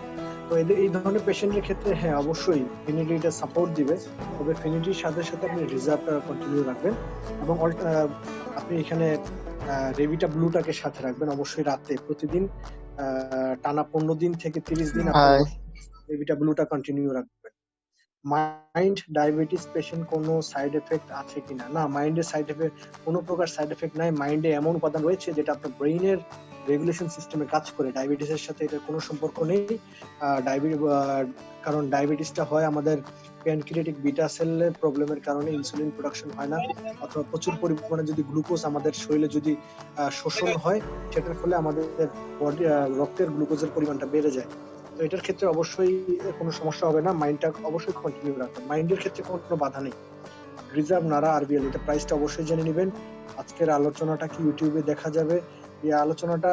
তো এই ধরনের পেশেন্টের ক্ষেত্রে হ্যাঁ অবশ্যই ফিনিটি এটা সাপোর্ট দিবে, তবে ফিনিটির সাথে সাথে আপনি রিজার্ভটা কন্টিনিউ রাখবেন এবং আপনি এখানে রেভিটা ব্লুটাকে সাথে রাখবেন অবশ্যই রাতে প্রতিদিন টানা 15 দিন থেকে 30 দিন আপনি রেভিটা ব্লুটা কন্টিনিউ রাখবেন। মাইন্ড ডায়াবেটিস পেশেন্ট কোনো সাইড এফেক্ট আছে কিনা? না, মাইন্ডের সাইড এফেক্ট কোনো প্রকার সাইড এফেক্ট নাই। মাইন্ডে এমন উপাদান রয়েছে যেটা আপনার ব্রেইনের রেগুলেশন সিস্টেমে কাজ করে, ডায়াবেটিসের সাথে এটার কোনো সম্পর্ক নেই। কারণ ডায়াবেটিসটা হয় আমাদের প্যানক্রিয়াটিক বিটা সেলের প্রবলেমের কারণে, ইনসুলিন প্রোডাকশন হয় না, অথবা প্রচুর পরিমাণে যদি গ্লুকোজ আমাদের শরীরে যদি শোষণ হয়, সেটার ফলে আমাদের বডি রক্তের গ্লুকোজের পরিমাণটা বেড়ে যায়। তো এটার ক্ষেত্রে অবশ্যই কোনো সমস্যা হবে না, মাইন্ডটা অবশ্যই কন্টিনিউ রাখবেন, মাইন্ডের ক্ষেত্রে কোনো বাধা নেই। রিজার্ভ নারা আরবিএল, এটা প্রাইসটা অবশ্যই জেনে নেবেন। আজকের আলোচনাটা কি ইউটিউবে দেখা যাবে? এই আলোচনাটা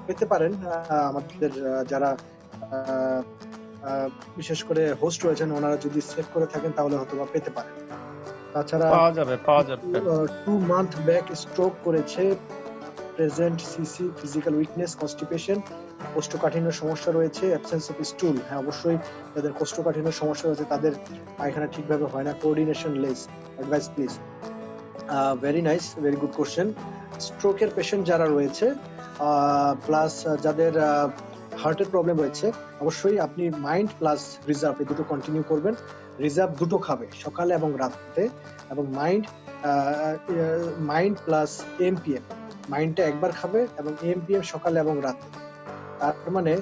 পেতে পারেন আমাদের যারা বিশেষ করে হোস্ট রয়েছেন, ওনারা যদি সেভ করে থাকেন তাহলে হয়তোবা পেতে পারেন। তাছাড়া
পাওয়া যাবে
2 মান্থ ব্যাক স্ট্রোক করেছে, present CC, physical weakness, constipation, কোষ্ঠকাঠিন্য সমস্যা রয়েছে, অ্যাবসেন্স অফ স্টুল। হ্যাঁ অবশ্যই যাদের কোষ্ঠকাঠিন্য সমস্যা রয়েছে তাদের পায়খানা ঠিকভাবে হয় না, coordination less, advice please. Very nice, very good question. স্ট্রোকের পেশেন্ট যারা রয়েছে প্লাস যাদের হার্টের প্রবলেম রয়েছে, অবশ্যই আপনি মাইন্ড প্লাস রিজার্ভ এই দুটো কন্টিনিউ করবেন। রিজার্ভ দুটো খাবে সকালে এবং রাতে, এবং মাইন্ড প্লাস এমপিএম, মাইন্ডটা একবার খাবে এবং এমপিএম সকালে এবং রাতে। তার মানে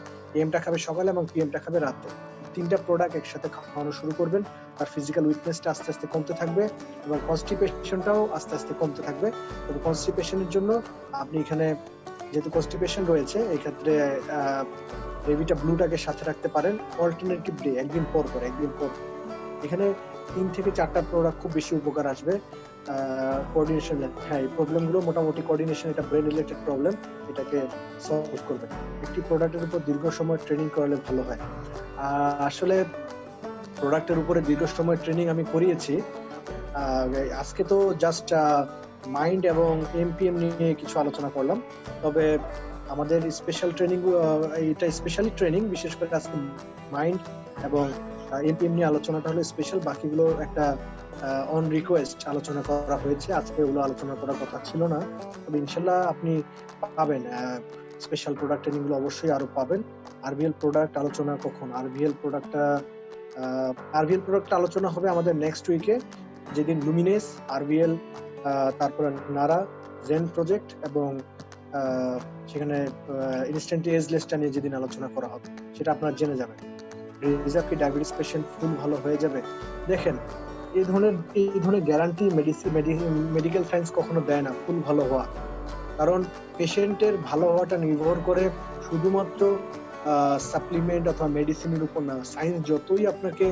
এমটা খাবে সকালে এবং পিএমটা খাবে রাতে। 3টা প্রোডাক্ট একসাথে খাওয়ানো শুরু করবেন, তার ফিজিক্যাল উইকনেসটা আস্তে আস্তে কমতে থাকবে এবং কনস্টিপেশনটাও আস্তে আস্তে কমতে থাকবে। তবে কনস্টিপেশনের জন্য আপনি এখানে যেহেতু কনস্টিপেশন রয়েছে, এই ক্ষেত্রে রেভিটা ব্লুটাকে সাথে রাখতে পারেন অল্টারনেটিভ ডে, একদিন পর। এখানে 3 থেকে 4টা প্রোডাক্ট খুব বেশি উপকার আসবে। কোঅর্ডিনেশন, হ্যাঁ এই প্রবলেমগুলো মোটামুটি কোঅর্ডিনেশন, এটা ব্রেন রিলেটেড প্রবলেম, এটাকে সলভ করবে। একটি প্রোডাক্টের উপর দীর্ঘ সময় ট্রেনিং করালে ভালো হয়। আসলে প্রোডাক্টের উপরে দীর্ঘ সময় ট্রেনিং আমি করিয়েছি। আজকে তো জাস্ট মাইন্ড এবং এমপিএম নিয়ে কিছু আলোচনা করলাম, তবে আমাদের স্পেশাল ট্রেনিং, এটা স্পেশালি ট্রেনিং, বিশেষ করে আজকে মাইন্ড এবং এমপিএম নিয়ে আলোচনাটা হলো স্পেশাল, বাকিগুলো একটা অন রিকোয়েস্ট আলোচনা করা হয়েছে। আজকে ওগুলো আলোচনা করার কথা ছিল না, তবে ইনশাল্লাহ আপনি পাবেন স্পেশাল প্রোডাক্ট ট্রেনিং গুলো, অবশ্যই আরো পাবেন। আরবিএল প্রোডাক্ট আলোচনা কখন? আরবিএল প্রোডাক্ট আলোচনা হবে আমাদের নেক্সট উইকে, যেদিন লুমিনেস, আরবিএল, তারপরে নারা, জেন প্রজেক্ট এবং সেখানে ইনস্ট্যান্টলি এজলেসটা নিয়ে যেদিন আলোচনা করা হবে সেটা আপনারা জেনে যাবেন। রিজার্ভ কি ডায়াবেটিস পেশেন্ট ফুল ভালো হয়ে যাবে? দেখেন, এই ধরনের গ্যারান্টি মেডিকেল সায়েন্স কখনো দেয় না ফুল ভালো হওয়া, কারণ পেশেন্টের ভালো হওয়াটা নির্ভর করে শুধুমাত্র সাপ্লিমেন্ট অথবা মেডিসিনের উপর না। সায়েন্স যতই আপনাকে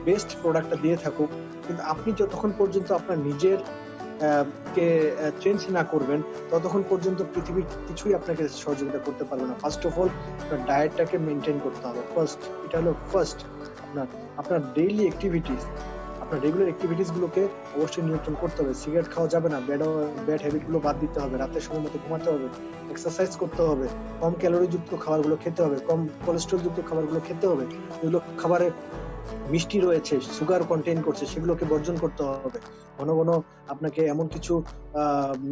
বেস্ট প্রোডাক্টটা দিয়ে থাকুক, কিন্তু আপনি যতক্ষণ পর্যন্ত আপনার নিজের কে চেঞ্জ না করবেন ততক্ষণ পর্যন্ত পৃথিবীর কিছুই আপনাকে সহযোগিতা করতে পারবে না। ফার্স্ট অফ অল আপনার ডায়েটটাকে মেনটেন করতে হবে ফার্স্ট, এটা হলো ফার্স্ট। আপনার ডেইলি অ্যাক্টিভিটিস, আপনার রেগুলার অ্যাক্টিভিটিস গুলোকে অবশ্যই নিয়ন্ত্রণ করতে হবে। সিগারেট খাওয়া যাবে না, ব্যাড হ্যাবিট গুলো বাদ দিতে হবে, রাতে সময় মতো ঘুমাতে হবে, এক্সারসাইজ করতে হবে, কম ক্যালোরি যুক্ত খাবারগুলো খেতে হবে, কম কোলেস্ট্রল যুক্ত খাবারগুলো খেতে হবে। যেগুলো খাবারে মিষ্টি রয়েছে, সুগার কন্টেইন করছে, সেগুলোকে বর্জন করতে হবে। ঘন ঘন আপনাকে এমন কিছু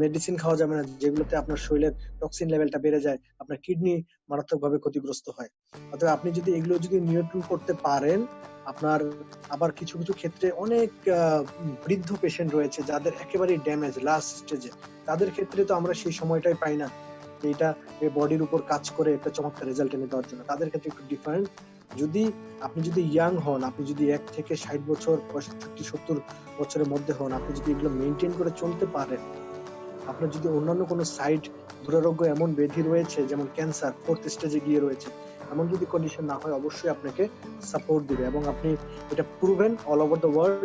মেডিসিন খাওয়া যাবে না যেগুলোতে আপনার শরীরের টক্সিন লেভেলটা বেড়ে যায়, আপনার কিডনি মারাত্মকভাবে ক্ষতিগ্রস্ত হয়। অতএব আপনি যদি এগুলো নিয়ন্ত্রণ করতে পারেন, আপনার আবার কিছু কিছু ক্ষেত্রে অনেক বৃদ্ধ পেশেন্ট রয়েছে যাদের একেবারে ড্যামেজ লাস্ট স্টেজে, তাদের ক্ষেত্রে তো আমরা সেই সময়টাই পাই না এইটা বডির উপর কাজ করে একটা চমৎকার রেজাল্ট এনে দেওয়ার জন্য। তাদের ক্ষেত্রে একটু ডিফারেন্ট। আপনি যদি ইয়াং হন, আপনি যদি 1 থেকে 60 বছর, 65-70 বছরের মধ্যে হন, আপনি যদি এগুলো মেনটেন করে চলতে পারেন, আপনার যদি অন্যান্য কোনো সাইড দুরারোগ্য এমন ব্যাধি রয়েছে যেমন ক্যান্সার 4th স্টেজে গিয়ে রয়েছে, এমন যদি কন্ডিশন না হয়, অবশ্যই আপনাকে সাপোর্ট দিবে। এবং আপনি এটা proven all over the world,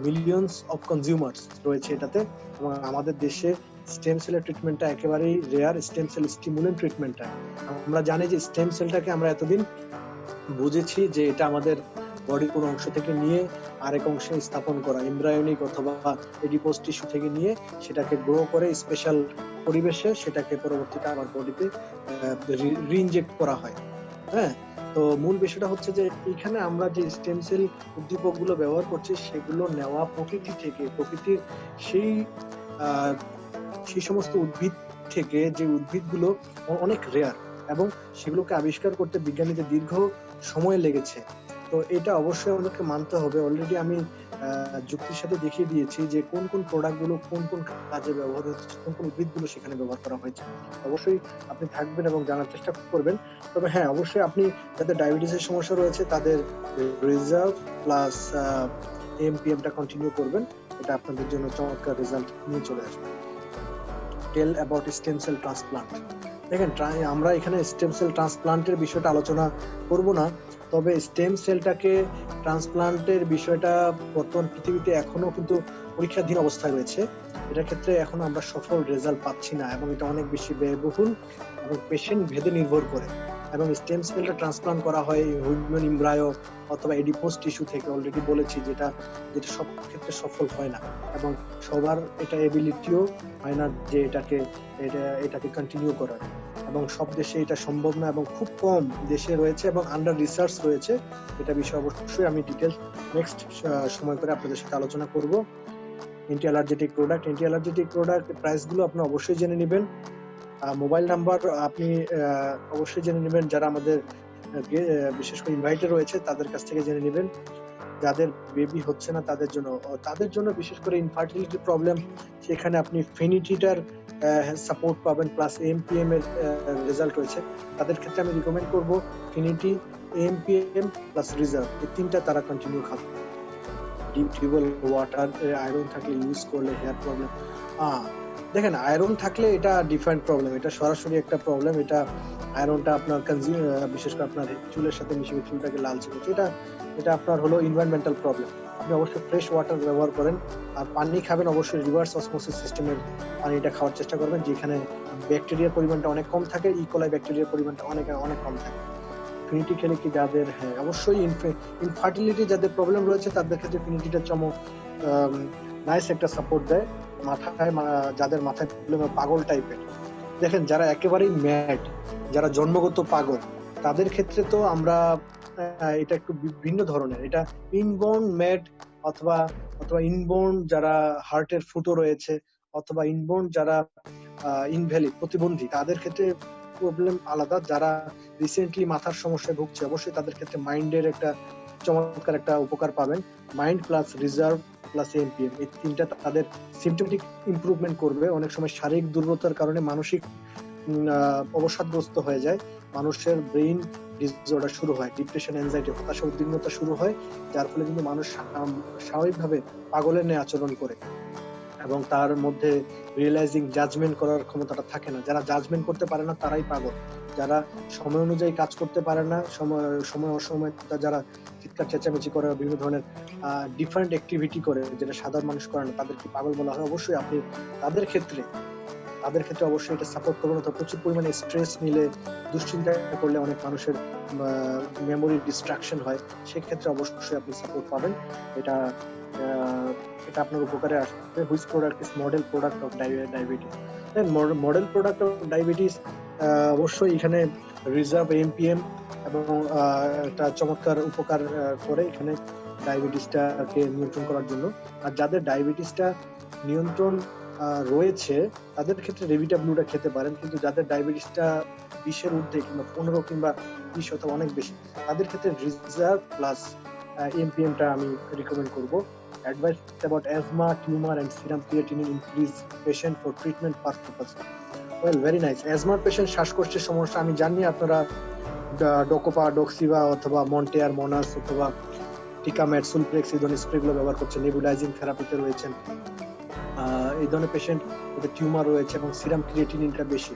millions of consumers রয়েছে এটাতে। এবং আমাদের দেশে স্টেম সেলের ট্রিটমেন্টটা একেবারেই রেয়ার, স্টেম সেল স্টিমুলেন্ট ট্রিটমেন্টটা। আমরা জানি যে স্টেম সেলটাকে আমরা এতদিন বুঝেছি যে এটা আমাদের বডির কোনো অংশ থেকে নিয়ে আরেক অংশে স্থাপন করা, এমব্রায়োনিক অথবা এডিপোজ টিস্যু থেকে নিয়ে সেটাকে গ্রো করে স্পেশাল পরিবেশে সেটাকে পরবর্তীতে আমার বডিতে রিইনজেক্ট করা হয়। হ্যাঁ, তো মূল বিষয়টা হচ্ছে যে এইখানে আমরা যে স্টেম সেল উদ্দীপক গুলো ব্যবহার করছি সেগুলো নেওয়া প্রকৃতি থেকে, প্রকৃতির সেই সেই সমস্ত উদ্ভিদ থেকে, যে উদ্ভিদগুলো অনেক রেয়ার এবং সেগুলোকে আবিষ্কার করতে বিজ্ঞানীদের দীর্ঘ সময় লেগেছে। তো এটা অবশ্যই আমাদেরকে মানতে হবে। অলরেডি আমি যুক্তির সাথে দেখিয়ে দিয়েছি যে কোন কোন প্রোডাক্ট গুলো কোন কোন কাজে ব্যবহার হচ্ছে, কোন কোন উদ্ভিদগুলো সেখানে ব্যবহার করা হয়েছে। অবশ্যই আপনি থাকবেন এবং জানার চেষ্টা করবেন। তবে হ্যাঁ, অবশ্যই আপনি যাদের ডায়াবেটিসের সমস্যা রয়েছে তাদের রিজার্ভ প্লাস এমপিএমটা কন্টিনিউ করবেন। এটা আপনাদের জন্য চমৎকার রেজাল্ট নিয়ে চলে আসবে। Tell about stem cell transplant. দেখেন, আমরা এখানে স্টেম সেল ট্রান্সপ্লান্টের বিষয়টা আলোচনা করব না, তবে স্টেম সেলটাকে ট্রান্সপ্লান্টের বিষয়টা বর্তমান পৃথিবীতে এখনো কিন্তু পরীক্ষাধীন অবস্থায় রয়েছে। এটার ক্ষেত্রে এখনো আমরা সফল রেজাল্ট পাচ্ছি না এবং এটা অনেক বেশি ব্যয়বহুল এবং পেশেন্ট ভেদে নির্ভর করে। এবং স্টেম সেলটা ট্রান্সপ্লান্ট করা হয় হিউম্যান এমব্রায়ো অথবা এডিপোস টিস্যু থেকে, অলরেডি বলেছি, যেটা সব ক্ষেত্রে সফল হয় না এবং সবার এটা এবিলিটিও হয় না যে এটাকে কন্টিনিউ করার, এবং সব দেশে এটা সম্ভব না এবং খুব কম দেশে রয়েছে এবং আন্ডার রিসার্চ রয়েছে। এটা বিষয়ে অবশ্যই আমি ডিটেলস নেক্সট সময় করে আপনাদের সাথে আলোচনা করব। অ্যান্টি অ্যালার্জেটিক প্রোডাক্ট প্রাইসগুলো আপনি অবশ্যই জেনে নেবেন। মোবাইল নাম্বার আপনি অবশ্যই জেনে নেবেন। যারা আমাদের বিশেষ করে ইনভাইটে রয়েছে তাদের কাছ থেকে জেনে নেবেন। যাদের বেবি হচ্ছে না তাদের জন্য বিশেষ করে ইনফার্টিলিটি প্রবলেম, সেখানে আপনি ফেনিটিটার সাপোর্ট পাবেন, প্লাস এমপিএম এর রেজাল্ট রয়েছে। তাদের ক্ষেত্রে আমি রিকমেন্ড করব ফিনিটি, এমপিএম প্লাস রিজার্ভ, এই তিনটা তারা কন্টিনিউ খাবে। ডিপ টিউবওয়েল ওয়াটার, আয়রন থাকলে ইউজ করলে হেয়ার প্রবলেম। দেখেন, আয়রন থাকলে এটা ডিফারেন্ট প্রবলেম, এটা সরাসরি একটা প্রবলেম। এটা আয়রনটা আপনার বিশেষ করে আপনার চুলের সাথে মিশে চুলটাকে লালচে করছে, এটা আপনার হলো এনভায়রনমেন্টাল প্রবলেম। আপনি অবশ্যই ফ্রেশ ওয়াটার ব্যবহার করেন, আর পানি খাবেন অবশ্যই রিভার্স অসমোসিস সিস্টেমের পানিটা খাওয়ার চেষ্টা করবেন, যেখানে ব্যাকটেরিয়ার পরিমাণটা অনেক কম থাকে, ইকোলাই ব্যাকটেরিয়ার পরিমাণটা অনেক কম থাকে। ফিনিটি খেলে কি যাদের অবশ্যই ইনফার্টিলিটি যাদের প্রবলেম রয়েছে তাদের ক্ষেত্রে ফিনিটিটা নাইস একটা সাপোর্ট দেয়। যাদের মাথায় প্রবলেম, পাগল টাইপের, দেখেন যারা একেবারেই ম্যাড, যারা জন্মগত পাগল, তাদের ক্ষেত্রে তো আমরা এটা একটু ভিন্ন ধরনের। এটা ইনবোর্ন ম্যাড অথবা ইনবোর্ন যারা হার্টের ফুটো রয়েছে, অথবা ইনবোর্ন যারা ইনভ্যালিড প্রতিবন্ধী, তাদের ক্ষেত্রে প্রবলেম আলাদা। যারা রিসেন্টলি মাথার সমস্যায় ভুগছে, অবশ্যই তাদের ক্ষেত্রে মাইন্ডের একটা চমৎকার একটা উপকার পাবেন। Mind plus reserve plus MPM, এই তিনটা তাদের সিমটমেটিক ইমপ্রুভমেন্ট করবে। অনেক সময় শারীরিক দুর্বলতার কারণে মানসিক অবসাদগ্রস্ত হয়ে যায়, মানুষের ব্রেইন ডিসঅর্ডার শুরু হয়, ডিপ্রেশন, অ্যাংজাইটি, হতাশা, উদ্বিগ্নতা শুরু হয়, যার ফলে কিন্তু মানুষ স্বাভাবিকভাবে পাগলের ন্যায় আচরণ করে এবং তার মধ্যে রিয়েলাইজিং জাজমেন্ট করার ক্ষমতাটা থাকে না। যারা জাজমেন্ট করতে পারে না তারাই পাগল। যারা সময় অনুযায়ী কাজ করতে পারে না, সময় অসময় যারা চিৎকার চেঁচামেচি করে, বিভিন্ন ধরনের ডিফারেন্ট অ্যাক্টিভিটি করে যেটা সাধারণ মানুষ করে না, তাদেরকে পাগল বলা হয়। অবশ্যই আপনি তাদের ক্ষেত্রে অবশ্যই এটা সাপোর্ট করবেন। অথবা প্রচুর পরিমাণে স্ট্রেস নিলে, দুশ্চিন্তা করলে অনেক মানুষের মেমোরি ডিস্ট্রাকশন হয়, সেক্ষেত্রে অবশ্যই আপনি সাপোর্ট পাবেন। এটা আপনার উপকারে আসবে। Which product is model product of diabetes? Model product of diabetes অবশ্যই এখানে রিজার্ভ, এমপিএম এবং একটা চমৎকার উপকার করে এখানে ডায়াবেটিসটাকে নিয়ন্ত্রণ করার জন্য। আর যাদের ডায়াবেটিসটা নিয়ন্ত্রণ রয়েছে তাদের ক্ষেত্রে রেভিটা ব্লুটা খেতে পারেন, কিন্তু যাদের ডায়াবেটিসটা 20-এর ঊর্ধ্বে কিংবা 15 কিংবা 20 অথবা অনেক বেশি, তাদের ক্ষেত্রে রিজার্ভ প্লাস এমপিএমটা আমি রিকমেন্ড করব। Advice about asthma, tumor and serum creatinine increase patient for treatment purpose. Well, very nice. Asthma patient শ্বাসকষ্টের সমস্যা, আমি জানি আপনারা ডোকোপা, ডক্সিভা অথবা মন্টেয়ার, মোনাস অথবা টিকামেট, সুলপ্লেক্স এই ধরনের স্প্রেগুলো ব্যবহার করছেন, নেবুলাইজিং থেরাপিতে রয়েছেন। এই ধরনের পেশেন্ট ওদের টিউমার রয়েছে এবং সিরাম ক্রিয়েটিনিনটা বেশি।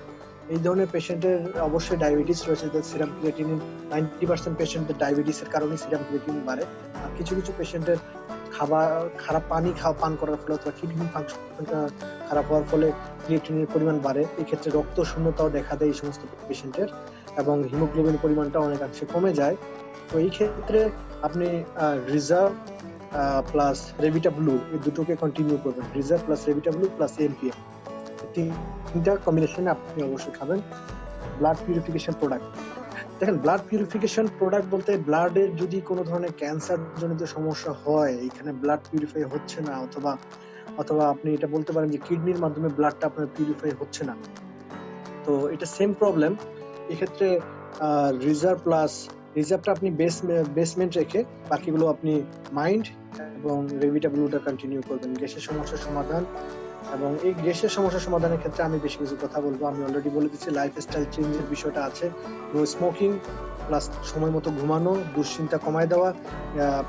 এই ধরনের পেশেন্টের অবশ্যই ডায়াবেটিস রয়েছে, সিরাম ক্রিয়েটিনিন 90% পেশেন্টের ডায়াবেটিসের কারণে সিরাম ক্রিয়েটিনিন বাড়ে। আর কিছু পেশেন্টের খারাপ পানি পান করার ফলে অথবা কিডনি ফাংশন খারাপ হওয়ার ফলে ক্রিয়েটিনিনের পরিমাণ বাড়ে। এই ক্ষেত্রে রক্ত শূন্যতাও দেখা দেয় এই সমস্ত পেশেন্টের, এবং হিমোগ্লোবিনের পরিমাণটা অনেকাংশে কমে যায়। তো এই ক্ষেত্রে আপনি রিজার্ভ প্লাস রেভিটা ব্লু এই দুটোকে কন্টিনিউ করবেন। Reserve plus Revita blue plus MPM, তিনটা কম্বিনেশনে আপনি অবশ্যই খাবেন। ব্লাড পিউরিফিকেশন প্রোডাক্ট, দেখেন ব্লাড পিউরিফিকেশন প্রোডাক্ট বলতে ব্লাডের যদি কোনো ধরনের ক্যান্সার জনিত সমস্যা হয়, এখানে ব্লাড পিউরিফাই হচ্ছে না, অথবা অথবা আপনি এটা বলতে পারেন যে কিডনির মাধ্যমে ব্লাডটা আপনার পিউরিফাই হচ্ছে না, তো এটা সেম প্রবলেম। এক্ষেত্রে রিজার্ভটা আপনি বেসমেন্ট রেখে বাকিগুলো আপনি মাইন্ড এবং রেভিটা ব্লুটা কন্টিনিউ করবেন। গ্যাসের সমস্যার সমাধান, এবং এই গ্যাসের সমস্যার সমাধানের ক্ষেত্রে আমি বেশি কিছু কথা বলবো। আমি অলরেডি বলে দিচ্ছি, লাইফস্টাইল চেঞ্জের বিষয়টা আছে, নো স্মোকিং, প্লাস সময় মতো ঘুমানো, দুশ্চিন্তা কমায় দেওয়া,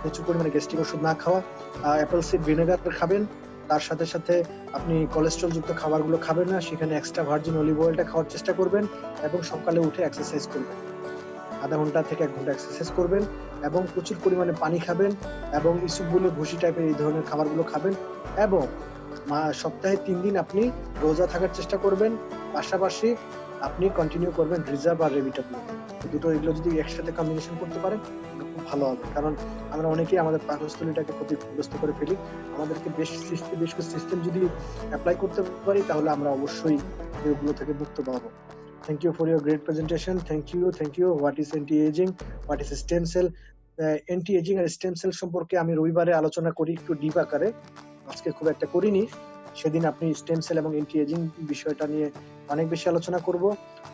প্রচুর পরিমাণে গ্যাস্ট্রিক ওষুধ না খাওয়া, অ্যাপেল সিড ভিনেগার খাবেন, তার সাথে সাথে আপনি কোলেস্ট্রল যুক্ত খাবারগুলো খাবেন না, সেখানে এক্সট্রা ভার্জিন অলিভ অয়েলটা খাওয়ার চেষ্টা করবেন, এবং সকালে উঠে এক্সারসাইজ করবেন, আধা ঘন্টা থেকে 1 ঘন্টা এক্সারসাইজ করবেন, এবং প্রচুর পরিমাণে পানি খাবেন, এবং ইসুপগুলো ভুসি টাইপের এই ধরনের খাবারগুলো খাবেন, এবং সপ্তাহে 3 দিন আপনি রোজা থাকার চেষ্টা করবেন। পাশাপাশি আপনি কন্টিনিউ করবেন রিজার্ভ আর রেভিটাবল, দুটো এগুলো যদি একসাথে কম্বিনেশন করতে পারেন খুব ভালো হবে। কারণ আমরা অনেকেই আমাদের পাকস্থলীটাকে ক্ষতিগ্রস্ত করে ফেলি। আমাদেরকে বেশ কিছু সিস্টেম যদি অ্যাপ্লাই করতে পারি, তাহলে আমরা অবশ্যই এগুলো থেকে মুক্ত পাবো। Thank you for your great presentation. Thank you. What is anti-aging? What is stem cell? Anti-aging আর স্টেম সেল সম্পর্কে আমি রবিবারে আলোচনা করি একটু ডিপ আকারে, আজকে খুব একটা করিনি। সেদিন আপনি স্টেম সেল এবং অ্যান্টি-এজিং বিষয়টা নিয়ে অনেক বেশি আলোচনা করব।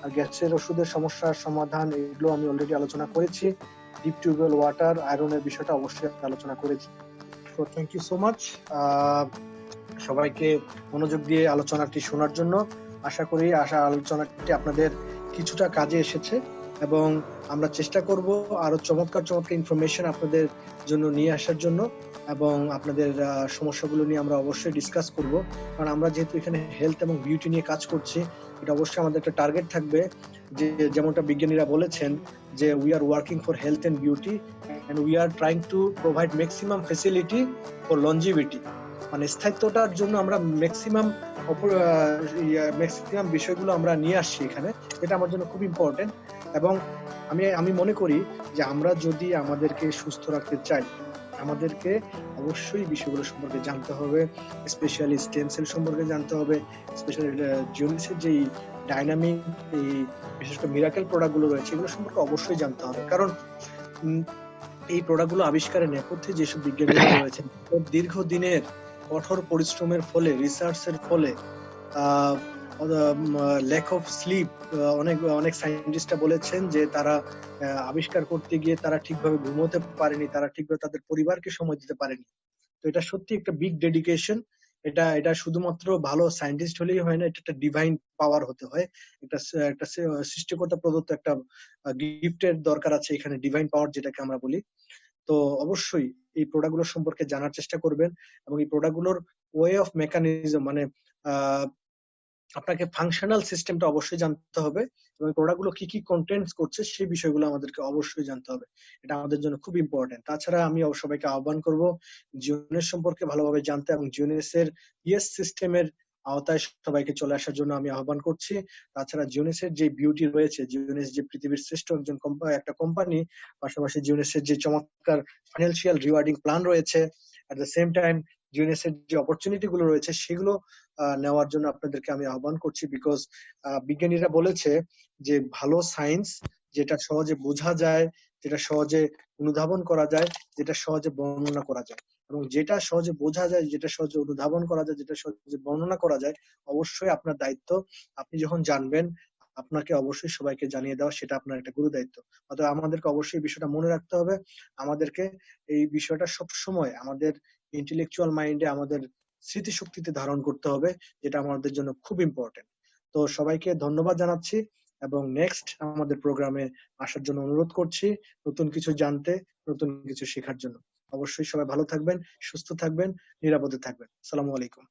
আর গ্যাসের ওষুধের সমস্যার সমাধান এগুলো আমি অলরেডি আলোচনা করেছি। ডিপ টিউবওয়েল ওয়াটার আয়রনের বিষয়টা অবশ্যই আলোচনা করেছি। তো থ্যাংক ইউ সো মাচ সবাইকে মনোযোগ দিয়ে আলোচনাটি শোনার জন্য। আশা করি আলোচনাটি আপনাদের কিছুটা কাজে এসেছে, এবং আমরা চেষ্টা করব আরো চমৎকার ইনফরমেশন আপনাদের জন্য নিয়ে আসার জন্য, এবং আপনাদের সমস্যাগুলো নিয়ে আমরা অবশ্যই ডিসকাস করব। কারণ আমরা যেহেতু এখানে হেলথ এবং বিউটি নিয়ে কাজ করছি, এটা অবশ্যই আমাদের একটা টার্গেট থাকবে, যে যেমনটা বিজ্ঞানীরা বলেছেন যে we are working for health and beauty and we are trying to provide maximum facility for longevity, মানে স্থায়িত্বটার জন্য আমরা ম্যাক্সিমাম বিষয়গুলো আমরা নিয়ে আসছি এখানে, এটা আমার জন্য খুব ইম্পর্টেন্ট। এবং আমি মনে করি যে আমরা যদি আমাদেরকে সুস্থ রাখতে চাই, আমাদেরকে অবশ্যই বিষয়গুলো সম্পর্কে জানতে হবে, স্পেশালি স্টেম সেল সম্পর্কে জানতে হবে, স্পেশালি জিওনিসের যে ডাইনামিক এই বিশেষ করে মিরাকেল প্রোডাক্টগুলো রয়েছে, এগুলো সম্পর্কে অবশ্যই জানতে হবে। কারণ এই প্রোডাক্টগুলো আবিষ্কারের নেপথ্যে যেসব বিজ্ঞানীরা রয়েছেন, দীর্ঘদিনের কঠোর পরিশ্রমের ফলে, রিসার্চের ফলে, ল্যাক অফ স্লিপ, অনেক সায়েন্টিস্টরা বলেছেন যে তারা আবিষ্কার করতে গিয়ে তারা ঠিকভাবে ঘুমোতে পারেনি, তারা ঠিকভাবে তাদের পরিবারকে সময় দিতে পারেনি। তো এটা সত্যি একটা বিগ ডেডিকেশন। এটা শুধুমাত্র ভালো সায়েন্টিস্ট হলেই হয় না, এটা একটা ডিভাইন পাওয়ার হতে হয়, একটা সৃষ্টিকর্তা প্রদত্ত একটা গিফটের দরকার আছে এখানে, ডিভাইন পাওয়ার যেটাকে আমরা বলি। তো অবশ্যই এই প্রোডাক্টগুলো সম্পর্কে জানার চেষ্টা করবেন, এবং এই প্রোডাক্টগুলোর ওয়ে অফ মেকানিজম, মানে আপনাকে ফাংশনাল সিস্টেমটা অবশ্যই জানতে হবে, এবং প্রোডাক্টগুলো কি কি কন্টেন্টস করছে সেই বিষয়গুলো আমাদেরকে অবশ্যই জানতে হবে। এটা আমাদের জন্য খুব ইম্পর্টেন্ট। তাছাড়া আমি সবাইকে আহ্বান করব জিওনেস সম্পর্কে ভালোভাবে জানতে, এবং জিওনেসের ইএস সিস্টেমের আওতায় সবাইকে চলে আসার জন্য আমি আহ্বান করছি। তাছাড়া জিওনেসের যে বিউটি রয়েছে, জিওনেস যে পৃথিবীর শ্রেষ্ঠ একটা কোম্পানি, পাশাপাশি জিওনেসের যে চমৎকার ফাইন্যান্সিয়াল রিওয়ার্ডিং প্ল্যান রয়েছে, এট দ্য সেম টাইম জিওনেসের যে অপরচুনিটি গুলো রয়েছে সেগুলো নেওয়ার জন্য আপনাদেরকে আমি আহ্বান করছি। বিকজ বিজ্ঞানীরা বলেছে যে ভালো সায়েন্স যেটা সহজে বোঝা যায়, যেটা সহজে অনুধাবন করা যায়, যেটা সহজে বর্ণনা করা যায়, এবং যেটা সহজে বোঝা যায়, যেটা সহজে অনুধাবন করা যায়, যেটা সহজে বর্ণনা করা যায়, অবশ্যই আপনার দায়িত্ব। আপনি যখন জানবেন, আপনাকে অবশ্যই সবাইকে জানিয়ে দেওয়া, সেটা আপনার একটা গুরু দায়িত্ব। অতএব আমাদেরকে অবশ্যই বিষয়টা মনে রাখতে হবে। আমাদেরকে এই বিষয়টা সবসময় আমাদের ইন্টেলেকচুয়াল মাইন্ডে, আমাদের স্মৃতিশক্তিতে ধারণ করতে হবে, যেটা আমাদের জন্য খুব ইম্পর্টেন্ট। তো সবাইকে ধন্যবাদ জানাচ্ছি, এবং নেক্সট আমাদের প্রোগ্রামে আসার জন্য অনুরোধ করছি, নতুন কিছু জানতে, নতুন কিছু শেখার জন্য। অবশ্যই সবাই ভালো থাকবেন, সুস্থ থাকবেন, নিরাপদে থাকবেন। আসসালামু আলাইকুম।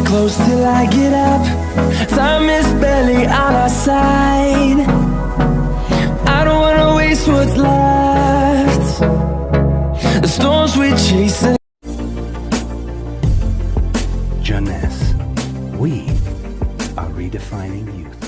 Close till I get up. Time is barely on our side. I don't wanna waste what's left. The storms we chase.
Jeunesse, we are redefining youth.